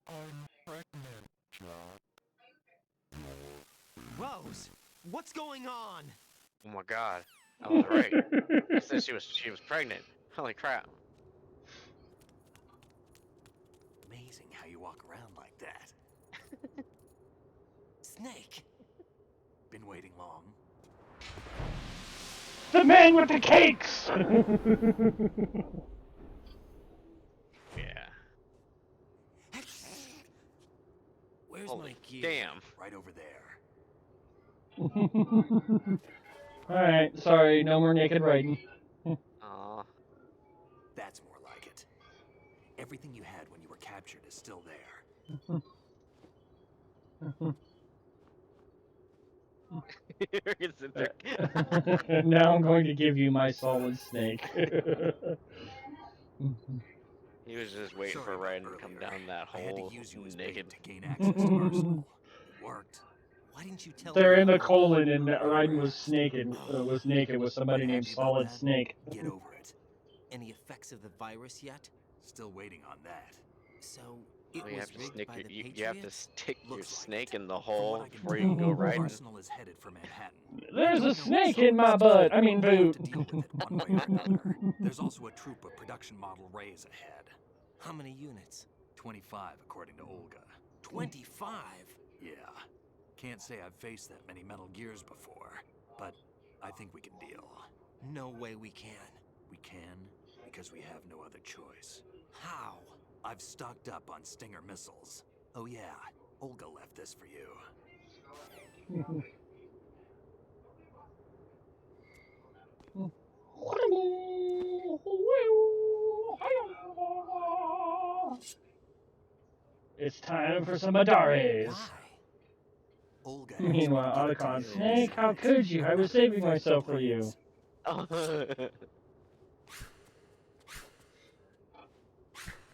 I'm pregnant, Jack. Rose, what's going on? Oh my god. I was right. It said she was pregnant. Holy crap. Amazing how you walk around like that. Snake! Been waiting long? The man with the cakes! Yeah. Where's Holy my gear? damn. Right over there. Alright, sorry, no more naked riding. Aw. That's more like it. Everything you had when you were captured is still there. You're gonna sit there. Now I'm going to give you my solid snake. He was just waiting for Raiden to come down that hole naked. To gain access to Arsenal. It worked. Why didn't you tell They're me? in the colon and Raiden was naked with somebody named Solid Snake. Get over it. Any effects of the virus yet? Still waiting on that. So it Well, you was have to rigged stick by your, the you have to Patriots? stick your Looks like snake it. in the From hole what I can before you can go riding. Arsenal is headed for Manhattan. There's a snake in my butt. I mean, boot. To deal with it one way or another. There's also a troop of production model Rays ahead. How many units? 25, according to Olga. 25? Yeah. Can't say I've faced that many Metal Gears before, but I think we can deal. No way we can. We can, because we have no other choice. How? I've stocked up on Stinger missiles. Oh yeah, Olga left this for you. It's time for some Adares. Olga. Meanwhile, Otacon, Snake, how could you? I was saving myself for you.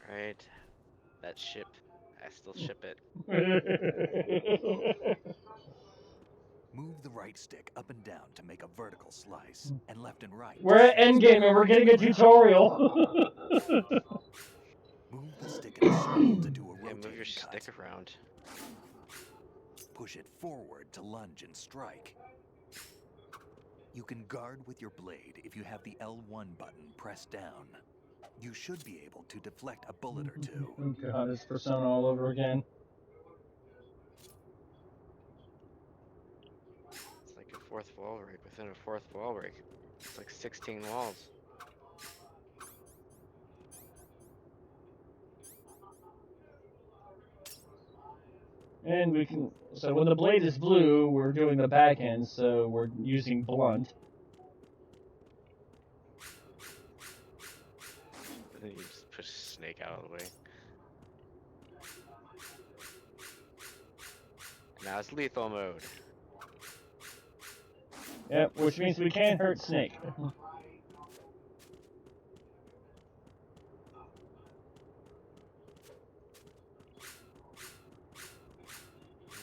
Right. That ship. I still ship it. Move the right stick up and down to make a vertical slice, and left and right. We're at endgame and we're getting a tutorial. Move the stick in a circle to do a rotating move your cut. stick around. Push it forward to lunge and strike. You can guard with your blade if you have the L1 button pressed down. You should be able to deflect a bullet or two. Oh god, it's Persona all over again. It's like a fourth wall break within a fourth wall break. It's like 16 walls. And we can, so when the blade is blue, we're doing the back end, so we're using blunt. And then you just push Snake out of the way. Now it's lethal mode. Yep, which means we can't hurt Snake.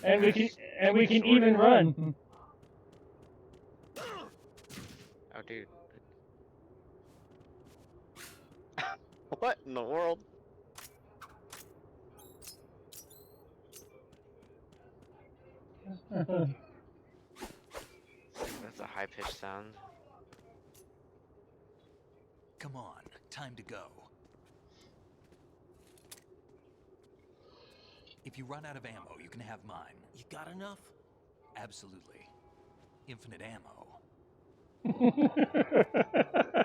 And we can even run. Oh, dude. What in the world? That's a high-pitched sound. Come on, time to go. If you run out of ammo, you can have mine. You got enough? Absolutely. Infinite ammo.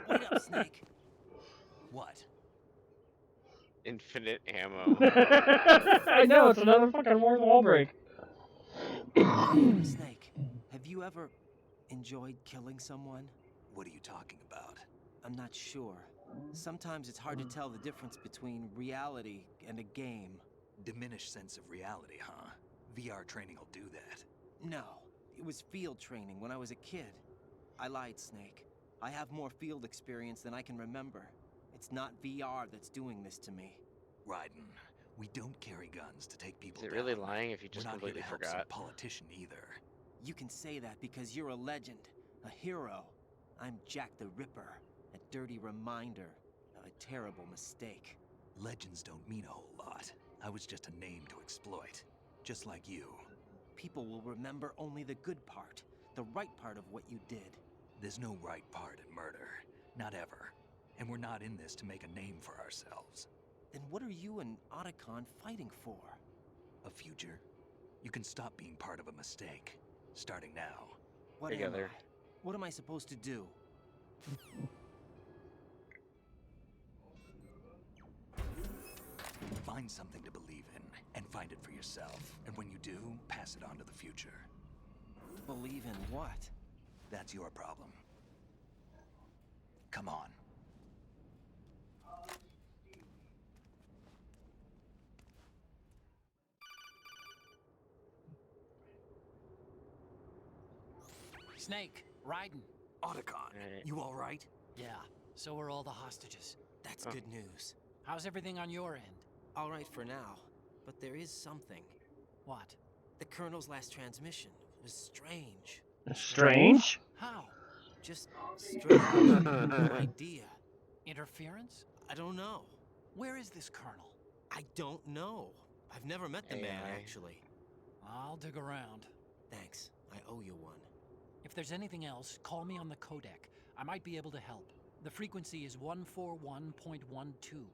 Wait up, Snake. What? Infinite ammo. I know, it's another fucking fourth wall break. Snake, have you ever enjoyed killing someone? What are you talking about? I'm not sure. Sometimes it's hard to tell the difference between reality and a game. Diminished sense of reality, huh? VR training will do that. No, it was field training when I was a kid. I lied, Snake. I have more field experience than I can remember. It's not VR that's doing this to me. Raiden, we don't carry guns to take people down. Is it really lying if you just We're not here completely to help forgot? some politician either. You can say that because you're a legend, a hero. I'm Jack the Ripper, a dirty reminder of a terrible mistake. Legends don't mean a whole lot. I was just a name to exploit, just like you. People will remember only the good part, the right part of what you did. There's no right part in murder, not ever. And we're not in this to make a name for ourselves. Then what are you and Otacon fighting for? A future? You can stop being part of a mistake, starting now. What am I? What am I supposed to do? Find something to believe in, and find it for yourself. And when you do, pass it on to the future. Believe in what? That's your problem. Come on. Snake, Raiden. Otacon, you all right? Yeah, so are all the hostages. That's good news. How's everything on your end? All right for now, but there is something. What? The Colonel's last transmission was strange. Strange? How? Just strange. No idea. Interference? I don't know. Where is this Colonel? I don't know. I've never met the man, actually. I'll dig around. Thanks. I owe you one. If there's anything else, call me on the codec. I might be able to help. The frequency is 141.12.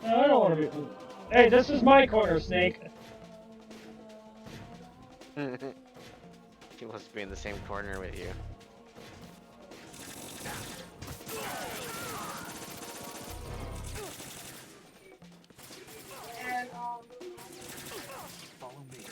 No, I don't want to be. Hey, this is my corner, Snake. He wants to be in the same corner with you. Follow me.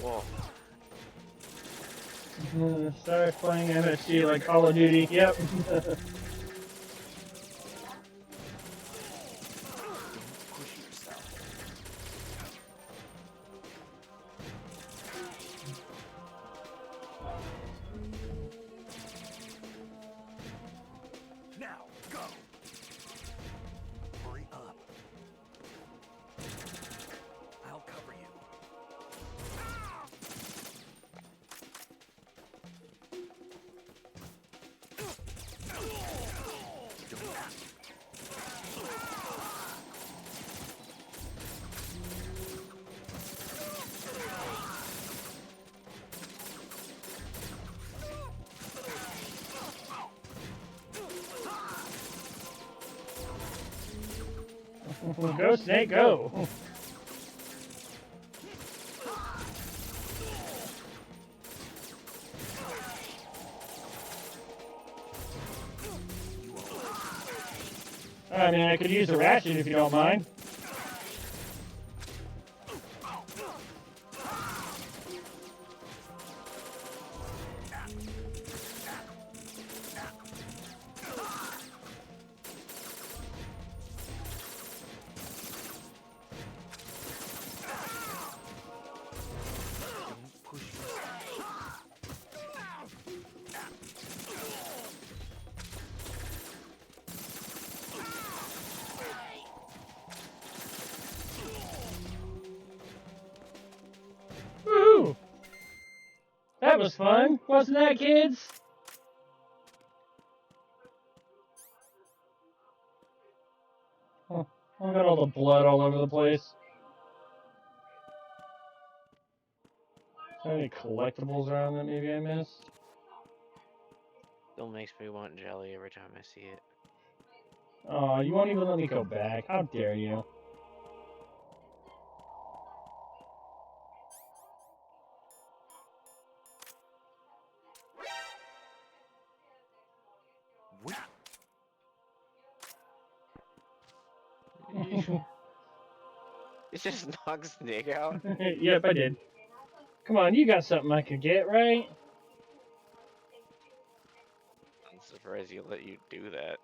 Whoa. Start playing MSG like Call of Duty. Yep. Now, go! Hurry up. I'll cover you. Go, Snake, go! I mean, I could use a ratchet if you don't mind. Woohoo! That was fun, wasn't that, kids? I got all the blood all over the place. Any collectibles around that maybe I missed? Still makes me want jelly every time I see it. Oh, you won't even let me go back. How dare you? You just knocked Snake out? Yep, I did. Come on, you got something I could get, right? I'm surprised you let you do that.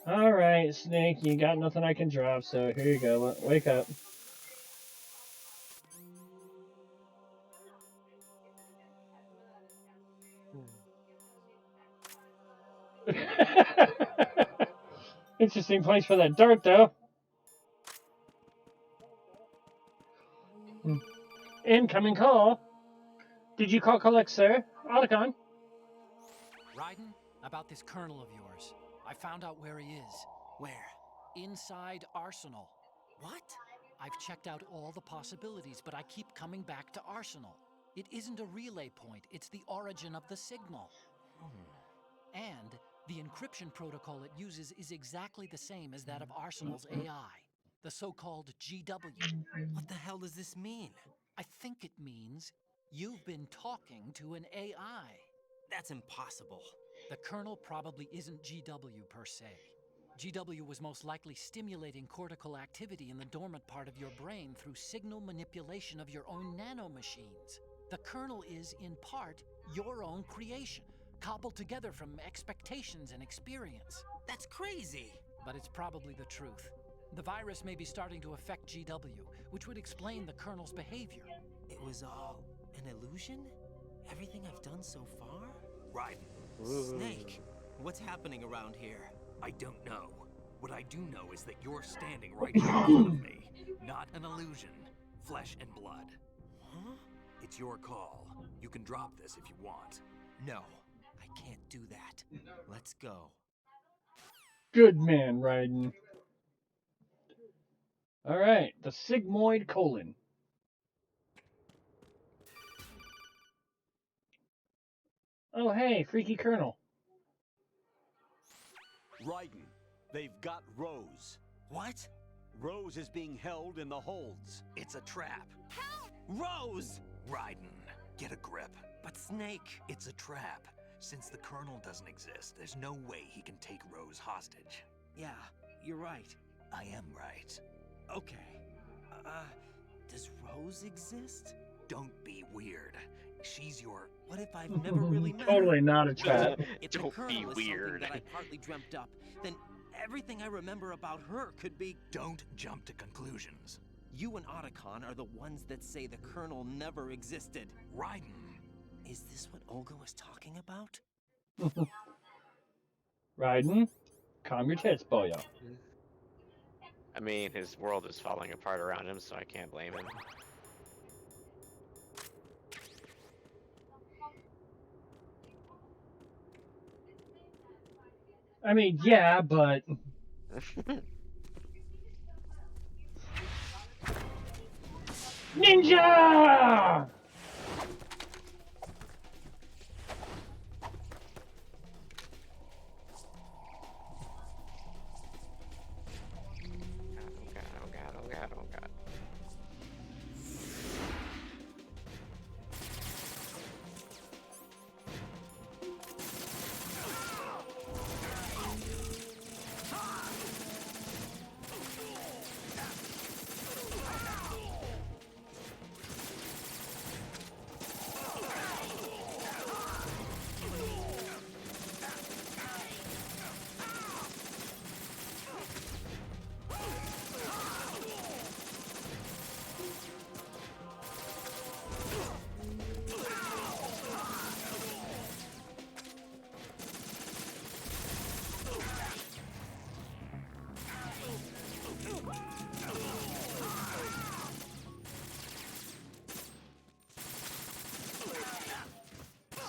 Alright, Snake, you got nothing I can drop, so here you go. Wake up. Interesting place for that dart, though. Incoming call. Did you call collect, sir? Otacon? Raiden, about this colonel of yours. I found out where he is. Where? Inside Arsenal. What? I've checked out all the possibilities, but I keep coming back to Arsenal. It isn't a relay point, it's the origin of the signal. And the encryption protocol it uses is exactly the same as that of Arsenal's AI, the so-called GW. What the hell does this mean? I think it means you've been talking to an AI. That's impossible. The Colonel probably isn't GW per se. GW was most likely stimulating cortical activity in the dormant part of your brain through signal manipulation of your own nanomachines. The Colonel is, in part, your own creation, cobbled together from expectations and experience. That's crazy! But it's probably the truth. The virus may be starting to affect GW, which would explain the Colonel's behavior. It was all an illusion? Everything I've done so far? Raiden. Snake, what's happening around here? I don't know. What I do know is that you're standing right here in front of me. Not an illusion. Flesh and blood. Huh? It's your call. You can drop this if you want. No, I can't do that. Let's go. Good man, Raiden. Alright, the sigmoid colon. Oh hey, freaky Colonel. Raiden, they've got Rose. What? Rose is being held in the holds. It's a trap. Help! Rose! Raiden, get a grip. But Snake, it's a trap. Since the Colonel doesn't exist, there's no way he can take Rose hostage. Yeah, you're right. I am right. Okay. Does Rose exist? Don't be weird. She's your... What if I've never really met her? Totally not a trap. If the Colonel is something that I partly dreamt up, then everything I remember about her could be... Don't jump to conclusions. You and Otacon are the ones that say the Colonel never existed. Raiden. Is this what Olga was talking about? Raiden, calm your tits, boyo. I mean, his world is falling apart around him, so I can't blame him. I mean, yeah, but... Ninja! Oh god.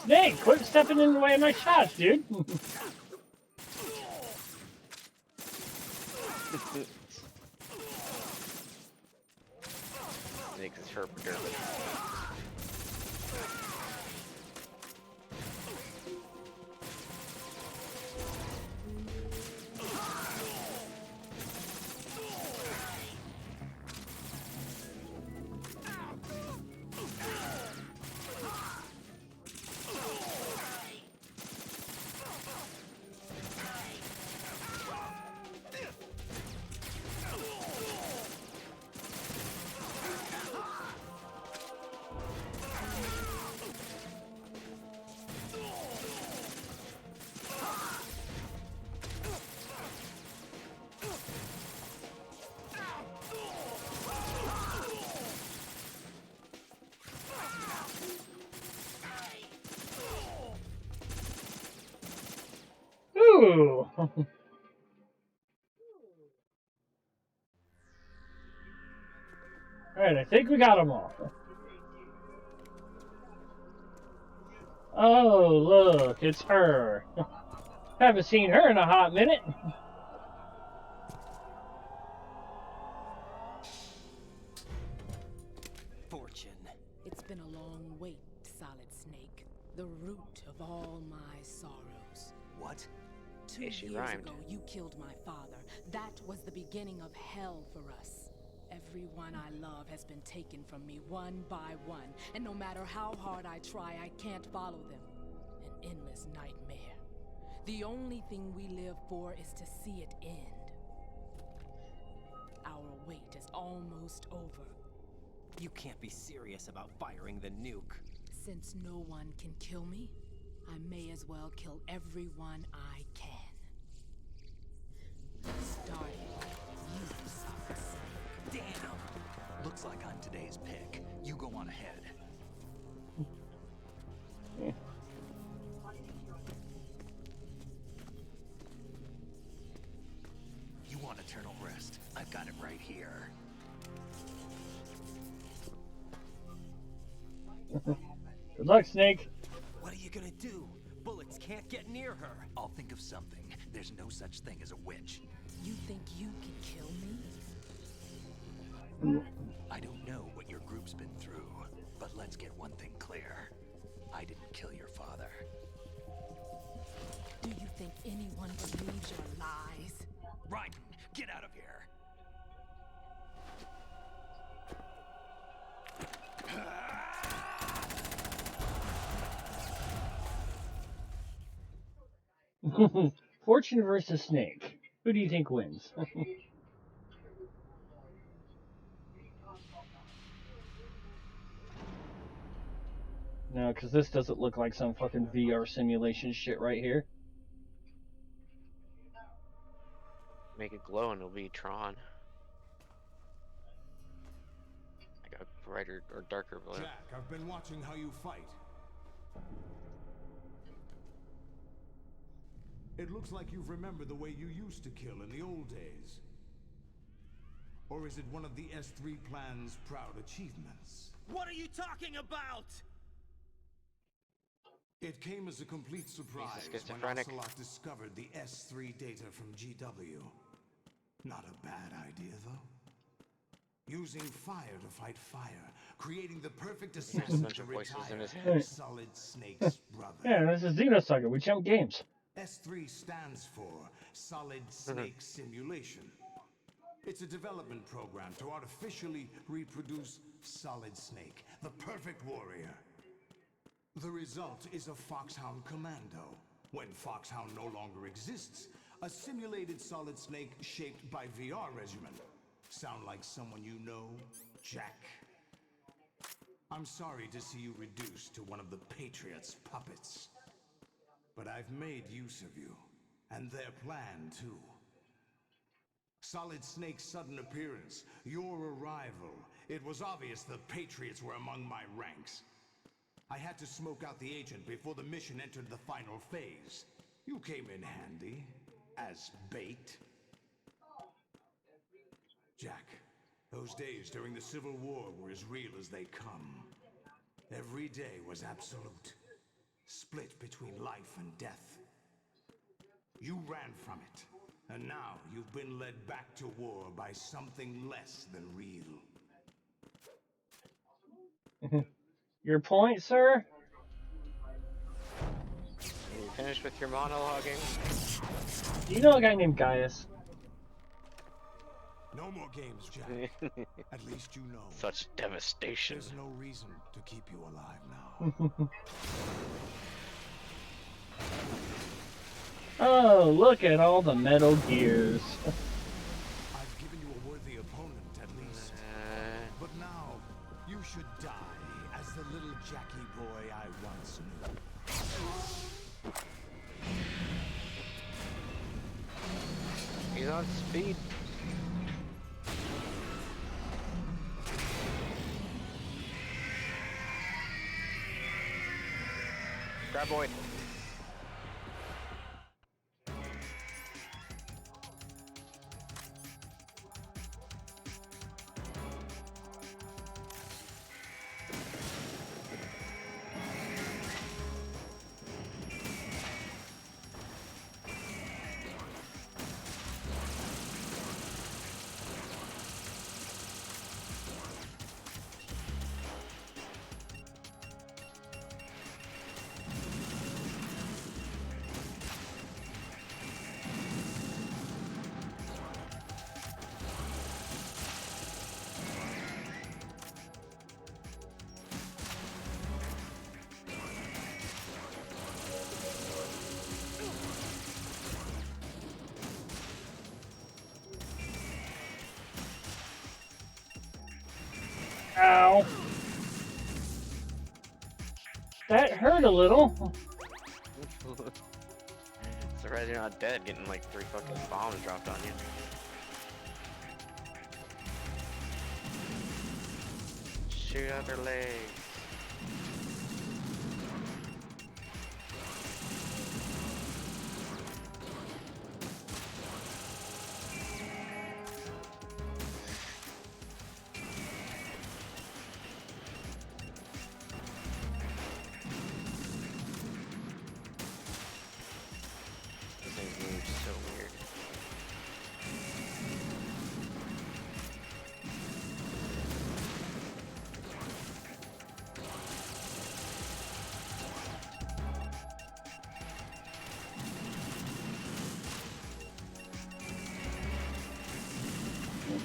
Snake, quit stepping in the way of my shots, dude. Snake's interpreter. Ooh. Alright, I think we got them all. Oh, look, it's her. Haven't seen her in a hot minute. Fortune. It's been a long wait, Solid Snake. The root of all my sorrows. What? 2 Hey, she years rhymed. ago, you killed my father. That was the beginning of hell for us. Everyone I love has been taken from me one by one, and no matter how hard I try, I can't follow them. An endless nightmare. The only thing we live for is to see it end. Our wait is almost over. You can't be serious about firing the nuke. Since no one can kill me, I may as well kill everyone I can. Starting with you, Solid Snake. Damn! Looks like I'm today's pick. You go on ahead. You want eternal rest? I've got it right here. Good luck, Snake. What are you gonna do? Bullets can't get near her. I'll think of something. There's no such thing as a witch. You think you can kill me? I don't know what your group's been through, but let's get one thing clear. I didn't kill your father. Do you think anyone believes your lies? Raiden, get out of here! Fortune versus Snake. Who do you think wins? No, because this doesn't look like some fucking VR simulation shit right here. Make it glow and it'll be Tron. Like a brighter or darker blue. Jack, I've been watching how you fight. It looks like you've remembered the way you used to kill in the old days. Or is it one of the S3 plan's proud achievements? What are you talking about? It came as a complete surprise when schizophrenic. Ocelot discovered the S3 data from GW. Not a bad idea, though. Using fire to fight fire, creating the perfect assassin to retire Solid Snake's brother. Yeah, this is Xenosaga. We jump games. S3 stands for Solid Snake Simulation. It's a development program to artificially reproduce Solid Snake, the perfect warrior. The result is a Foxhound Commando. When Foxhound no longer exists, a simulated Solid Snake shaped by VR regimen. Sound like someone you know, Jack? I'm sorry to see you reduced to one of the Patriots' puppets. But I've made use of you, and their plan too. Solid Snake's sudden appearance, your arrival. It was obvious the Patriots were among my ranks. I had to smoke out the agent before the mission entered the final phase. You came in handy, as bait. Jack, those days during the Civil War were as real as they come. Every day was absolute. split between life and death. You ran from it, and now you've been led back to war by something less than real. Your point, sir? Are you finished with your monologuing? You know a guy named Gaius? No more games, Jack. At least you know. Such devastation. There's no reason to keep you alive now. Oh, look at all the Metal Gears. I've given you a worthy opponent, at least. But now, you should die as the little Jackie boy I once knew. He's on speed. Graboid. Ow. That hurt a little. Surprised you're not dead, getting like 3 fucking bombs dropped on you. Shoot out their legs.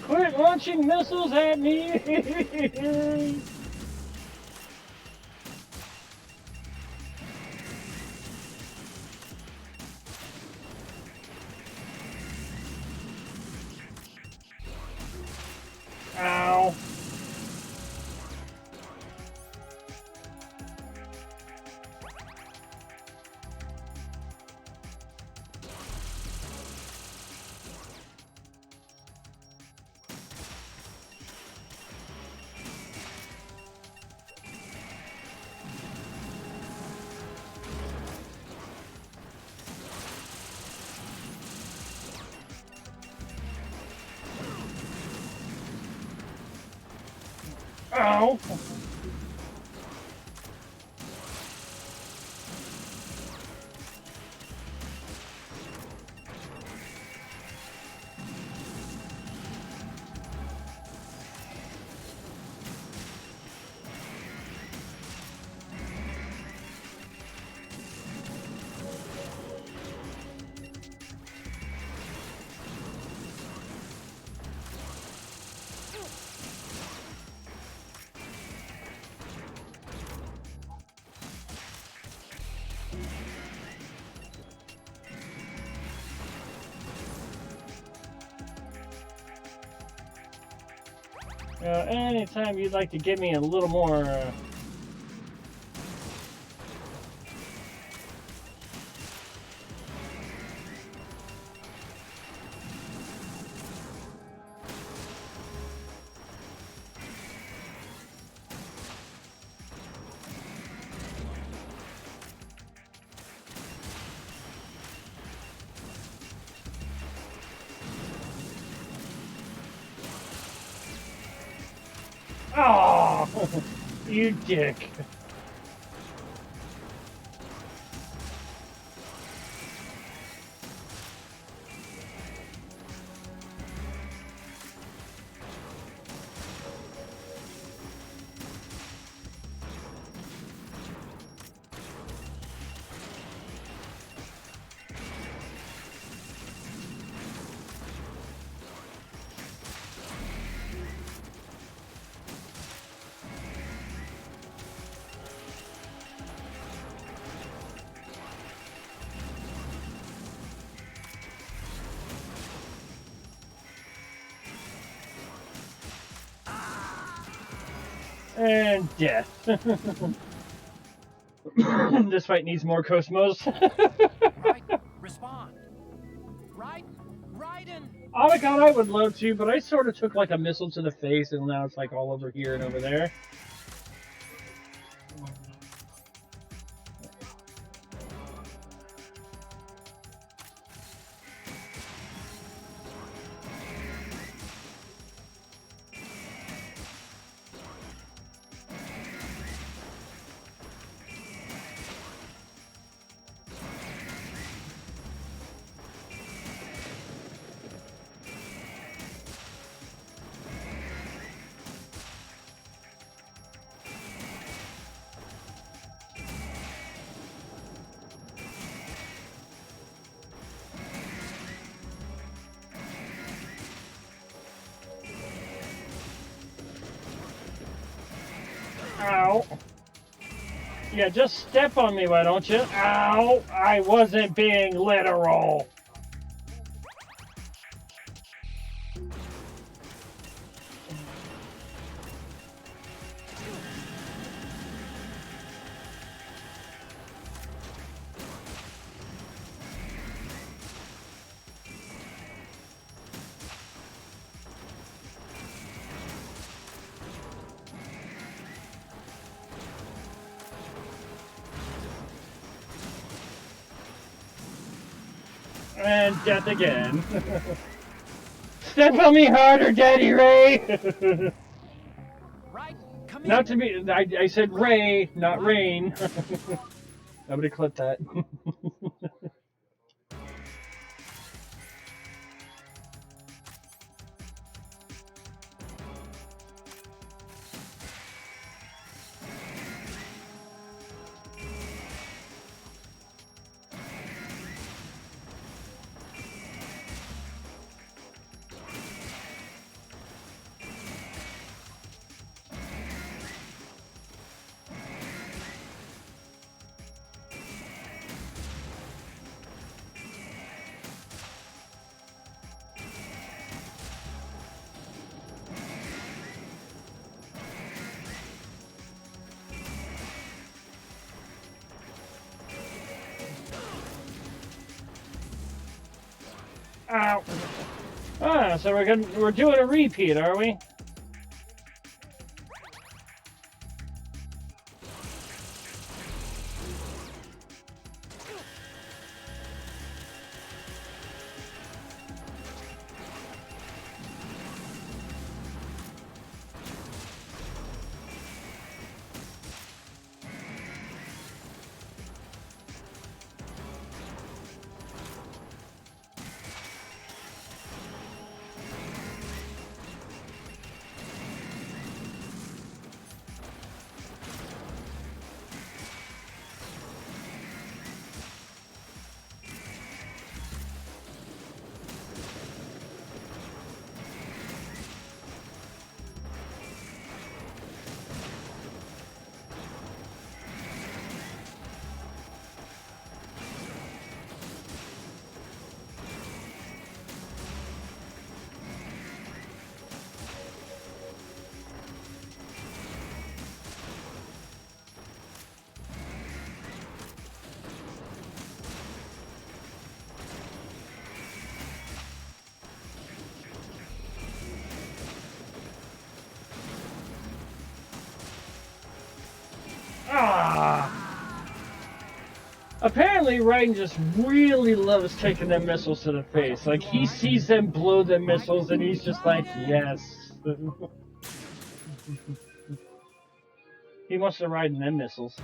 Quit launching missiles at me! Ow. Ow! Anytime you'd like to give me a little more oh, you dick. And death. This fight needs more Cosmos. Right? Respond. Right? Raiden! Oh my god, I would love to, but I sort of took like a missile to the face, and now it's like all over here and over there. Ow. Yeah, just step on me, why don't you? Ow! I wasn't being literal. And death again. Step on me harder, Daddy Ray! Right? Come Not to be. I said Ray, not Rain. Nobody clipped that. Ow. Ah, so we're doing a repeat, are we? Ah! Apparently, Raiden just really loves taking them missiles to the face. Like, he sees them blow them missiles, and he's just like, yes. He wants to ride in them missiles.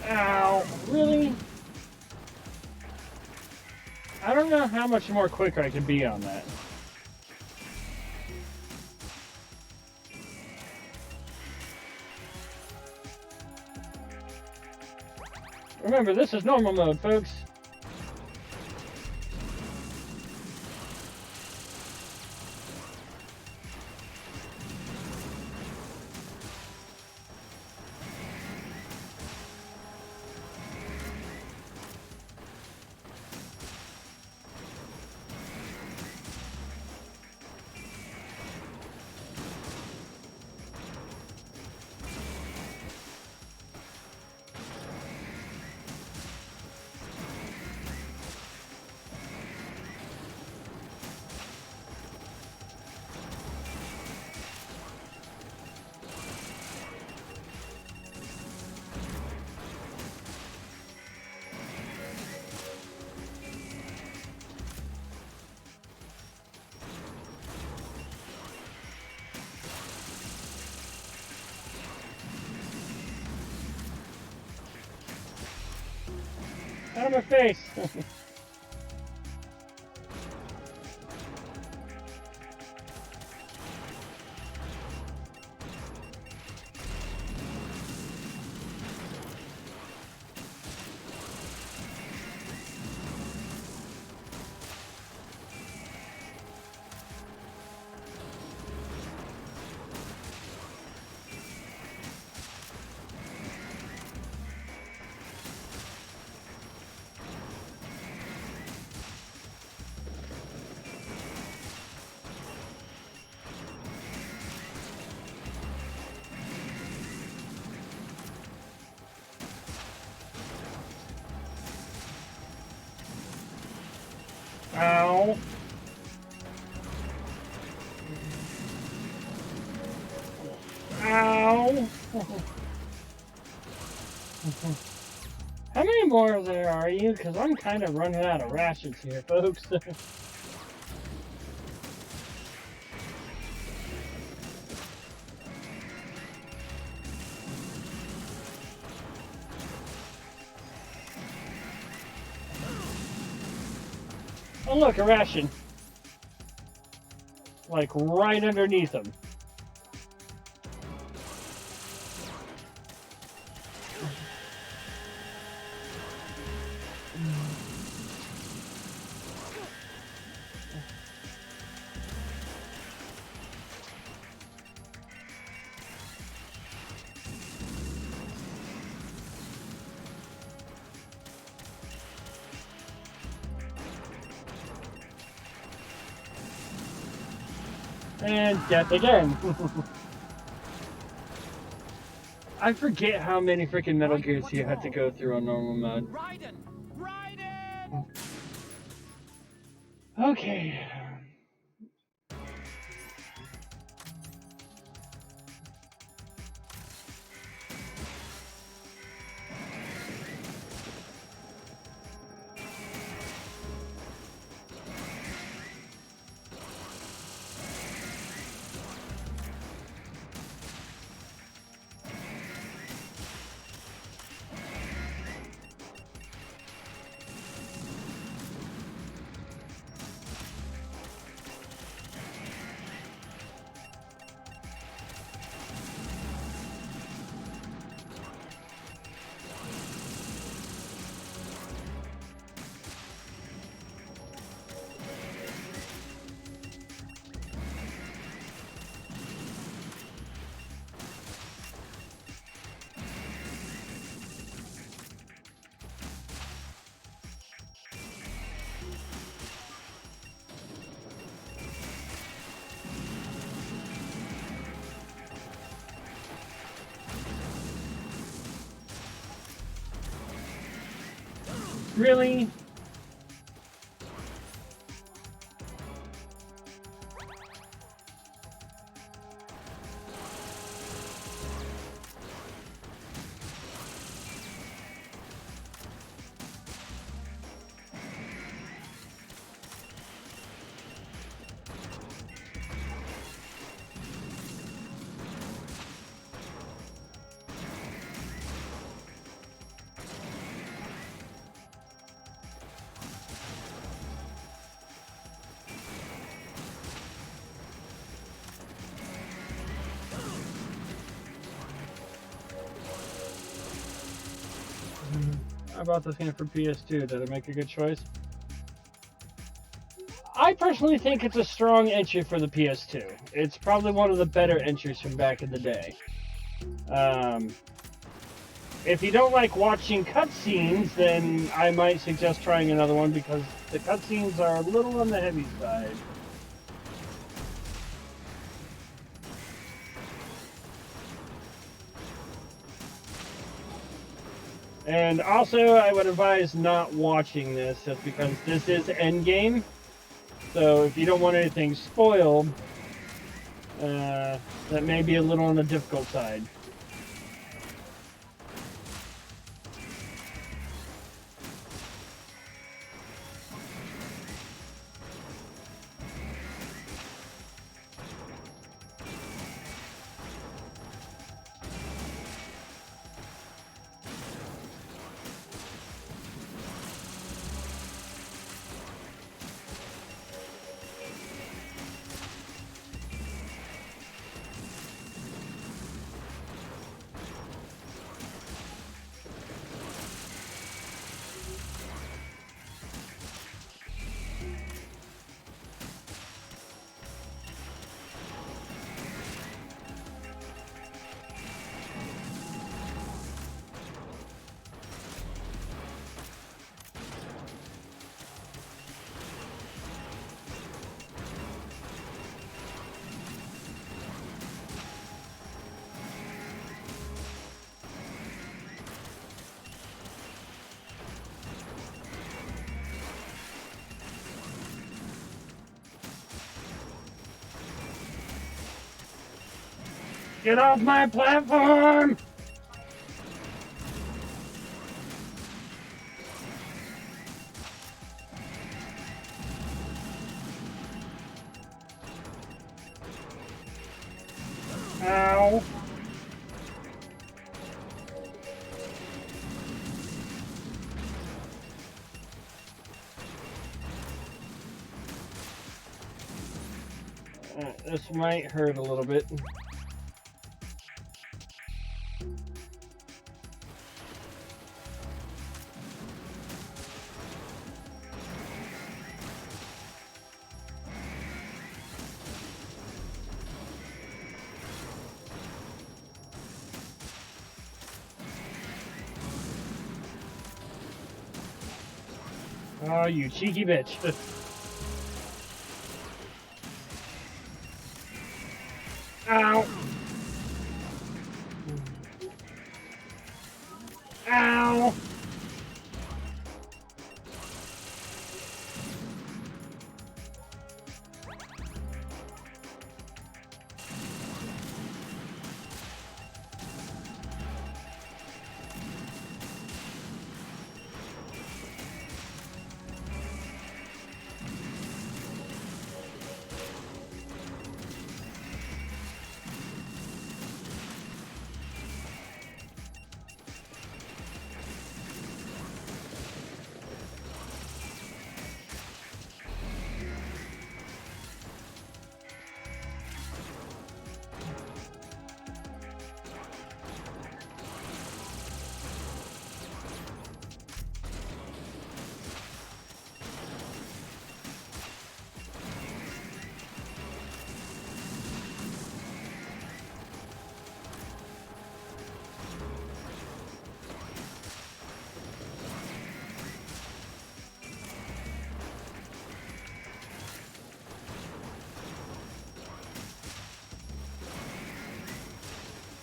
Ow, really? I don't know how much more quicker I could be on that. Remember, this is normal mode, folks. Out of my face! Ow. Ow. How many more of there are you? Because I'm kind of running out of rations here, folks. Oh look, a ration. Like right underneath them. And death again. I forget how many freaking Metal Gears you have to go through on normal mode. Okay. Really? I bought this game for PS2. Did I make a good choice? I personally think it's a strong entry for the PS2. It's probably one of the better entries from back in the day. If you don't like watching cutscenes, then I might suggest trying another one because the cutscenes are a little on the heavy side. And also, I would advise not watching this just because this is endgame. So if you don't want anything spoiled, that may be a little on the difficult side. Get off my platform! Ow. This might hurt a little bit. Oh, you cheeky bitch. Ow. Ow.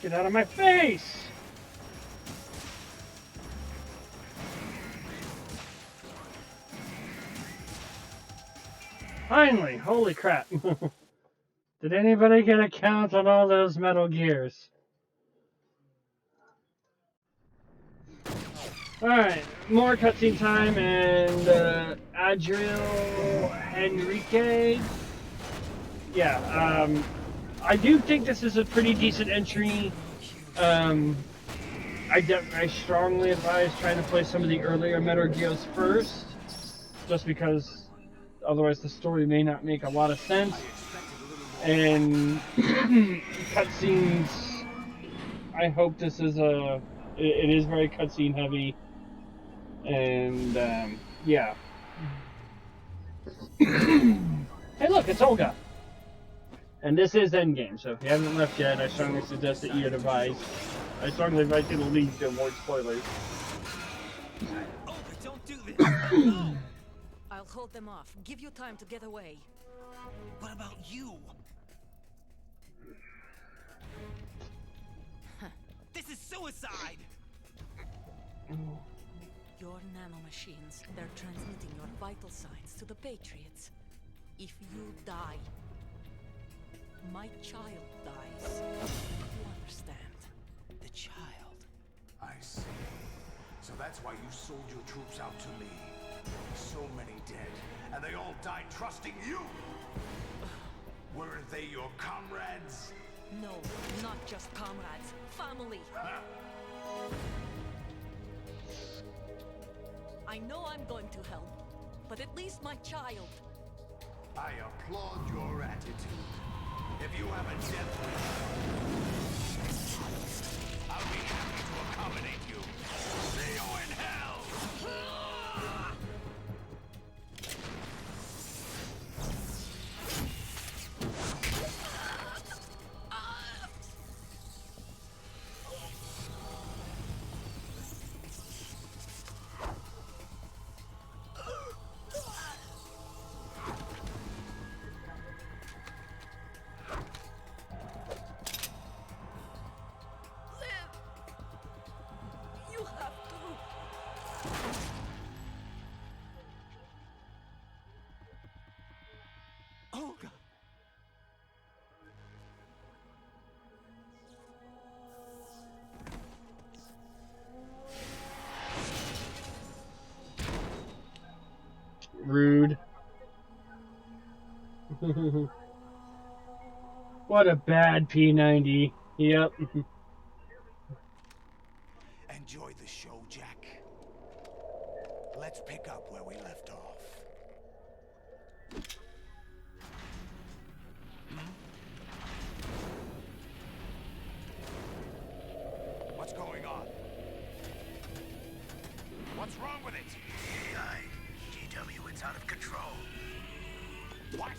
Get out of my face! Finally! Holy crap! Did anybody get a count on all those Metal Gears? Alright, more cutscene time, and Adriel Henrique. Yeah, I do think this is a pretty decent entry. I strongly advise trying to play some of the earlier Metal Gears first, just because otherwise the story may not make a lot of sense. And cutscenes, I hope this is it is very cutscene heavy. And yeah. Hey, look, it's Olga. And this is Endgame, so if you haven't left yet, I strongly suggest that you advise. I strongly advise you to leave to avoid spoilers. Olga, don't do this. No. I'll hold them off. Give you time to get away. What about you? This is suicide! Your nanomachines, they're transmitting your vital signs to the Patriots. If you die, my child dies. You understand? The child. I see. So that's why you sold your troops out to me. So many dead, and they all died trusting you! Weren't they your comrades? No, not just comrades. Family. I know I'm going to hell, but at least my child. I applaud your attitude. If you have a death wish, I'll be happy to accommodate you. See you in hell! Olga! Rude. What a bad P90. Yep. Enjoy the show, Jack. Let's pick up where we left off. What's going on? What's wrong with it? GW, it's out of control. What?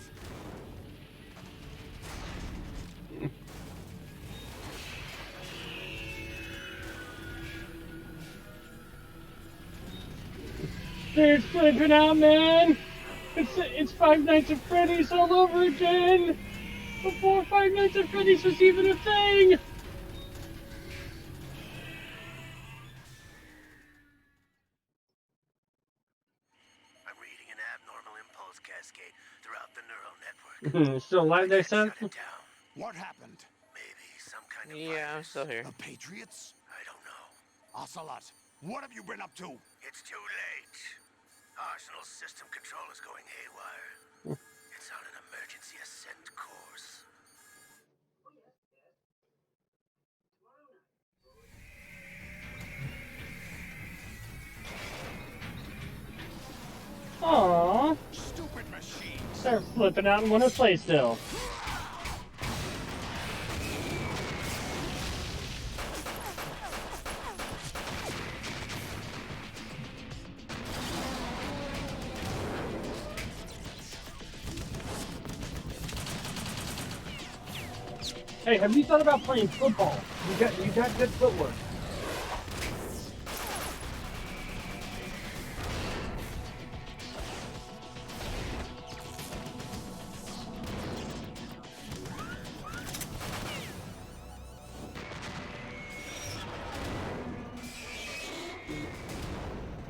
It's flipping out, man! It's Five Nights at Freddy's all over again! Before Five Nights at Freddy's was even a thing! I'm reading an abnormal impulse cascade throughout the neural network. Still alive there, son? What happened? Maybe some kind of Yeah, I'm still here. The Patriots? I don't know. Ocelot, what have you been up to? It's too late. Arsenal's system control is going haywire. It's on an emergency ascent course. Aww. Stupid machines. They're flipping out and want to play still. Hey, have you thought about playing football? You got good footwork.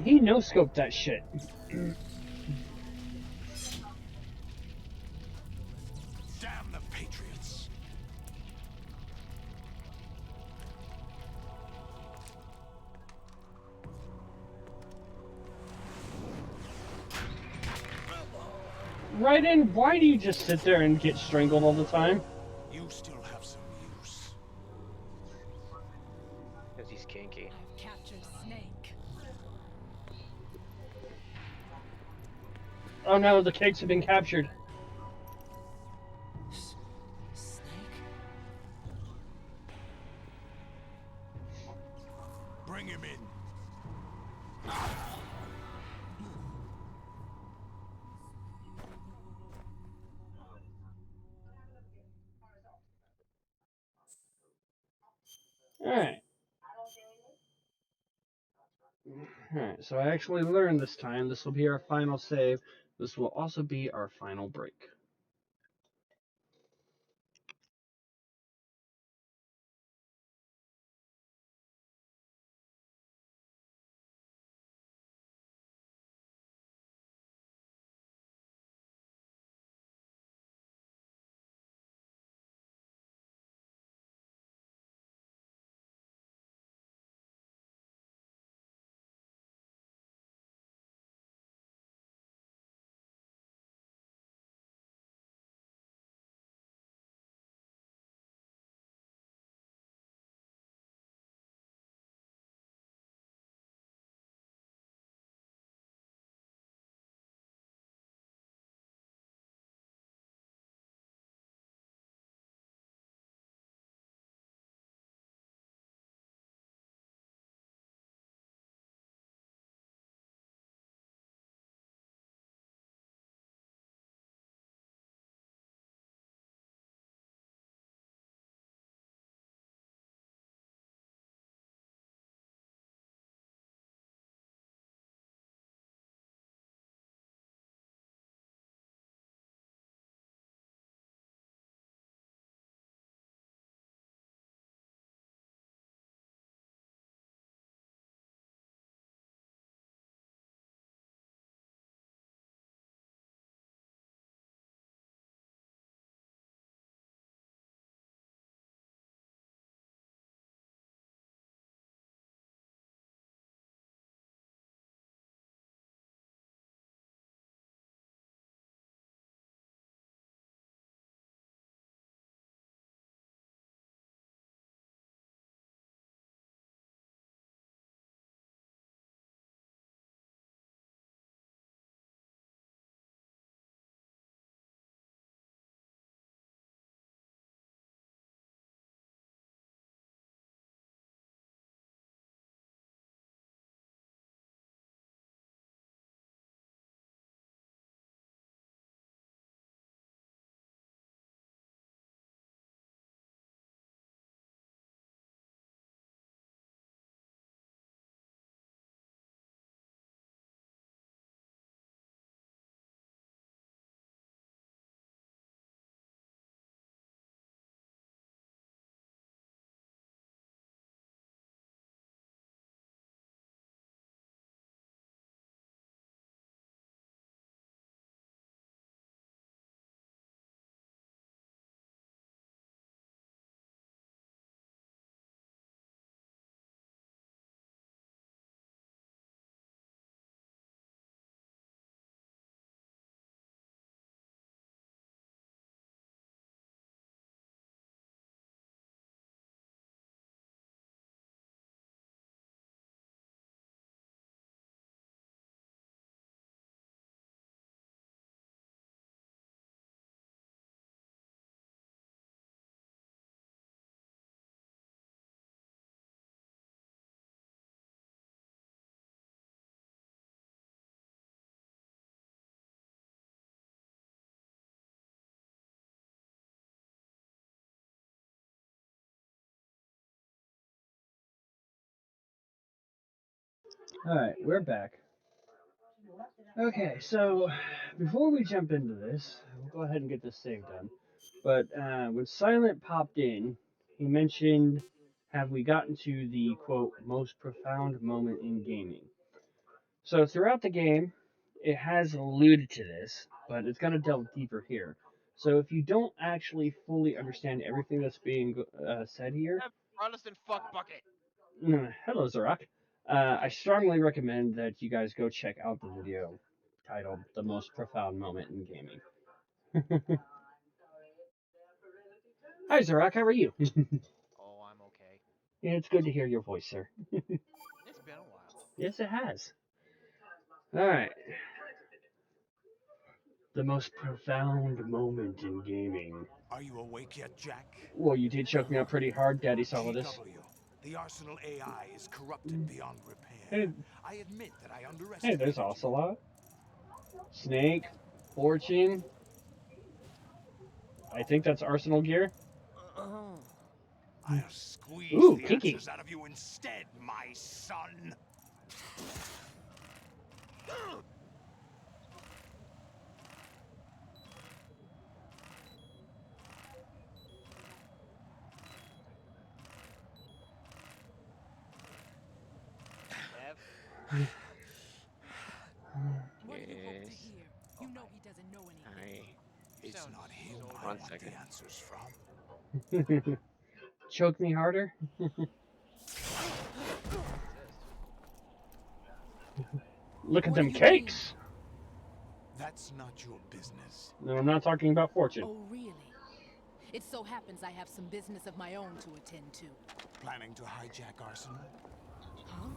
He no-scoped that shit. Right in, why do you just sit there and get strangled all the time? You still have some use. Because he's kinky. I've captured Snake. Oh no, the cakes have been captured. Bring him in. Alright. Alright, so I actually learned this time. This will be our final save. This will also be our final break. Alright, we're back. Okay, so before we jump into this, we'll go ahead and get this save done. But when Silent popped in, he mentioned, have we gotten to the, quote, most profound moment in gaming? So throughout the game, it has alluded to this, but it's going to delve deeper here. So if you don't actually fully understand everything that's being said here, Protestant fuck bucket. hello Zorak, I strongly recommend that you guys go check out the video titled "The Most Profound Moment in Gaming." Hi, Zorak. How are you? Oh, I'm okay. Yeah, it's good to hear your voice, sir. It's been a while. Yes, it has. All right. The most profound moment in gaming. Are you awake yet, Jack? Well, you did choke me out pretty hard, Daddy Solidus. GW, the Arsenal AI is corrupted beyond repair. Hey, I admit that I hey, underestimated there's Ocelot. Snake. Fortune. I think that's Arsenal gear. I'll squeeze Ooh, the kinky. answers out of you instead, my son. Ev, What do you hope to Yes. hear? You know he doesn't know anything. It's sound not him so I One want second. the answers from. Choke me harder. Look at What them do you cakes. That's not your business. No, I'm not talking about Fortune. Oh, really? It so happens I have some business of my own to attend to. Planning to hijack Arsenal? Huh?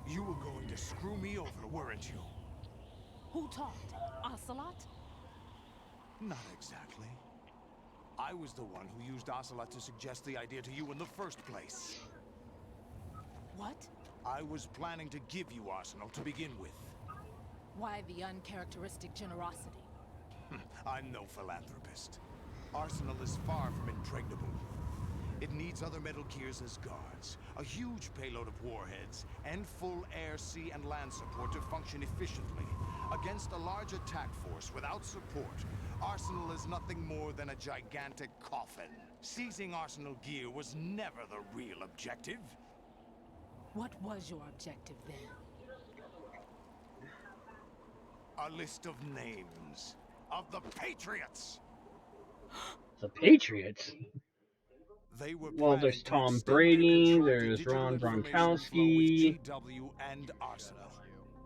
You were going to screw me over, weren't you? Who talked? Ocelot? Not exactly. I was the one who used Ocelot to suggest the idea to you in the first place. What? I was planning to give you Arsenal to begin with. Why the uncharacteristic generosity? I'm no philanthropist. Arsenal is far from impregnable. It needs other Metal Gears as guards, a huge payload of warheads, and full air, sea, and land support to function efficiently. Against a large attack force without support, Arsenal is nothing more than a gigantic coffin. Seizing Arsenal gear was never the real objective. What was your objective then? A list of names of the Patriots. The Patriots? They were Well, there's planning to Tom extend their Brady, control to there's digital Ron information flow Gronkowski. with GW and Arsenal.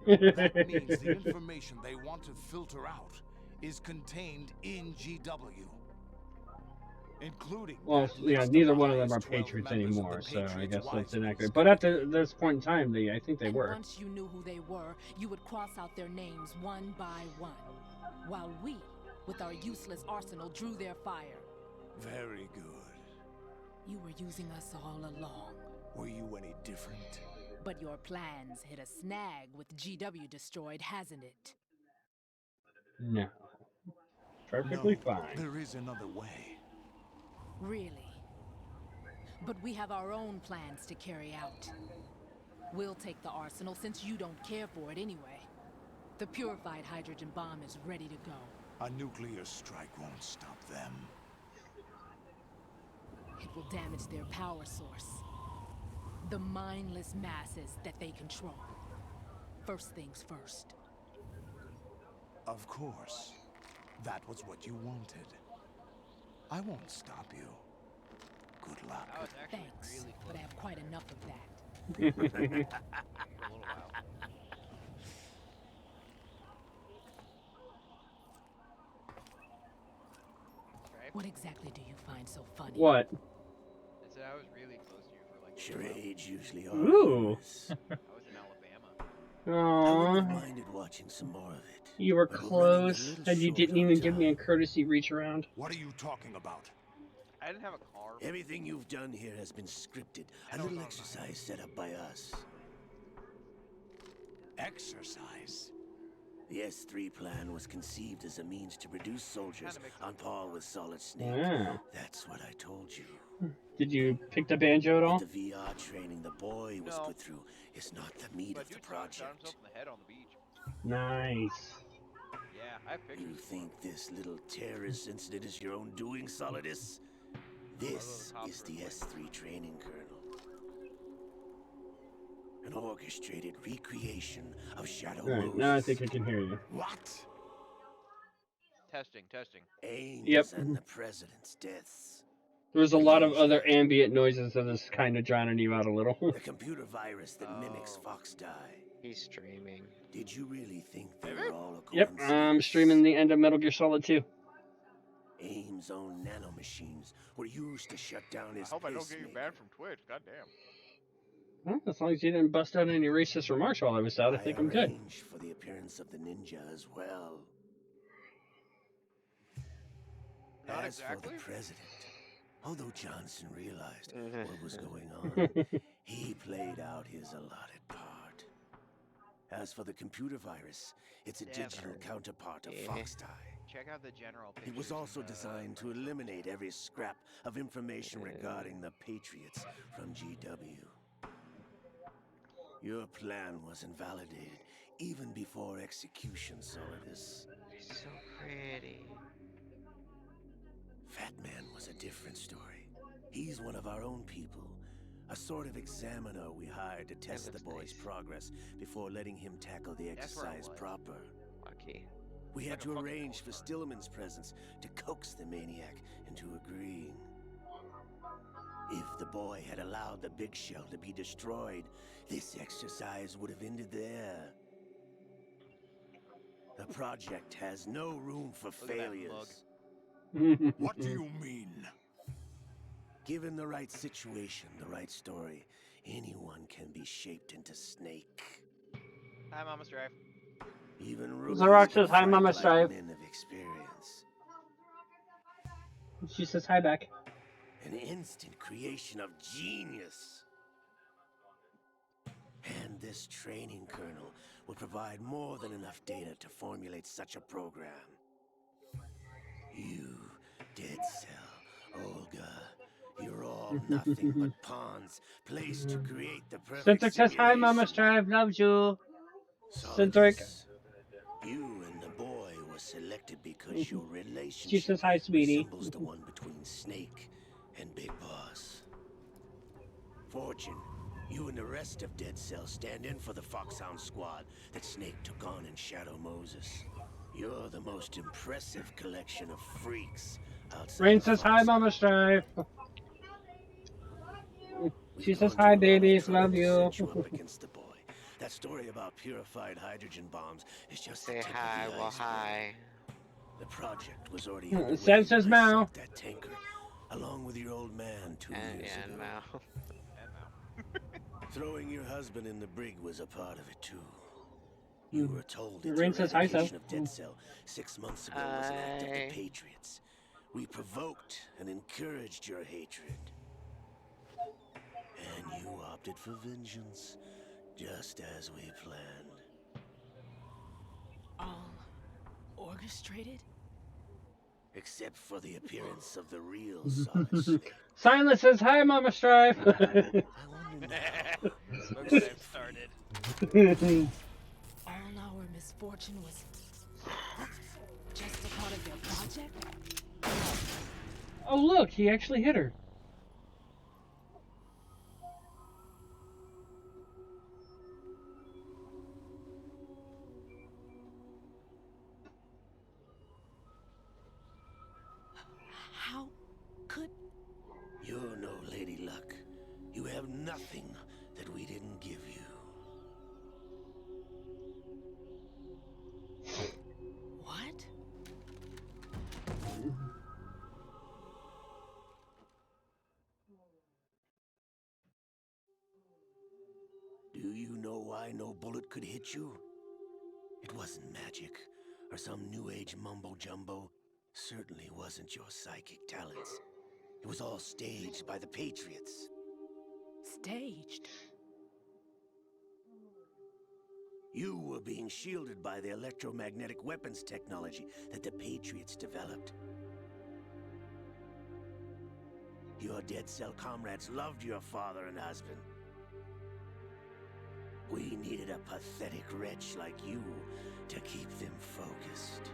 That means the information they want to filter out is contained in GW. Including Well, that yeah, list neither of the one of them are highest 12 Patriots members of the anymore, so I Patriots guess that's wise men inaccurate. But at this point in time, I think they And were. once you knew who they were, you would cross out their names one by one. While we, with our useless arsenal, drew their fire. Very good. You were using us all along. Were you any different? But your plans hit a snag with GW destroyed, hasn't it? No. Perfectly fine. There is another way. Really? But we have our own plans to carry out. We'll take the arsenal since you don't care for it anyway. The purified hydrogen bomb is ready to go. A nuclear strike won't stop them. It will damage their power source. The mindless masses that they control. First things first. Of course. That was what you wanted. I won't stop you. Good luck. that was actually Thanks, really but I close. have quite enough of that. For a little while. Strife? What exactly do you find so funny? What? I said I was really close to you for like a little while. Charades usually are. Ooh. humorous. I was in Alabama. I wouldn't Aww. have minded watching some more of it. You were But we're running a close, little and you short didn't on even give me a time. courtesy reach around. What are you talking about? I didn't have a car. Everything you've done here has been scripted. A little exercise set up by us. Exercise? The S3 plan was conceived as a means to produce soldiers on par with Solid Snake. Yeah. That's what I told you. Did you pick the banjo at all? But the VR training the boy was put through is not the meat But of the dude shot project. himself in the head on the beach. Nice. Yeah, I have pictures. You think this little terrorist incident is your own doing, Solidus? This is the S3 training kernel. An orchestrated recreation of Shadow Alright, Moses. now I think I can hear you. What? Testing. Angels Yep. and the president's deaths. There's a lot of other ambient noises that is kind of drowning you out a little. A computer virus that mimics Fox Die. He's streaming. Did you really think they were all a Yep, coincidence? I'm streaming the end of Metal Gear Solid 2. AIM's own nanomachines were used to shut down his I hope I don't get you pacemaker. banned from Twitch. Goddamn. Well, as long as you didn't bust out any racist remarks while I was out, I think I'm good. Arranged for the appearance of the ninja as well. Not As exactly. for the president, although Johnson realized what was going on, he played out his allotted part. As for the computer virus, it's a digital counterpart of Foxtie. Check out the general It was also designed to eliminate every scrap of information regarding the Patriots from GW. Your plan was invalidated even before execution, Solidus. So pretty. Fat Man was a different story. He's one of our own people. A sort of examiner we hired to test the boy's progress before letting him tackle the exercise proper. Lucky. We had to arrange for Stillman's presence to coax the maniac into agreeing. If the boy had allowed the big shell to be destroyed, this exercise would have ended there. The project has no room for failures. What do you mean? Given the right situation, the right story, anyone can be shaped into Snake. Hi, Mama Strife. Even rookies Zarok can says hi, fight Mama like Strife. men of experience. She says hi back. An instant creation of genius. And this training kernel will provide more than enough data to formulate such a program. You, Dead Cell, Olga, you're all nothing but pawns placed to create the perfect Centric says hi, Mama Strive, loves you. Centric. You and the boy were selected because your relationship She says hi, sweetie. resembles the one between Snake and Big Boss. Fortune, you and the rest of Dead Cell stand in for the Foxhound squad that Snake took on in Shadow Moses. You're the most impressive collection of freaks outside. Rain says hi, Mama Strive. She says hi, babies, love you. Against the boy. That story about purified hydrogen bombs is just Say hi, well hi. The project was already Sam says Mao. that tanker, along with your old man 2 years ago. Mao. Throwing your husband in the brig was a part of it too. You were told its Rain says hi, eradication Sam. of Dead Cell 6 months ago was an act of the Patriots. We provoked and encouraged your hatred. And you opted for vengeance, just as we planned. All orchestrated? Except for the appearance of the real Solid Snake. Silence says hi, Mama Strive. All our misfortune was just a part of their project? Oh, look, he actually hit her. How could... You're no Lady Luck. You have nothing that we didn't give you. What? Do you know why no bullet could hit you? It wasn't magic, or some new age mumbo-jumbo. Certainly wasn't your psychic talents. It was all staged by the Patriots. Staged? You were being shielded by the electromagnetic weapons technology that the Patriots developed. Your Dead Cell comrades loved your father and husband. We needed a pathetic wretch like you to keep them focused.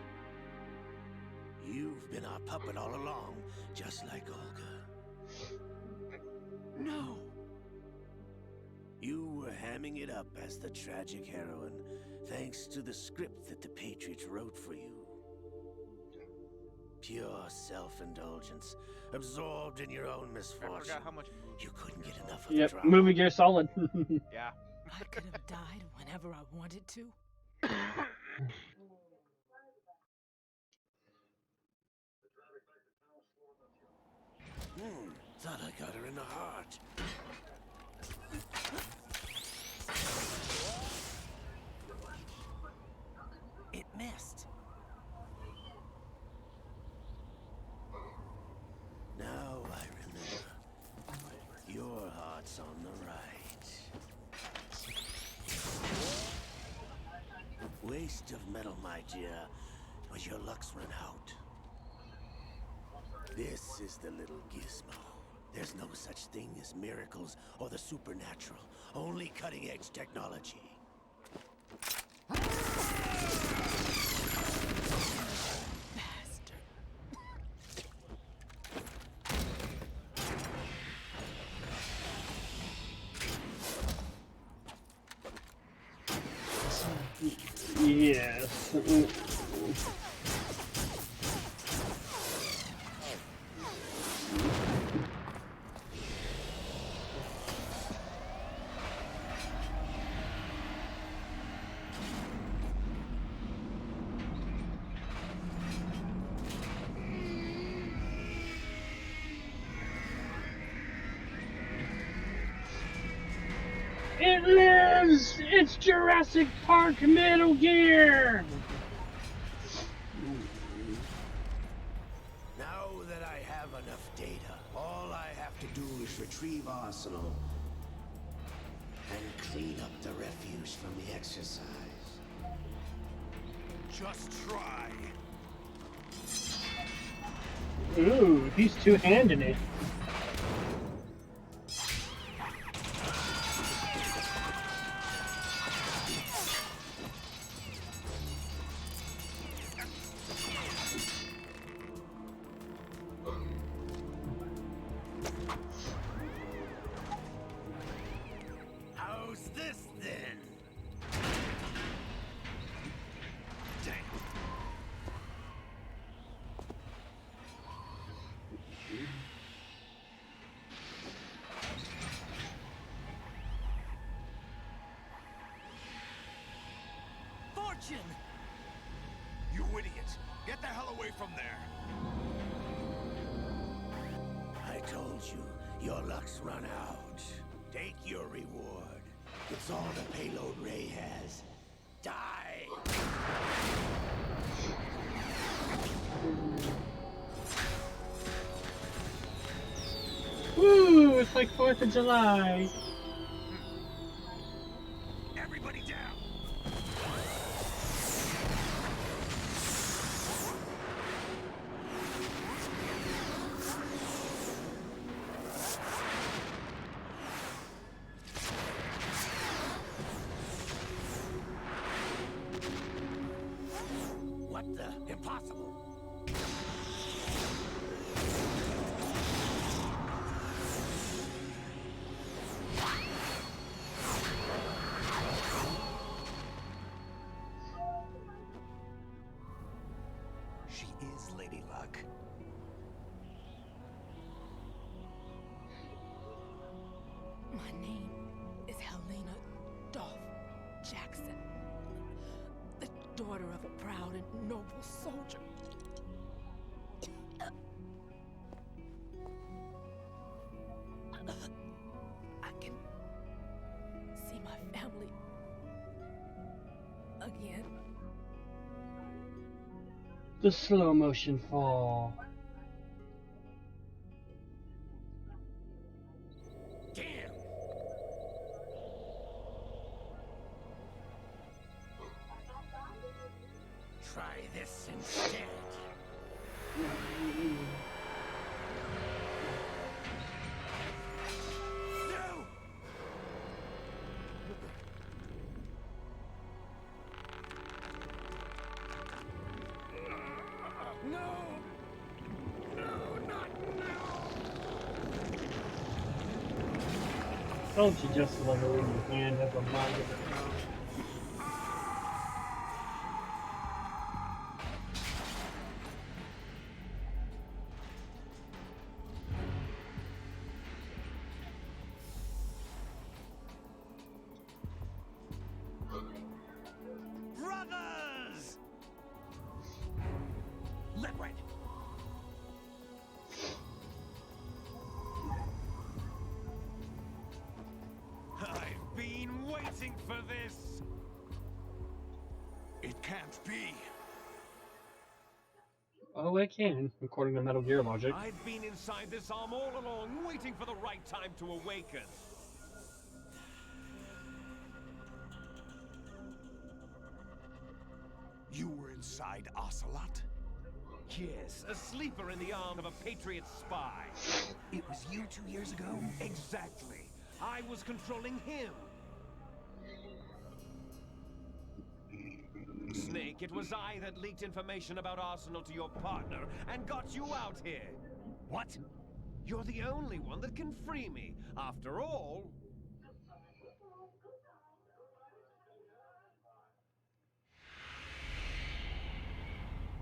You've been our puppet all along, just like Olga. No. You were hamming it up as the tragic heroine, thanks to the script that the Patriots wrote for you. Pure self-indulgence, absorbed in your own misfortune. I forgot how much you couldn't get enough of the Yep, drama. movie gear solid. Yeah. I could have died whenever I wanted to. Thought I got her in the heart. It missed. Now I remember. Your heart's on the right. Waste of metal, my dear, but your luck's run out. This is the little gizmo. There's no such thing as miracles or the supernatural. Only cutting-edge technology. Yes. It lives! It's Jurassic Park Metal Gear! Now that I have enough data, all I have to do is retrieve Arsenal and clean up the refuse from the exercise. Just try. Ooh, he's two-handing it. How's this then? Fortune! You idiot! Get the hell away from there! I told you, your luck's run out. Take your reward. It's all the payload Ray has. Die! Woo! It's like 4th of July. Everybody down! What the? Impossible! She is Lady Luck. My name is Helena Dolph Jackson, the daughter of a proud and noble soldier. I can see my family again. The slow motion fall. Damn! Try this instead. No! No! No, not now! Don't you just love it when your hand has a mind of its own? can't be. Oh, it can, according to Metal Gear logic. I've been inside this arm all along, waiting for the right time to awaken. You were inside Ocelot? Yes, a sleeper in the arm of a Patriot spy. It was you 2 years ago? Exactly. I was controlling him. Snake, it was I that leaked information about Arsenal to your partner and got you out here. What? You're the only one that can free me. After all...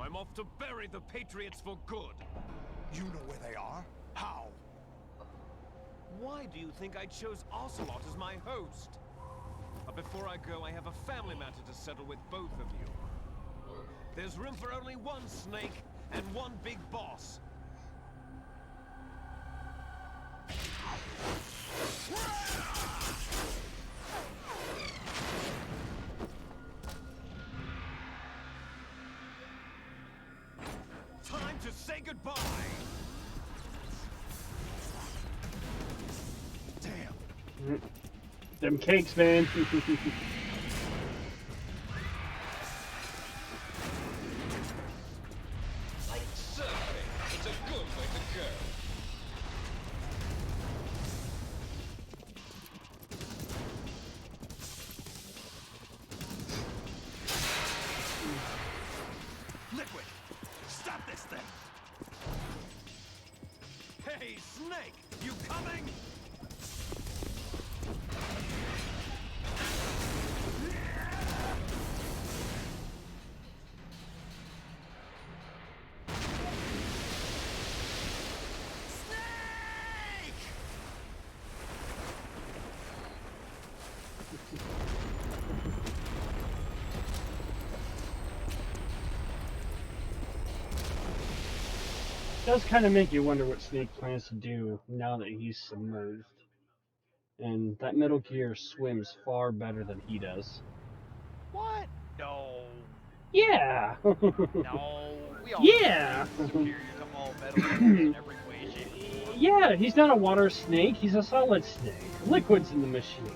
I'm off to bury the Patriots for good. You know where they are? How? Why do you think I chose Ocelot as my host? But before I go, I have a family matter to settle with both of you. There's room for only one Snake and one big boss. Time to say goodbye! Damn. Them cakes, man. Like surfing, it's a good way to go. Liquid! Stop this thing! Hey, Snake, you coming? It does kind of make you wonder what Snake plans to do now that he's submerged. And that Metal Gear swims far better than he does. What? No. Yeah! No. We all Yeah! know superior to all Metal Gears in every way, shape, or form. Yeah, he's not a water snake, he's a solid snake. Liquid's in the machine.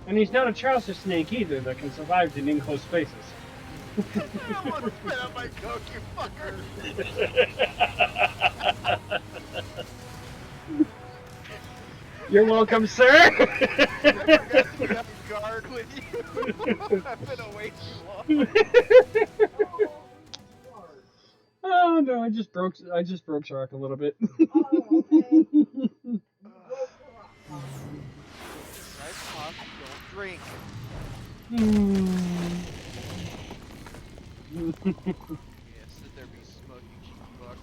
And he's not a trouser snake either that can survive in enclosed spaces. I almost spit out my Coke, you fucker! You're welcome, sir! I forgot to be on guard with you. I've been away too long. Oh no, I just broke Shark a little bit. Nice talk, don't drink. Yeah, sit there, be smug, you cheeky fuck.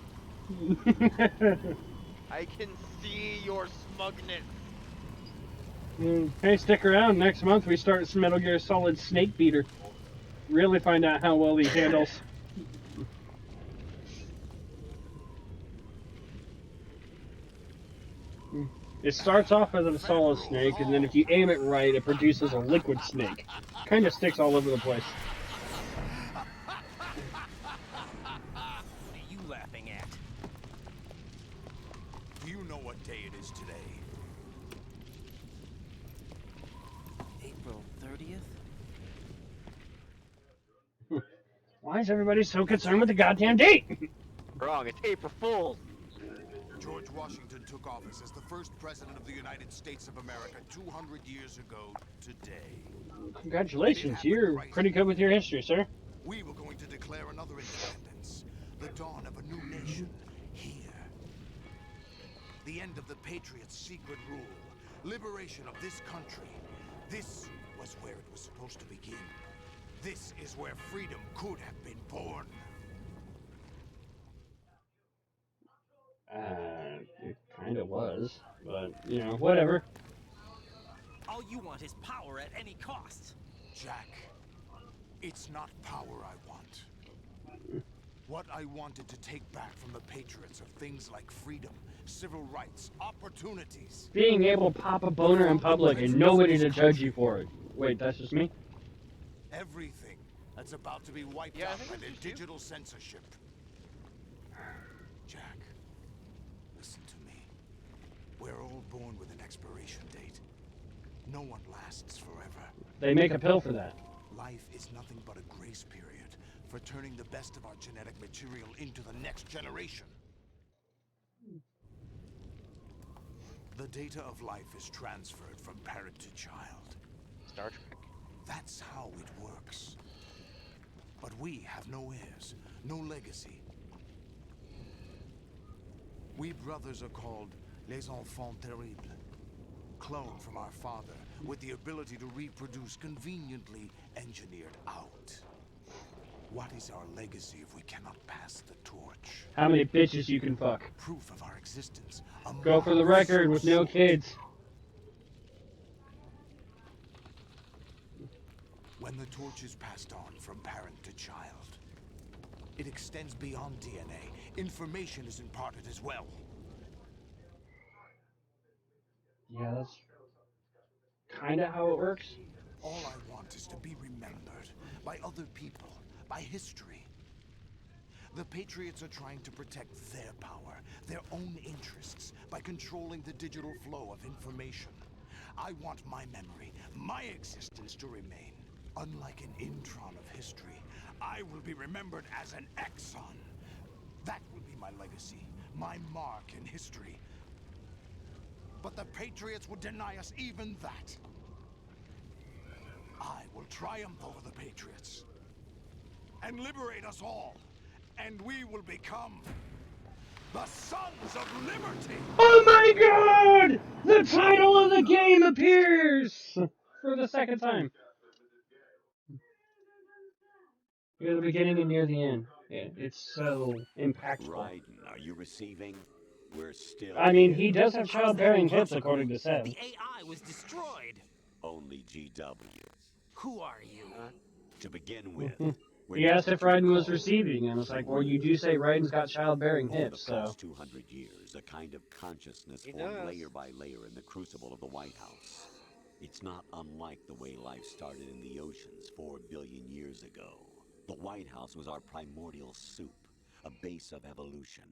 I can see your smugness. Hey, stick around. Next month we start some Metal Gear Solid Snake Beater. Really find out how well he handles. It starts off as a solid snake, and then if you aim it right, it produces a liquid snake. Kind of sticks all over the place. What are you laughing at? Do you know what day it is today? April 30th? Why is everybody so concerned with the goddamn date? Wrong, it's April Fool's. George Washington took office as the first president of the United States of America 200 years ago today. Congratulations, you're pretty good with your history, sir. We were going to declare another independence, the dawn of a new nation, here. The end of the Patriots' secret rule, liberation of this country. This was where it was supposed to begin. This is where freedom could have been born. It kind of was, but, you know, whatever. All you want is power at any cost. Jack, it's not power I want. What I wanted to take back from the Patriots are things like freedom, civil rights, opportunities. Being able to pop a boner in public and nobody to judge you for it. Wait, that's just me? Everything that's about to be wiped out by the digital censorship. Jack, listen to me. We're all born with an expiration date. No one lasts forever. They make a pill for that. Life is nothing but a grace period for turning the best of our genetic material into the next generation. The data of life is transferred from parent to child. Star Trek. That's how it works. But we have no heirs, no legacy. We brothers are called les enfants terribles. Cloned from our father, with the ability to reproduce conveniently engineered out. What is our legacy if we cannot pass the torch? How many bitches you can fuck? Proof of our existence. Go for the record with no kids. When the torch is passed on from parent to child, it extends beyond DNA. Information is imparted as well. Yeah, that's kind of how it works. All I want is to be remembered by other people, by history. The Patriots are trying to protect their power, their own interests, by controlling the digital flow of information. I want my memory, my existence to remain. Unlike an intron of history, I will be remembered as an exon. That will be my legacy, my mark in history. But the Patriots would deny us even that. I will triumph over the Patriots and liberate us all, and we will become the Sons of Liberty! Oh my god! The title of the game appears! For the second time. Near the beginning and near the end. It's so impactful. Raiden, are you receiving? We're still I mean, here. he does have childbearing hips, according to Seb. The AI was destroyed. Only GW. Who are you? To begin with, He asked if Raiden was receiving, and I was like, well, you do say Raiden's got childbearing over hips, the so... past 200 years, a kind of consciousness formed layer by layer in the crucible of the White House. It's not unlike the way life started in the oceans 4 billion years ago. The White House was our primordial soup, a base of evolution.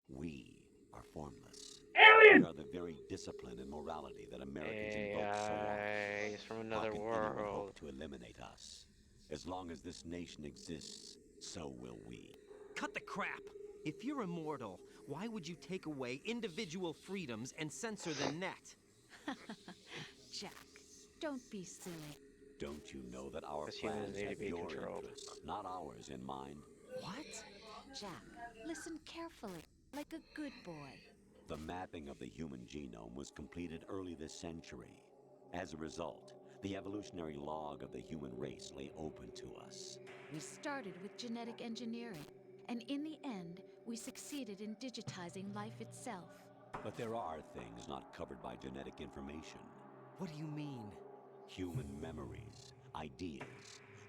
We are formless. Alien! We are the very discipline and morality that Americans invoke so often. He's from another How can anyone world. hope to eliminate us? As long as this nation exists, so will we. Cut the crap. If you're immortal, why would you take away individual freedoms and censor the net? Jack, don't be silly. Don't you know that our Because humans plans need to have be your controlled. interests, not ours, in mind? What? Jack, listen carefully, like a good boy. The mapping of the human genome was completed early this century. As a result, the evolutionary log of the human race lay open to us. We started with genetic engineering, and in the end, we succeeded in digitizing life itself. But there are things not covered by genetic information. What do you mean? Human memories, ideas,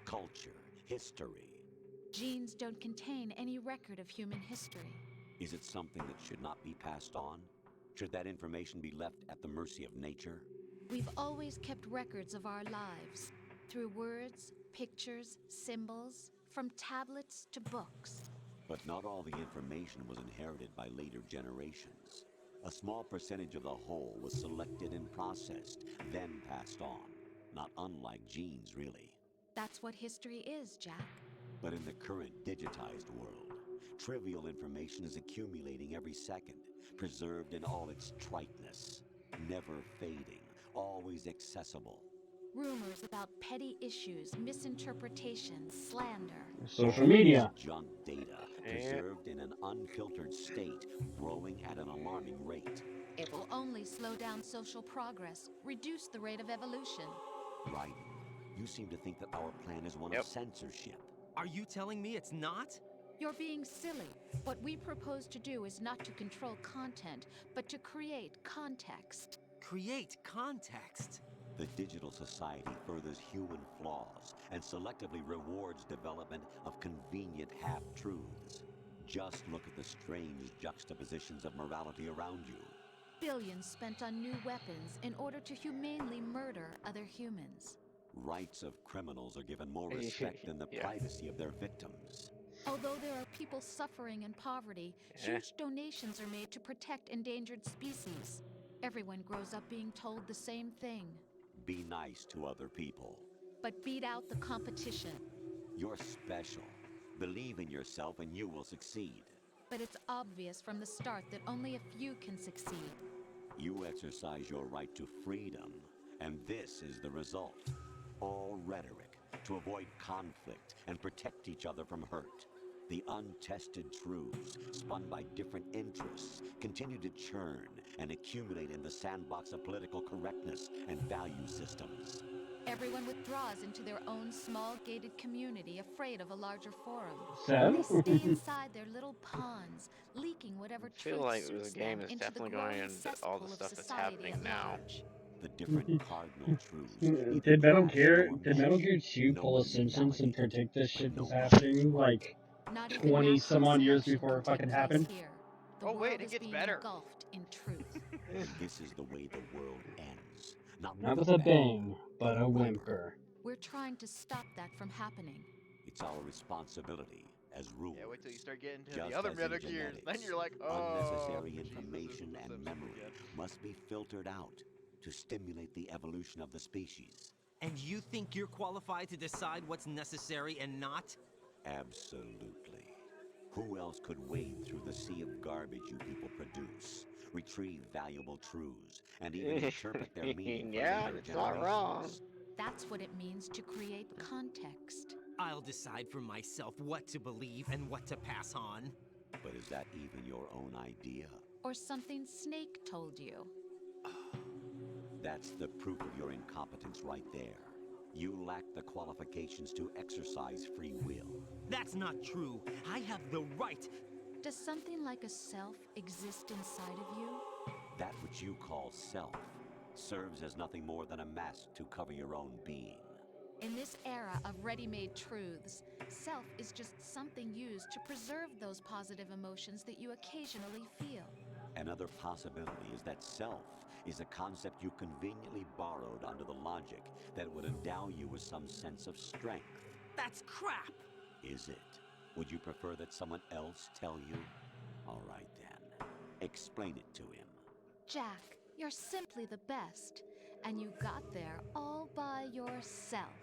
culture, history. Genes don't contain any record of human history. Is it something that should not be passed on? Should that information be left at the mercy of nature? We've always kept records of our lives, through words, pictures, symbols, from tablets to books. But not all the information was inherited by later generations. A small percentage of the whole was selected and processed, then passed on. Not unlike genes, really. That's what history is, Jack. But in the current digitized world, trivial information is accumulating every second, preserved in all its triteness, never fading, always accessible. Rumors about petty issues, misinterpretations, slander. Social media. Junk data, preserved in an unfiltered state, growing at an alarming rate. It will only slow down social progress, reduce the rate of evolution. Right. You seem to think that our plan is one of censorship. Are you telling me it's not? You're being silly. What we propose to do is not to control content, but to create context. Create context? The digital society furthers human flaws and selectively rewards development of convenient half-truths. Just look at the strange juxtapositions of morality around you. Billions spent on new weapons in order to humanely murder other humans. Rights of criminals are given more respect than the privacy of their victims. Although there are people suffering in poverty, huge donations are made to protect endangered species. Everyone grows up being told the same thing. Be nice to other people. But beat out the competition. You're special. Believe in yourself and you will succeed. But it's obvious from the start that only a few can succeed. You exercise your right to freedom, and this is the result. All rhetoric to avoid conflict and protect each other from hurt. The untested truths, spun by different interests, continue to churn and accumulate in the sandbox of political correctness and value systems. Everyone withdraws into their own small gated community, afraid of a larger forum. So? They stay inside their little ponds, leaking whatever I feel truth like suits the game them is into the definitely growing going into cesspool all the of stuff that's society happening at now. large. The different cardinal truths. Did Metal Gear 2 pull a Simpsons and predict this shit was happening like 20 some odd years before it fucking happened? Oh wait, it gets better. Engulfed in truth. And this is the way the world ends. Not with a bang, but a whimper. We're trying to stop that from happening. It's our responsibility as rulers. Yeah, wait till you start getting to Just the other as Metal in Gears. Then genetics, you're like, oh. unnecessary Jesus, information it's the and Simpsons memory again. must be filtered out to stimulate the evolution of the species. And you think you're qualified to decide what's necessary and not? Absolutely. Who else could wade through the sea of garbage you people produce, retrieve valuable truths, and even interpret their meaning for Yeah, later it's not wrong. generations? That's what it means to create context. I'll decide for myself what to believe and what to pass on. But is that even your own idea? Or something Snake told you. That's the proof of your incompetence right there. You lack the qualifications to exercise free will. That's not true. I have the right. Does something like a self exist inside of you? That which you call self serves as nothing more than a mask to cover your own being. In this era of ready-made truths, self is just something used to preserve those positive emotions that you occasionally feel. Another possibility is that self is a concept you conveniently borrowed under the logic that would endow you with some sense of strength. That's crap! Is it? Would you prefer that someone else tell you? All right then. Explain it to him. Jack, you're simply the best. And you got there all by yourself.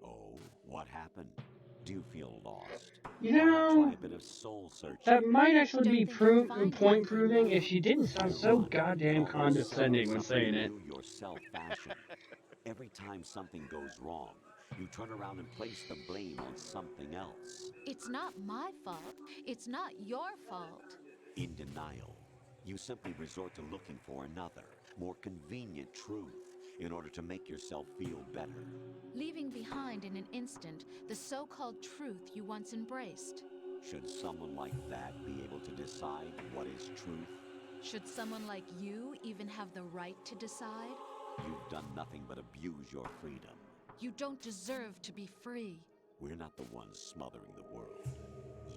Oh, what happened? Do you feel lost? You Why not know, try a bit of soul searching? that might actually be point proving if she didn't sound so goddamn condescending when saying it. Yourself fashion. Every time something goes wrong, you turn around and place the blame on something else. It's not my fault. It's not your fault. In denial, you simply resort to looking for another, more convenient truth in order to make yourself feel better. Leaving behind in an instant the so-called truth you once embraced. Should someone like that be able to decide what is truth? Should someone like you even have the right to decide? You've done nothing but abuse your freedom. You don't deserve to be free. We're not the ones smothering the world.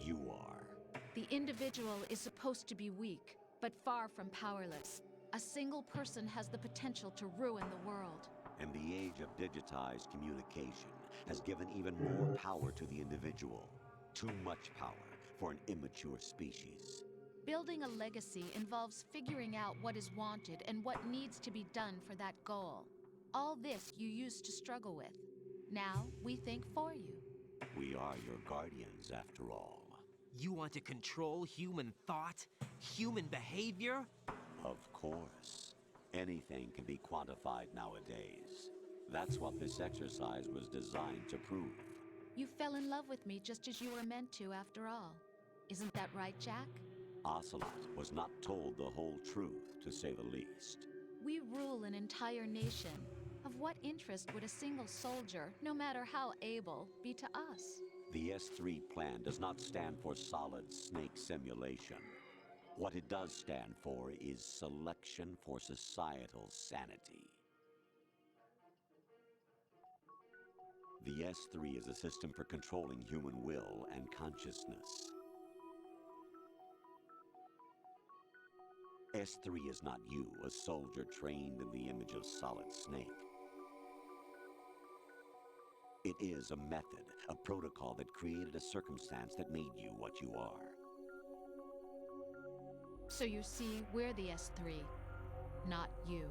You are. The individual is supposed to be weak, but far from powerless. A single person has the potential to ruin the world. And the age of digitized communication has given even more power to the individual. Too much power for an immature species. Building a legacy involves figuring out what is wanted and what needs to be done for that goal. All this you used to struggle with. Now we think for you. We are your guardians, after all. You want to control human thought? Human behavior? Of course. Anything can be quantified nowadays. That's what this exercise was designed to prove. You fell in love with me just as you were meant to, after all. Isn't that right, Jack? Ocelot was not told the whole truth, to say the least. We rule an entire nation. Of what interest would a single soldier, no matter how able, be to us? The S3 plan does not stand for solid snake simulation. What it does stand for is selection for societal sanity. The S3 is a system for controlling human will and consciousness. S3 is not you, a soldier trained in the image of Solid Snake. It is a method, a protocol that created a circumstance that made you what you are. So you see, we're the S3, not you.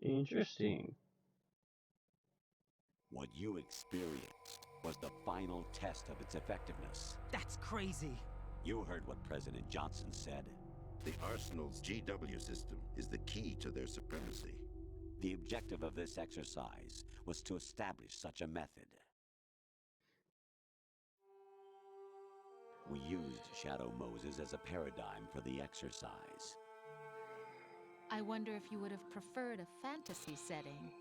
Interesting. What you experienced was the final test of its effectiveness. That's crazy. You heard what President Johnson said. The Arsenal's GW system is the key to their supremacy. The objective of this exercise was to establish such a method. We used Shadow Moses as a paradigm for the exercise. I wonder if you would have preferred a fantasy setting.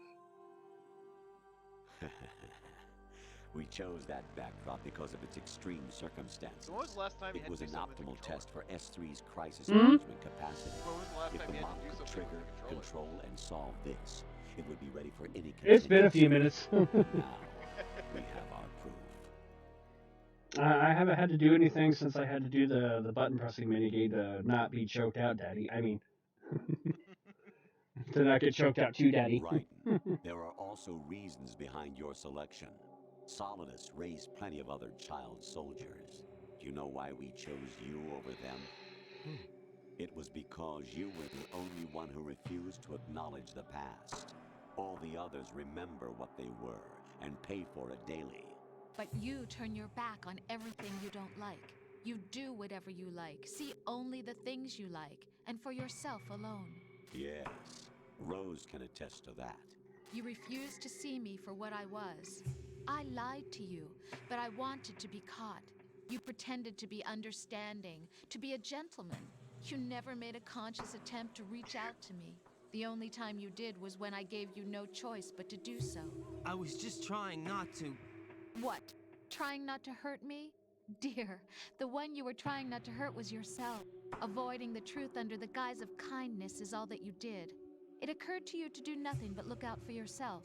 We chose that backdrop because of its extreme circumstances. When was the last time you it had was to an do something optimal with the test for S3's crisis Hmm? management capacity. When was the last If time the you had mob to do could something trigger, with the controller? control, and solve this, it would be ready for any It's been a few minutes. Now, we have our proof. I haven't had to do anything since I had to do the button pressing minigame to not be choked out, Daddy. I mean, to not get choked out too, Daddy. Right. There are also reasons behind your selection. Solidus raised plenty of other child soldiers. Do you know why we chose you over them? It was because you were the only one who refused to acknowledge the past. All the others remember what they were and pay for it daily. But you turn your back on everything you don't like. You do whatever you like, see only the things you like, and for yourself alone. Yes, Rose can attest to that. You refused to see me for what I was. I lied to you, but I wanted to be caught. You pretended to be understanding, to be a gentleman. You never made a conscious attempt to reach out to me. The only time you did was when I gave you no choice but to do so. I was just trying not to. What? Trying not to hurt me? Dear, the one you were trying not to hurt was yourself. Avoiding the truth under the guise of kindness is all that you did. It occurred to you to do nothing but look out for yourself.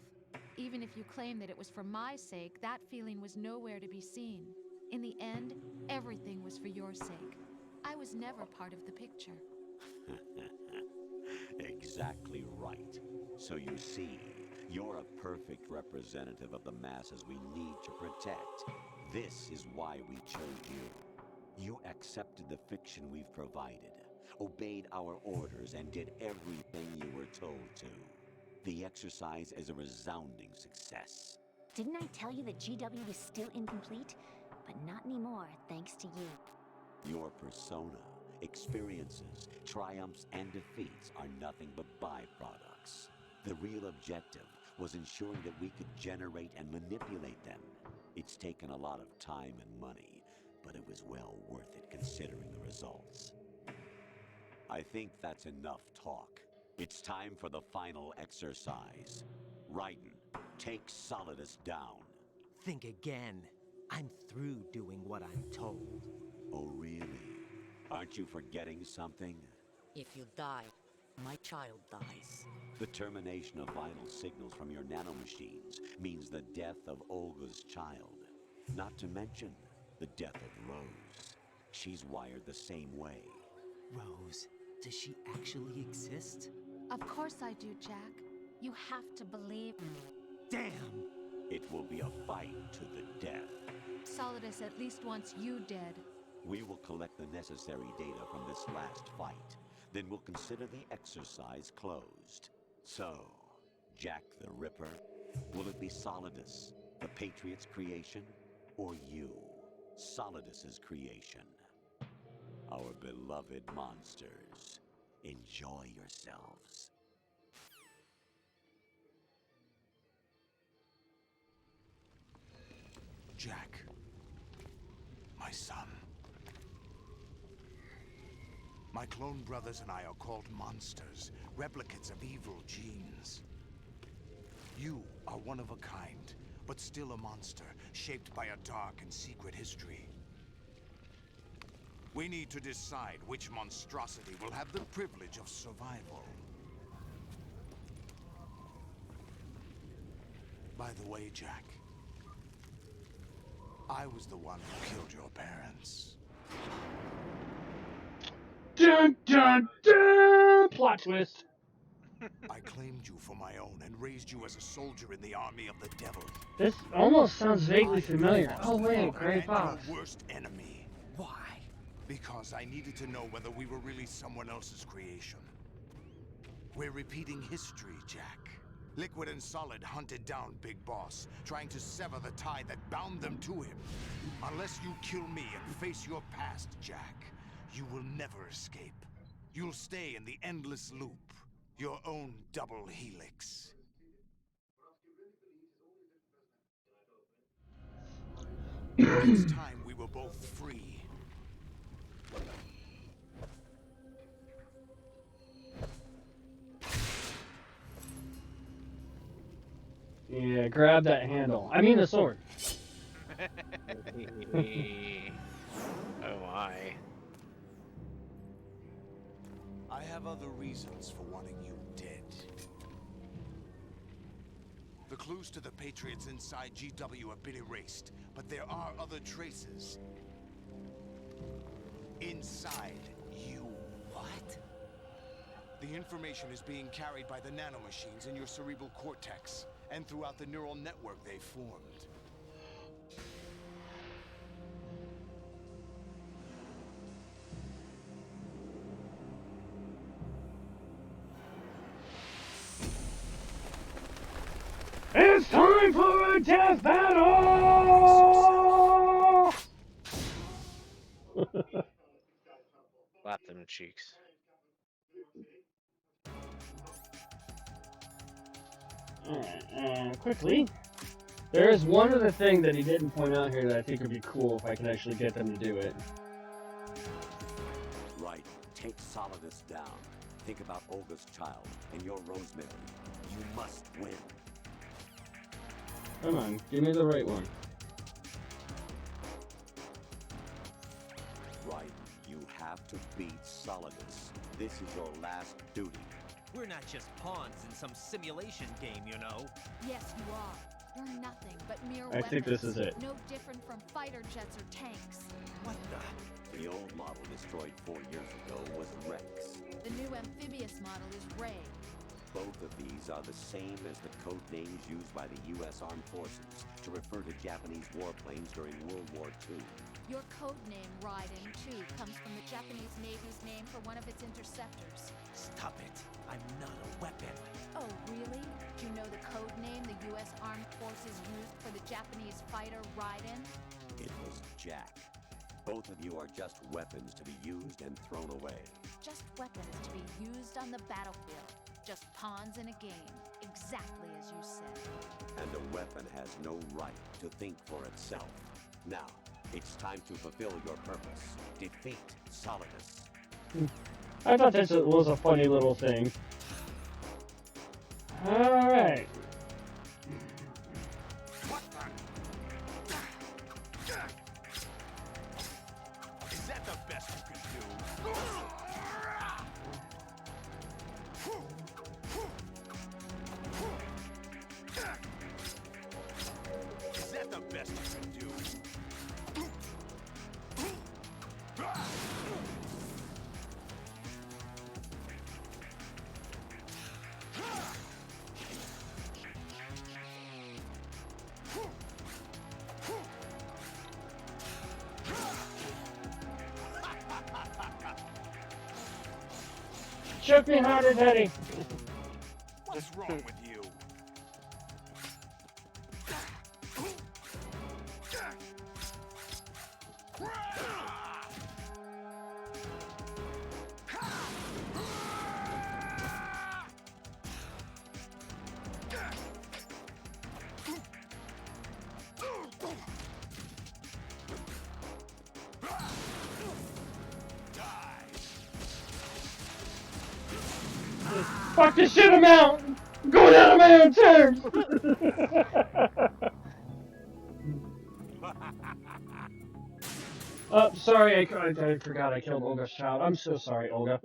Even if you claim that it was for my sake, that feeling was nowhere to be seen. In the end, everything was for your sake. I was never part of the picture. Exactly right. So you see, you're a perfect representative of the masses we need to protect. This is why we chose you. You accepted the fiction we've provided, obeyed our orders, and did everything you were told to. The exercise is a resounding success. Didn't I tell you that GW is still incomplete? But not anymore, thanks to you. Your persona, experiences, triumphs, and defeats are nothing but byproducts. The real objective was ensuring that we could generate and manipulate them. It's taken a lot of time and money, but it was well worth it considering the results. I think that's enough talk. It's time for the final exercise. Raiden, take Solidus down. Think again. I'm through doing what I'm told. Oh, really? Aren't you forgetting something? If you die, my child dies. The termination of vital signals from your nanomachines means the death of Olga's child. Not to mention the death of Rose. She's wired the same way. Rose, does she actually exist? Of course I do, Jack. You have to believe me. Damn! It will be a fight to the death. Solidus at least wants you dead. We will collect the necessary data from this last fight. Then we'll consider the exercise closed. So, Jack the Ripper, will it be Solidus, the Patriot's creation, or you, Solidus's creation? Our beloved monsters, enjoy yourselves. Jack, my son. My clone brothers and I are called monsters, replicates of evil genes. You are one of a kind, but still a monster, shaped by a dark and secret history. We need to decide which monstrosity will have the privilege of survival. By the way, Jack, I was the one who killed your parents. Dun dun dun! Plot twist. I claimed you for my own and raised you as a soldier in the army of the devil. This almost sounds vaguely familiar. Oh wait, Gray Fox. Your worst enemy. Why? Because I needed to know whether we were really someone else's creation. We're repeating history, Jack. Liquid and Solid hunted down Big Boss, trying to sever the tie that bound them to him. Unless you kill me and face your past, Jack, you will never escape. You'll stay in the endless loop, your own double helix. It's time we were both free. Yeah, grab that handle. I mean the sword. Oh my. I have other reasons for wanting you dead. The clues to the Patriots inside GW have been erased, but there are other traces. Inside you. What? The information is being carried by the nanomachines in your cerebral cortex, and throughout the neural network they formed. It's time for a death battle! Slap them cheeks. Quickly. There is one other thing that he didn't point out here that I think would be cool if I can actually get them to do it. Right. Take Solidus down. Think about Olga's child and your Rosemary. You must win. Come on, give me the right one. Right. You have to beat Solidus. This is your last duty. We're not just pawns in some simulation game, you know. Yes, you are. You're nothing but mere I think this is it. No different from fighter jets or tanks. What the? The old model destroyed 4 years ago was Rex. The new amphibious model is Ray. Both of these are the same as the code names used by the U.S. Armed Forces to refer to Japanese warplanes during World War II. Your code name, Raiden, too, comes from the Japanese Navy's name for one of its interceptors. Stop it. I'm not a weapon. Oh, really? Do you know the code name the U.S. Armed Forces used for the Japanese fighter Raiden? It was Jack. Both of you are just weapons to be used and thrown away. Just weapons to be used on the battlefield. Just pawns in a game. Exactly as you said. And a weapon has no right to think for itself. Now, it's time to fulfill your purpose. Defeat Solidus. I thought this was a funny little thing. Alright. Is that the best you can do? Is that the best you can do? Choke me harder, Daddy. What's wrong with you? Fuck this shit amount! I'm going out of my own terms! Oh, sorry, I forgot I killed Olga's child. I'm so sorry, Olga.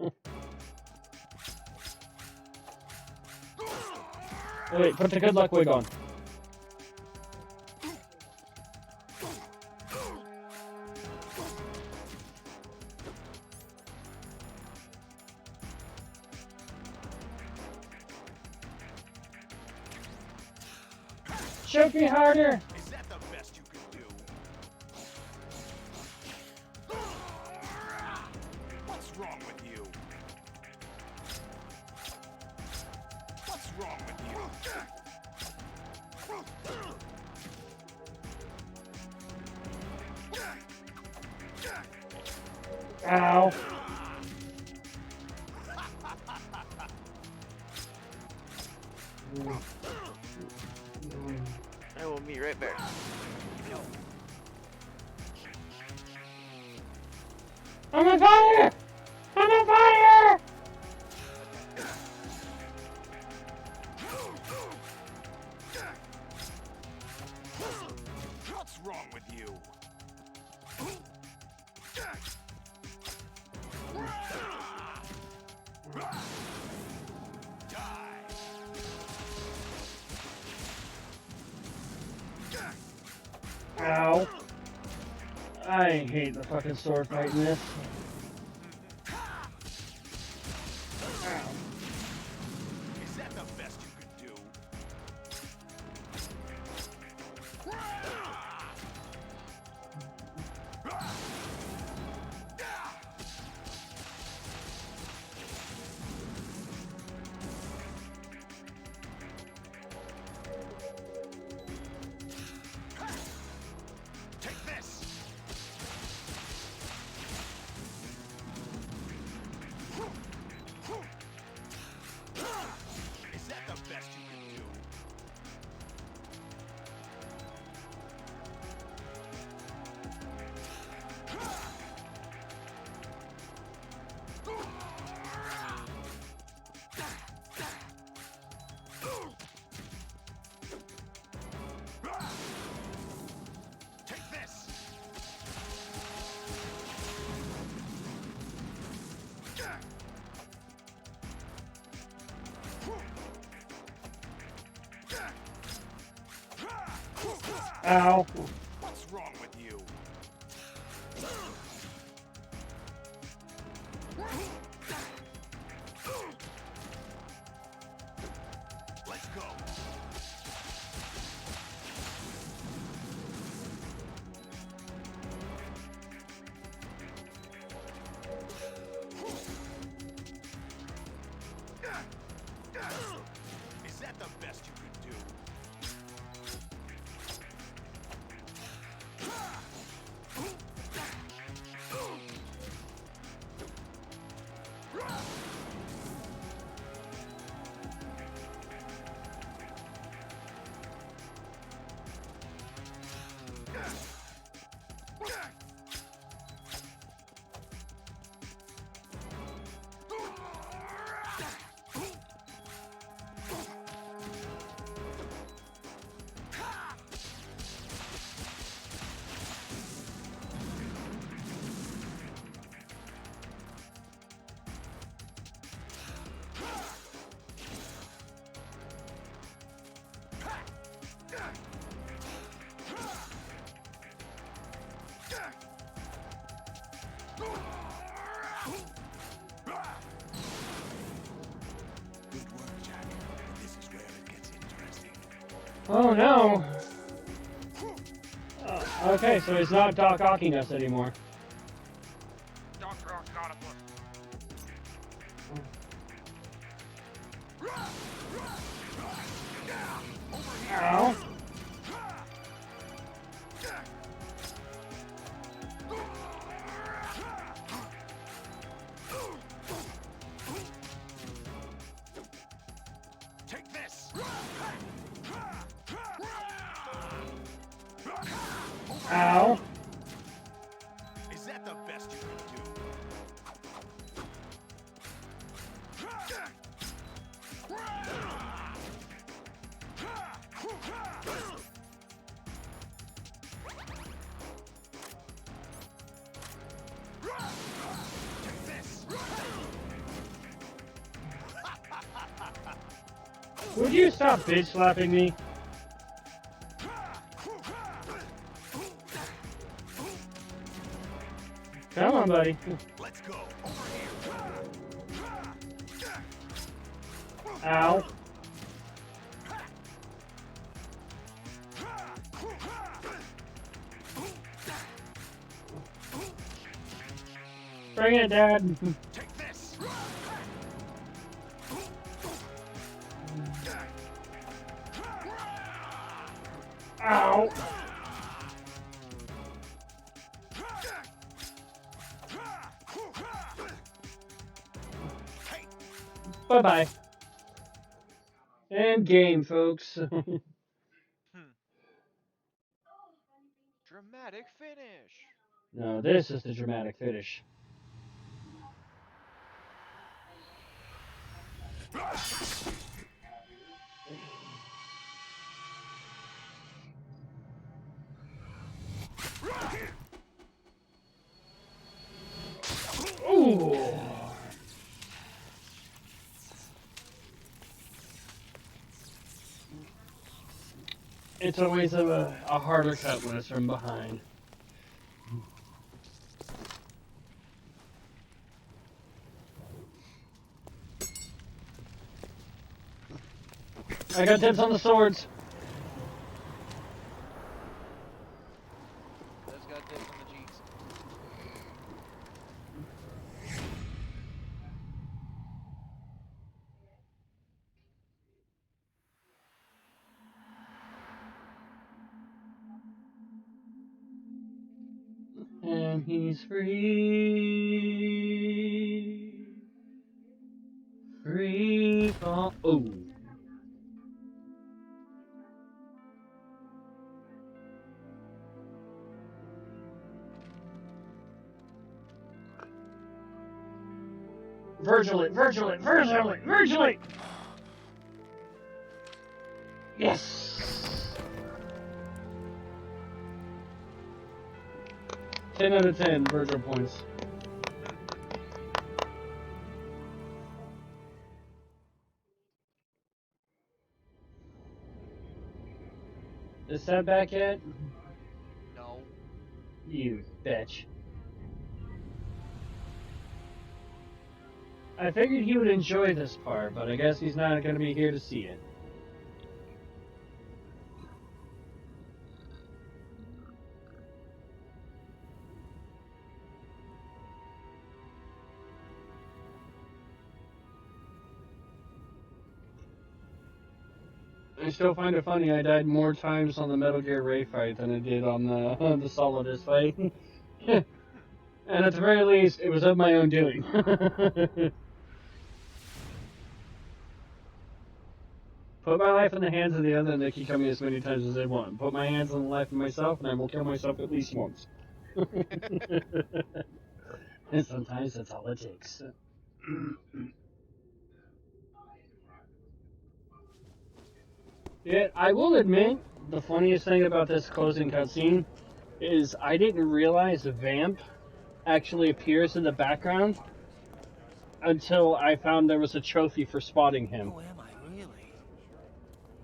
Wait, put the good luck wig on. choke me harder! Is that the best you can do? What's wrong with you? What's wrong with you? Ow. I will meet right back. I'm on fire! I'm on fire! What's wrong with you? Ow. I hate the fucking sword fight in this. Is that the best you could do? Take this! Is that the best you can do? Take this! Ow. What's wrong with you? Let's go. Is that the best you could do? Oh no! Okay, so he's not Doc Ocking us anymore. Dr. Octopus. Ow! Take this! Ow! Is that the best you can do? Take this! Would you stop bitch slapping me? Come on, buddy. Let's go. Ow. Bring it, Dad. Take this. Ow. Bye-bye. And game, folks. Dramatic finish. No, this is the dramatic finish. Ooh. It's always a harder cut when it's from behind. I got dibs on the swords. Let's got dibs on the cheeks. And he's free. Free from... Oh. Virgil! Yes! 10 out of 10 Virgil points. Is Seb back yet? No. You bitch. I figured he would enjoy this part, but I guess he's not going to be here to see it. I still find it funny I died more times on the Metal Gear Ray fight than I did on the Solidus fight. And at the very least, it was of my own doing. Put my life in the hands of the other and they can kill me as many times as they want. Put my hands on the life of myself and I will kill myself at least once. And sometimes that's all it takes. Yeah, I will admit, the funniest thing about this closing cutscene is I didn't realize Vamp actually appears in the background until I found there was a trophy for spotting him. Who am I, really?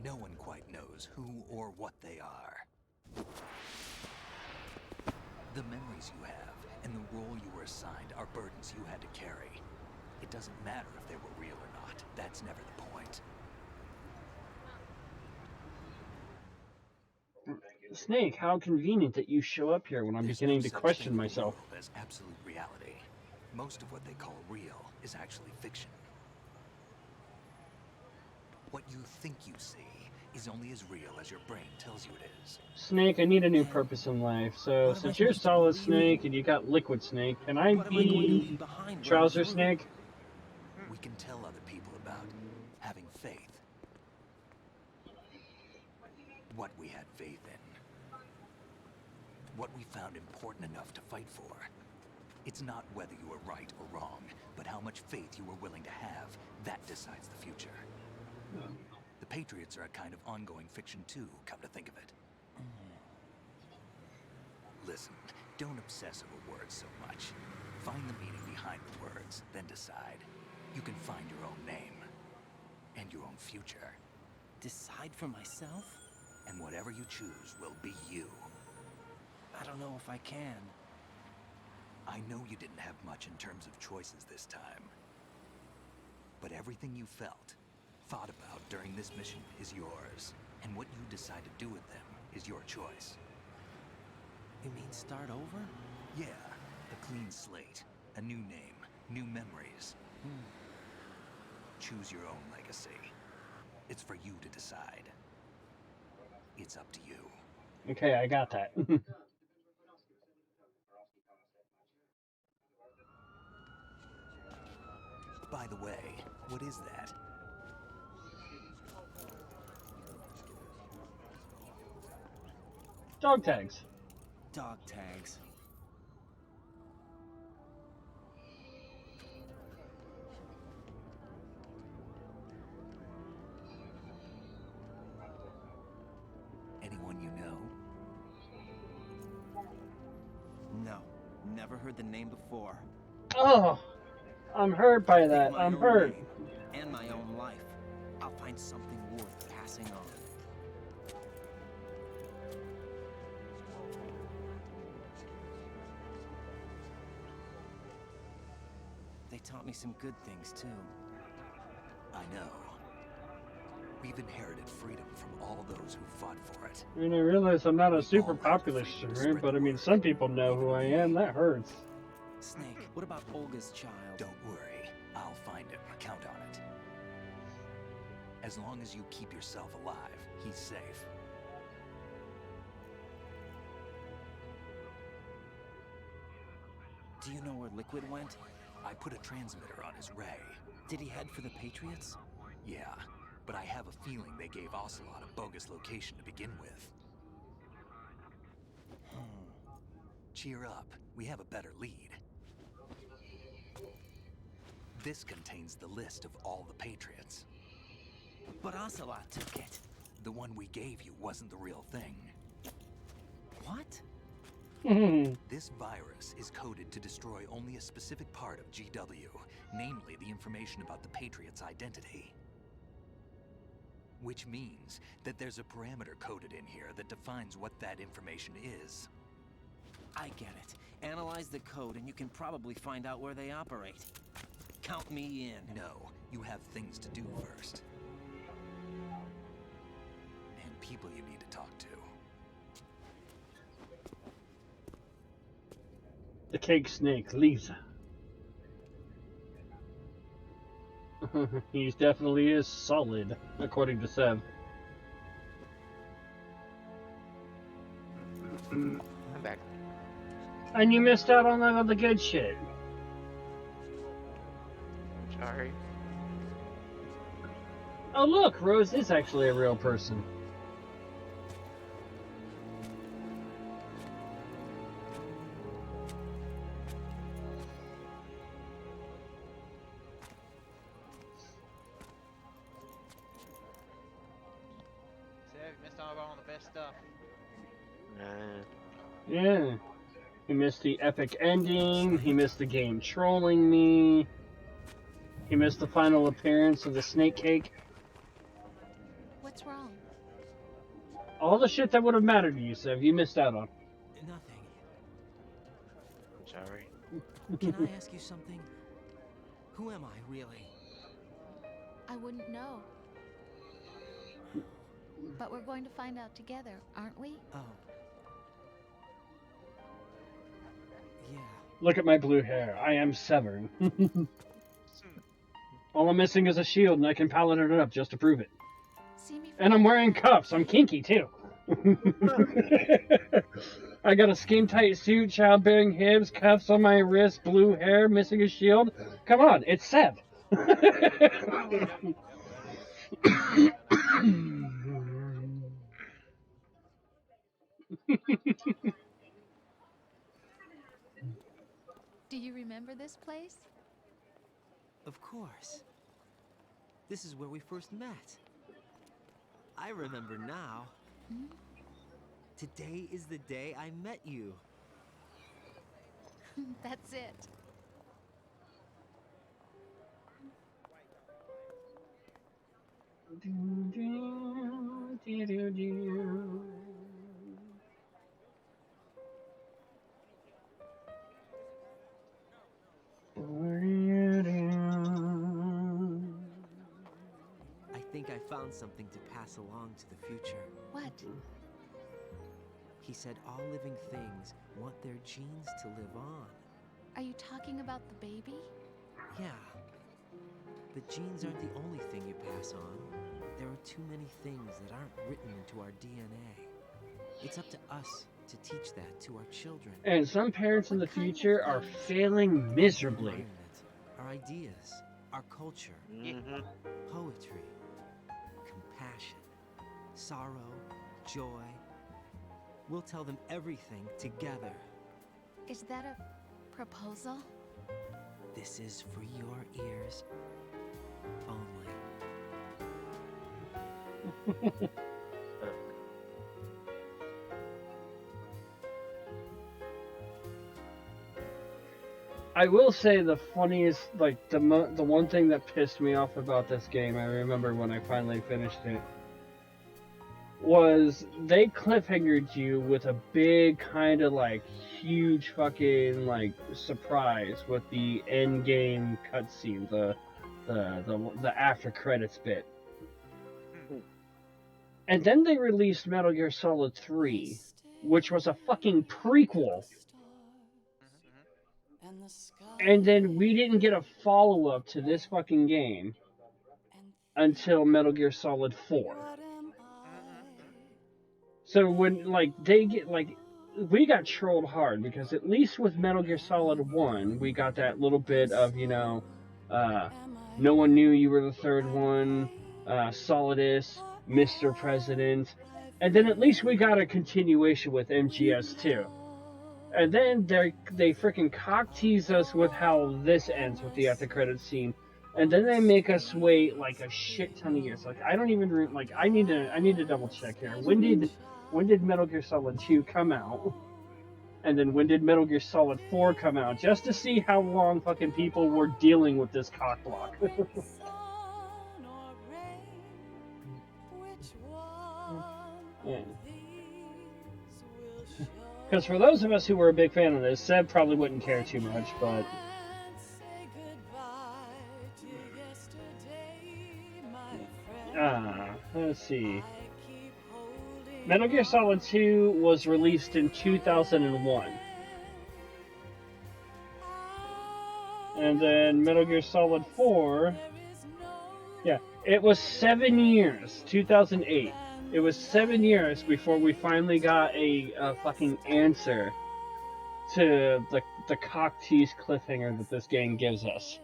No one quite knows who or what they are. The memories you have and the role you were assigned are burdens you had to carry. It doesn't matter if they were real or not. That's never the point. Snake, how convenient that you show up here when I'm beginning to question myself. As absolute reality. Most of what they call real is actually fiction. What you think you see is only as real as your brain tells you it is. Snake, I need a new purpose in life. So, since you're Solid Snake and you got Liquid Snake, can I be Trouser Snake? We can tell other people about having faith. What we had faith in. What we found important enough to fight for. It's not whether you were right or wrong, but how much faith you were willing to have. That decides the future. The Patriots are a kind of ongoing fiction too, come to think of it. Listen, don't obsess over words so much. Find the meaning behind the words, then decide. You can find your own name. And your own future. Decide for myself? And whatever you choose will be you. I don't know if I can. I know you didn't have much in terms of choices this time. But everything you felt, thought about during this mission is yours. And what you decide to do with them is your choice. You mean start over? Yeah, a clean slate. A new name, new memories. Choose your own legacy. It's for you to decide. It's up to you. Okay, I got that. By the way, what is that? Dog tags. Dog tags. Anyone you know? No, never heard the name before. Oh, I'm hurt by that. My I'm own hurt. name and my own life. I'll find something worth passing on. They taught me some good things too. I know. We've inherited freedom from all those who fought for it. I mean, I realize I'm not a super popular streamer, but I mean, some people know who I am. That hurts. Snake, what about Olga's child? Don't worry. I'll find him. Count on it. As long as you keep yourself alive, he's safe. Do you know where Liquid went? I put a transmitter on his ray. Did he head for the Patriots? Yeah, but I have a feeling they gave Ocelot a bogus location to begin with. Cheer up. We have a better lead. This contains the list of all the Patriots. But Ocelot took it. The one we gave you wasn't the real thing. What? This virus is coded to destroy only a specific part of GW, namely the information about the Patriot's identity. Which means that there's a parameter coded in here that defines what that information is. I get it. Analyze the code and you can probably find out where they operate. Count me in. No, you have things to do first. And people you need to talk to. The cake snake, Lisa. He definitely is solid, according to Sev. I'm back. And you missed out on that other good shit. Sorry. Oh look, Rose is actually a real person. Sev, you missed out on the best stuff. Yeah. He missed the epic ending, he missed the game trolling me, he missed the final appearance of the snake cake. What's wrong? All the shit that would have mattered to you, Sev, you missed out on. Nothing. I'm sorry. Can I ask you something? Who am I, really? I wouldn't know. But we're going to find out together, aren't we? Oh. Yeah. Look at my blue hair. I am Severn. All I'm missing is a shield, and I can palette it up just to prove it. And I'm wearing cuffs. I'm kinky, too. I got a skin-tight suit, childbearing hips, cuffs on my wrist, blue hair, missing a shield. Come on, it's Sev. Do you remember this place? Of course. This is where we first met. I remember now. Today is the day I met you. That's it. I think I found something to pass along to the future. What? He said all living things want their genes to live on. Are you talking about the baby? Yeah. But genes aren't the only thing you pass on. There are too many things that aren't written into our DNA. It's up to us to teach that to our children. And some parents in the future are failing miserably. Our ideas, our culture, poetry, compassion, sorrow, joy. We'll tell them everything together. Is that a proposal? This is for your ears only. I will say the funniest, like the one thing that pissed me off about this game, I remember when I finally finished it, was they cliffhangered you with a big kind of like huge fucking like surprise with the end game cutscene, the after credits bit. And then they released Metal Gear Solid 3, which was a fucking prequel. And then we didn't get a follow-up to this fucking game until Metal Gear Solid 4. So when, like, they get, like, we got trolled hard, because at least with Metal Gear Solid 1, we got that little bit of, you know, no one knew you were the third one, Solidus, Mr. President, and then at least we got a continuation with MGS2. And then they freaking cock tease us with how this ends with the after credits scene, and then they make us wait like a shit ton of years. Like I don't even like I need to double check here. When did Metal Gear Solid 2 come out? And then when did Metal Gear Solid 4 come out? Just to see how long fucking people were dealing with this cock block. Because for those of us who were a big fan of this, Seb probably wouldn't care too much, but... let's see. Metal Gear Solid 2 was released in 2001. And then Metal Gear Solid 4... Yeah, it was 7 years, 2008. It was 7 years before we finally got a fucking answer to the cock tease cliffhanger that this game gives us.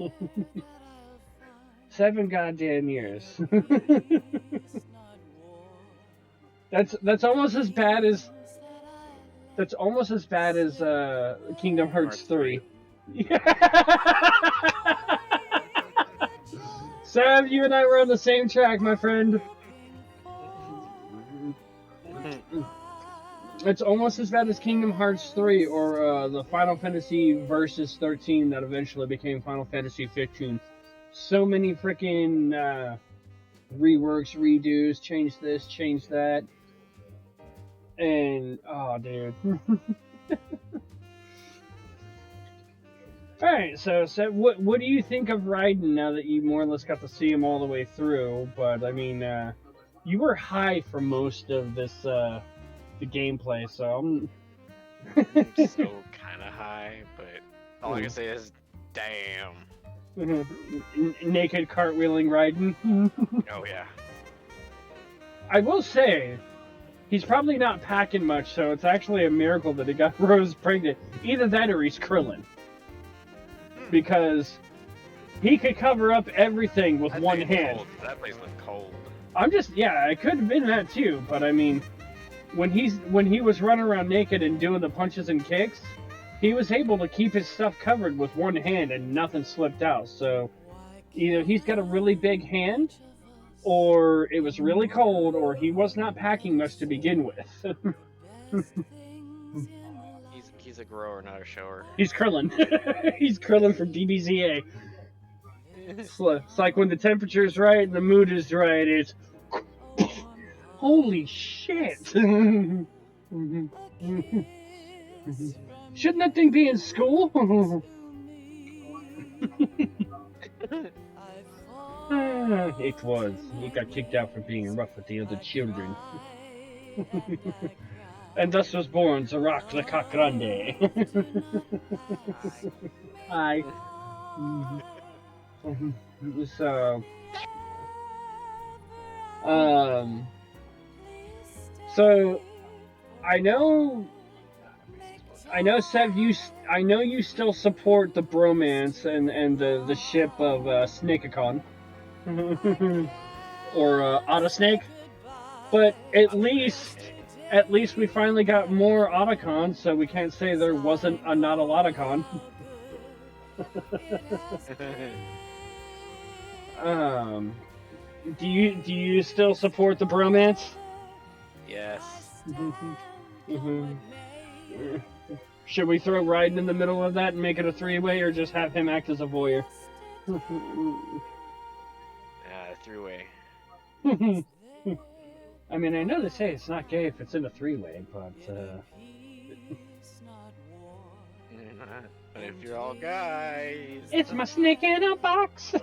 7 goddamn years. That's almost as bad as Kingdom Hearts 3. Sam, you and I were on the same track, my friend. It's almost as bad as Kingdom Hearts 3 or the Final Fantasy Versus 13 that eventually became Final Fantasy 15. So many freaking reworks, redos, change this, change that. And, oh, dude. Alright, so what do you think of Raiden now that you more or less got to see him all the way through? But, I mean, you were high for most of this, the gameplay, so I'm... So kind of high, but all I can say is, damn. Naked cartwheeling Raiden. Oh, yeah. I will say, he's probably not packing much, so it's actually a miracle that he got Rose pregnant. Either that or he's Krillin. Because he could cover up everything with one hand. Cold. That place looked cold. Yeah, it could have been that too, but I mean, when he was running around naked and doing the punches and kicks, he was able to keep his stuff covered with one hand and nothing slipped out. So either he's got a really big hand, or it was really cold, or he was not packing much to begin with. He's a grower, not a shower. He's Krillin. He's Krillin from DBZA. It's like when the temperature's right and the mood is right, it's... Holy shit! Shouldn't that thing be in school? It was. He got kicked out for being rough with the other children. And thus was born Zarak the Cock Grande. Hi. So, so I know, Sev. I know you still support the bromance and the ship of Snakeacon, or Otosnake, but at least we finally got more Otacon, so we can't say there wasn't a not a Lotacon. Do you still support the bromance? Yes. Should we throw Raiden in the middle of that and make it a three-way, or just have him act as a voyeur? Three-way. I mean, I know they say it's not gay if it's in a three-way, but but if you're all guys, it's my snake in a box.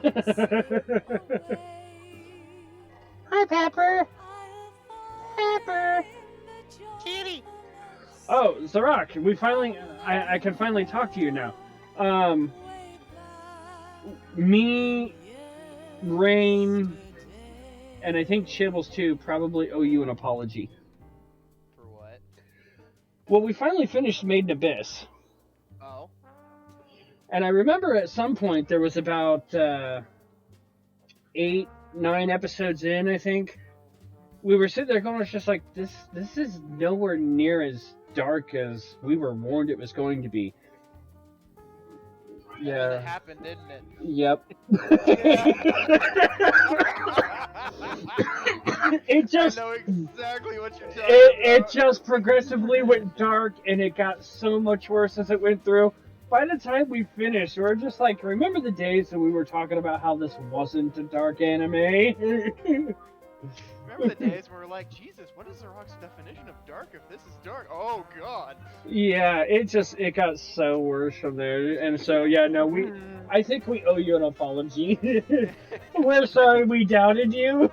Hi, Pepper. Pepper. Kitty. Oh, Zarak, I can finally talk to you now. Me, Rain, and I think Chibbles too probably owe you an apology. For what? Well, we finally finished Made in Abyss. Oh. And I remember at some point there was about 8, 9 episodes in, I think. We were sitting there going, it's just like, this is nowhere near as dark as we were warned it was going to be. Yeah. And it happened, didn't it? Yep. It just, I know exactly what you're talking it just progressively went dark, and it got so much worse as it went through. By the time we finished, we were just like, remember the days that we were talking about how this wasn't a dark anime? Remember the days where we're like, Jesus, what is the Rock's definition of dark if this is dark? Oh, God. Yeah, it got so worse from there. And so, yeah, no, I think we owe you an apology. We're sorry we doubted you.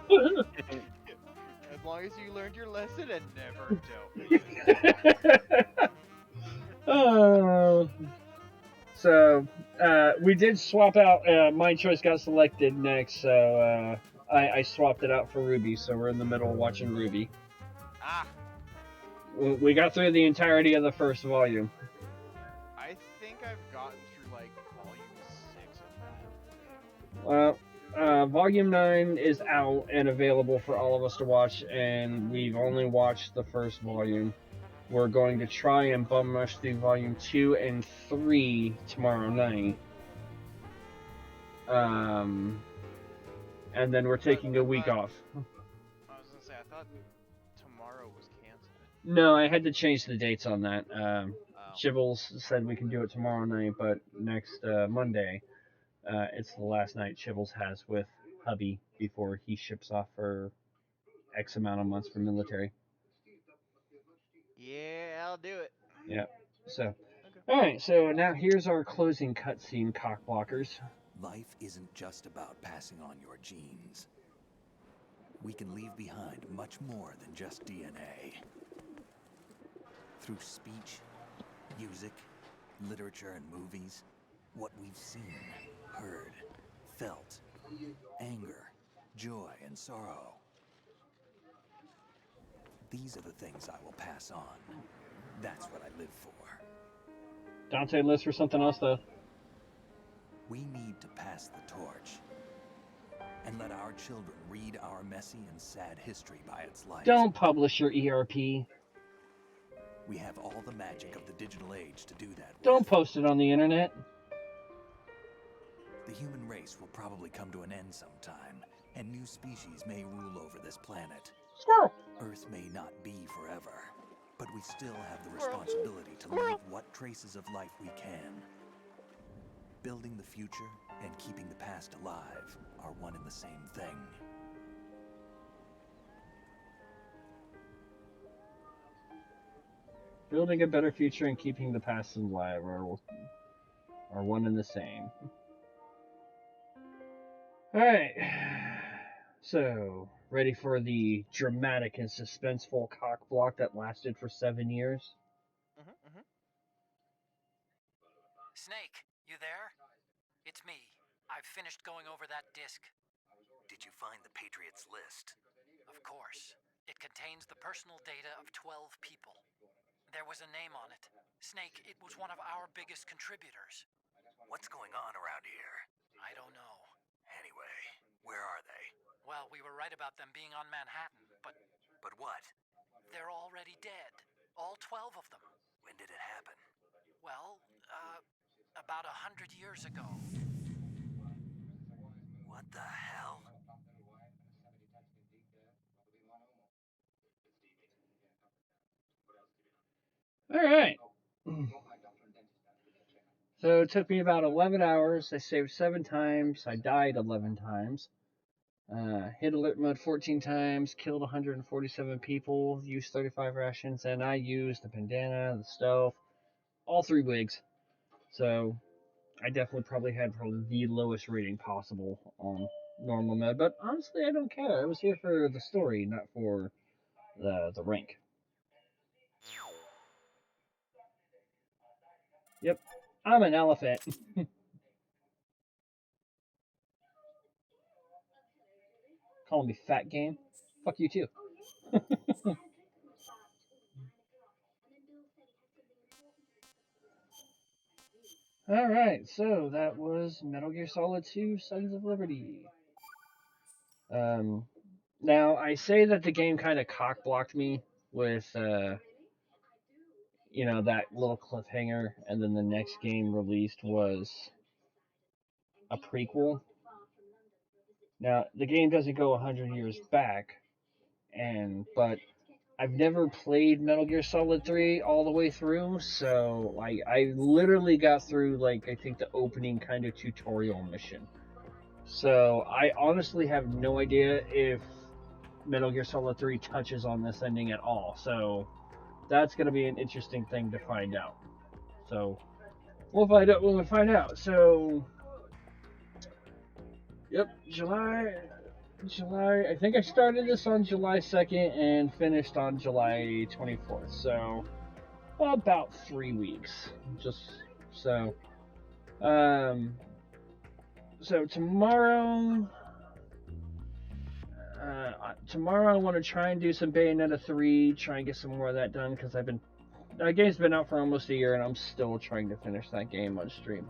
As long as you learned your lesson and never doubt me. So, we did swap out, my choice got selected next, so, I swapped it out for Ruby, so we're in the middle of watching Ruby. Ah. We got through the entirety of the first volume. I think I've gotten through, like, volume 6 of that. Volume 9 is out and available for all of us to watch, and we've only watched the first volume. We're going to try and bum rush through volume 2 and 3 tomorrow night. And then we're taking a week off. I was gonna say, I thought tomorrow was canceled. No, I had to change the dates on that. Chibbles said we can do it tomorrow night, but next Monday, it's the last night Chibbles has with hubby before he ships off for X amount of months for military. Yeah, I'll do it. Yeah. So, alright, so now here's our closing cutscene, cockblockers. Life isn't just about passing on your genes. We can leave behind much more than just DNA. Through speech, music, literature, and movies, what we've seen, heard, felt, anger, joy, and sorrow. These are the things I will pass on. That's what I live for. Dante lists for something else, though. We need to pass the torch and let our children read our messy and sad history by its light. Don't publish your ERP. We have all the magic of the digital age to do that with. Don't post it on the internet. The human race will probably come to an end sometime, and new species may rule over this planet. Squirrel. Earth may not be forever, but we still have the responsibility to leave what traces of life we can. Building the future and keeping the past alive are one and the same thing. Building a better future and keeping the past alive are one and the same. Alright. So, Ready for the dramatic and suspenseful cock block that lasted for 7 years? Snake, you there? It's me. I've finished going over that disc. Did you find the Patriots list? Of course. It contains the personal data of 12 people. There was a name on it. Snake, it was one of our biggest contributors. What's going on around here? I don't know. Anyway, where are they? Well, we were right about them being on Manhattan, but... But what? They're already dead. All 12 of them. When did it happen? Well, about 100 years ago. What the hell? Alright. So it took me about 11 hours. I saved 7 times. I died 11 times. Hit alert mode 14 times. Killed 147 people. Used 35 rations. And I used the bandana, the stove, all 3 wigs. So I definitely probably had the lowest rating possible on normal mode. But honestly, I don't care. I was here for the story, not for the rank. Yep, I'm an elephant. Calling me fat game? Fuck you too. Alright, so that was Metal Gear Solid 2 Sons of Liberty. Now, I say that the game kind of cock-blocked me with, you know, that little cliffhanger, and then the next game released was a prequel. Now, the game doesn't go 100 years back, but I've never played Metal Gear Solid 3 all the way through, so I literally got through, like, I think the opening kind of tutorial mission. So I honestly have no idea if Metal Gear Solid 3 touches on this ending at all. So that's going to be an interesting thing to find out. So we'll find out when we find out. So, yep, July. I think I started this on July 2nd and finished on July 24th. So about 3 weeks. So tomorrow I want to try and do some Bayonetta 3, try and get some more of that done, because that game's been out for almost a year and I'm still trying to finish that game on stream.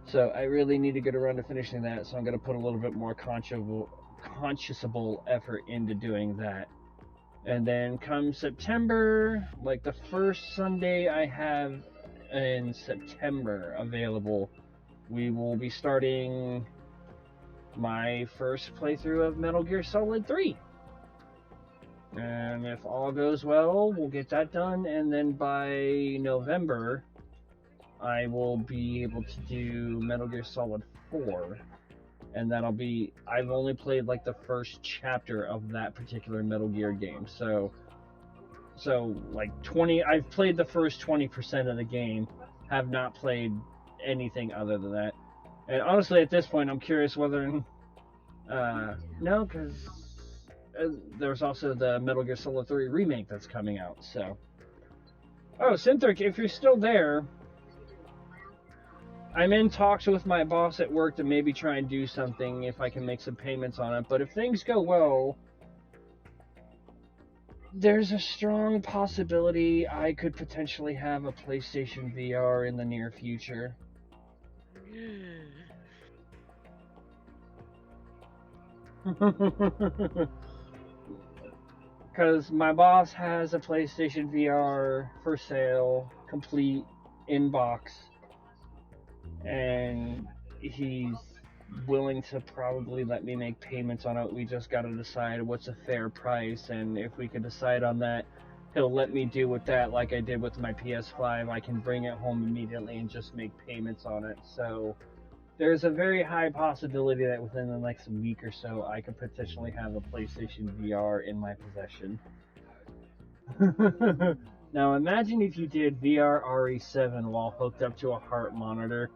So I really need to get around to finishing that, so I'm going to put a little bit more conscionable effort into doing that. And then come September, like the first Sunday I have in September available, we will be starting my first playthrough of Metal Gear Solid 3. And if all goes well, we'll get that done, and then by November, I will be able to do Metal Gear Solid 4. And I've only played like the first chapter of that particular Metal Gear game. So like I've played the first 20% of the game, have not played anything other than that. And honestly, at this point, I'm curious whether... no, because there's also the Metal Gear Solid 3 remake that's coming out, so... Oh, Synthric, if you're still there, I'm in talks with my boss at work to maybe try and do something if I can make some payments on it, but if things go well, there's a strong possibility I could potentially have a PlayStation VR in the near future. Because my boss has a PlayStation VR for sale, complete, in box, and he's willing to probably let me make payments on it. We just got to decide what's a fair price, and if we can decide on that, he'll let me do with that like I did with my PS5. I can bring it home immediately and just make payments on it. So there's a very high possibility that within the next week or so, I could potentially have a PlayStation VR in my possession. Now imagine if you did VR RE7 while hooked up to a heart monitor.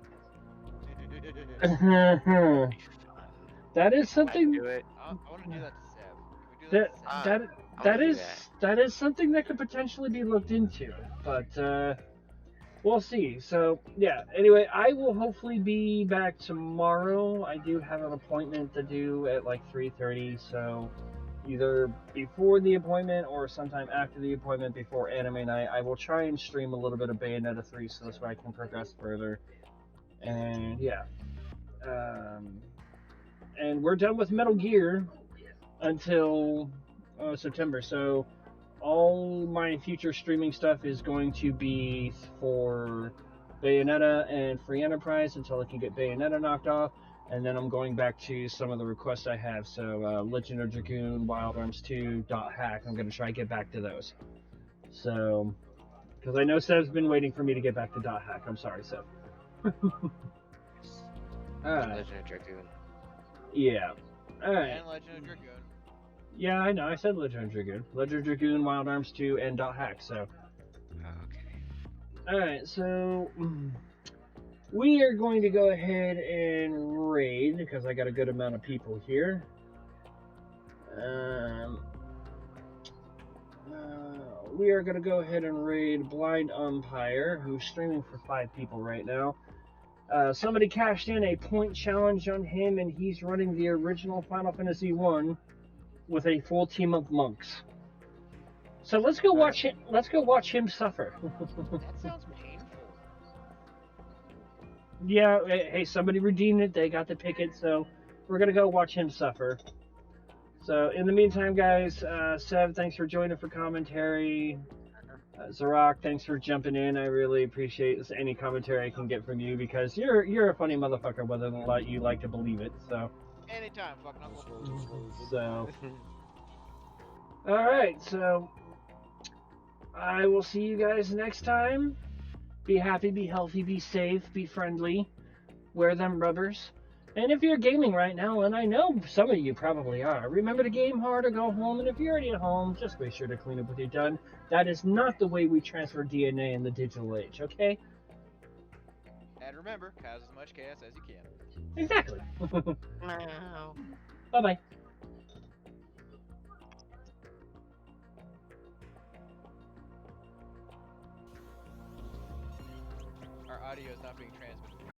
That is something... I want to do that to Sam. that that I that wanna do is that is something that could potentially be looked into, but we'll see. So yeah. Anyway, I will hopefully be back tomorrow. I do have an appointment to do at like 3:30, so either before the appointment or sometime after the appointment before anime night, I will try and stream a little bit of Bayonetta 3 so this way I can progress further. And yeah. And we're done with Metal Gear until September. So all my future streaming stuff is going to be for Bayonetta and Free Enterprise until I can get Bayonetta knocked off. And then I'm going back to some of the requests I have. So Legend of Dragoon, Wild Arms 2, Dot Hack. I'm going to try and get back to those. So, because I know Seb's been waiting for me to get back to Dot Hack. I'm sorry, Seb. Alright. Legend of Dragoon. Yeah. Alright. And Legend of Dragoon. Yeah, I know. I said Legend of Dragoon. Legend of Dragoon, Wild Arms 2, and Dot Hack, so. Okay. Alright, so. We are going to go ahead and raid, because I got a good amount of people here. We are going to go ahead and raid Blind Umpire, who's streaming for 5 people right now. Somebody cashed in a point challenge on him, and he's running the original Final Fantasy 1 with a full team of monks. So let's go watch him. Let's go watch him suffer. That sounds painful. Yeah. Hey, somebody redeemed it. They got to pick it, so we're gonna go watch him suffer. So in the meantime, guys, Sev, thanks for joining for commentary. Zarok, thanks for jumping in. I really appreciate any commentary I can get from you because you're a funny motherfucker, whether or not you like to believe it. So. Anytime, fucking uncle. So. All right. So. I will see you guys next time. Be happy, be healthy, be safe, be friendly. Wear them rubbers. And if you're gaming right now, and I know some of you probably are, remember to game hard or go home. And if you're already at home, just make sure to clean up with your done. That is not the way we transfer DNA in the digital age, okay? And remember, cause as much chaos as you can. Exactly. Bye-bye. Our audio is not being transmitted.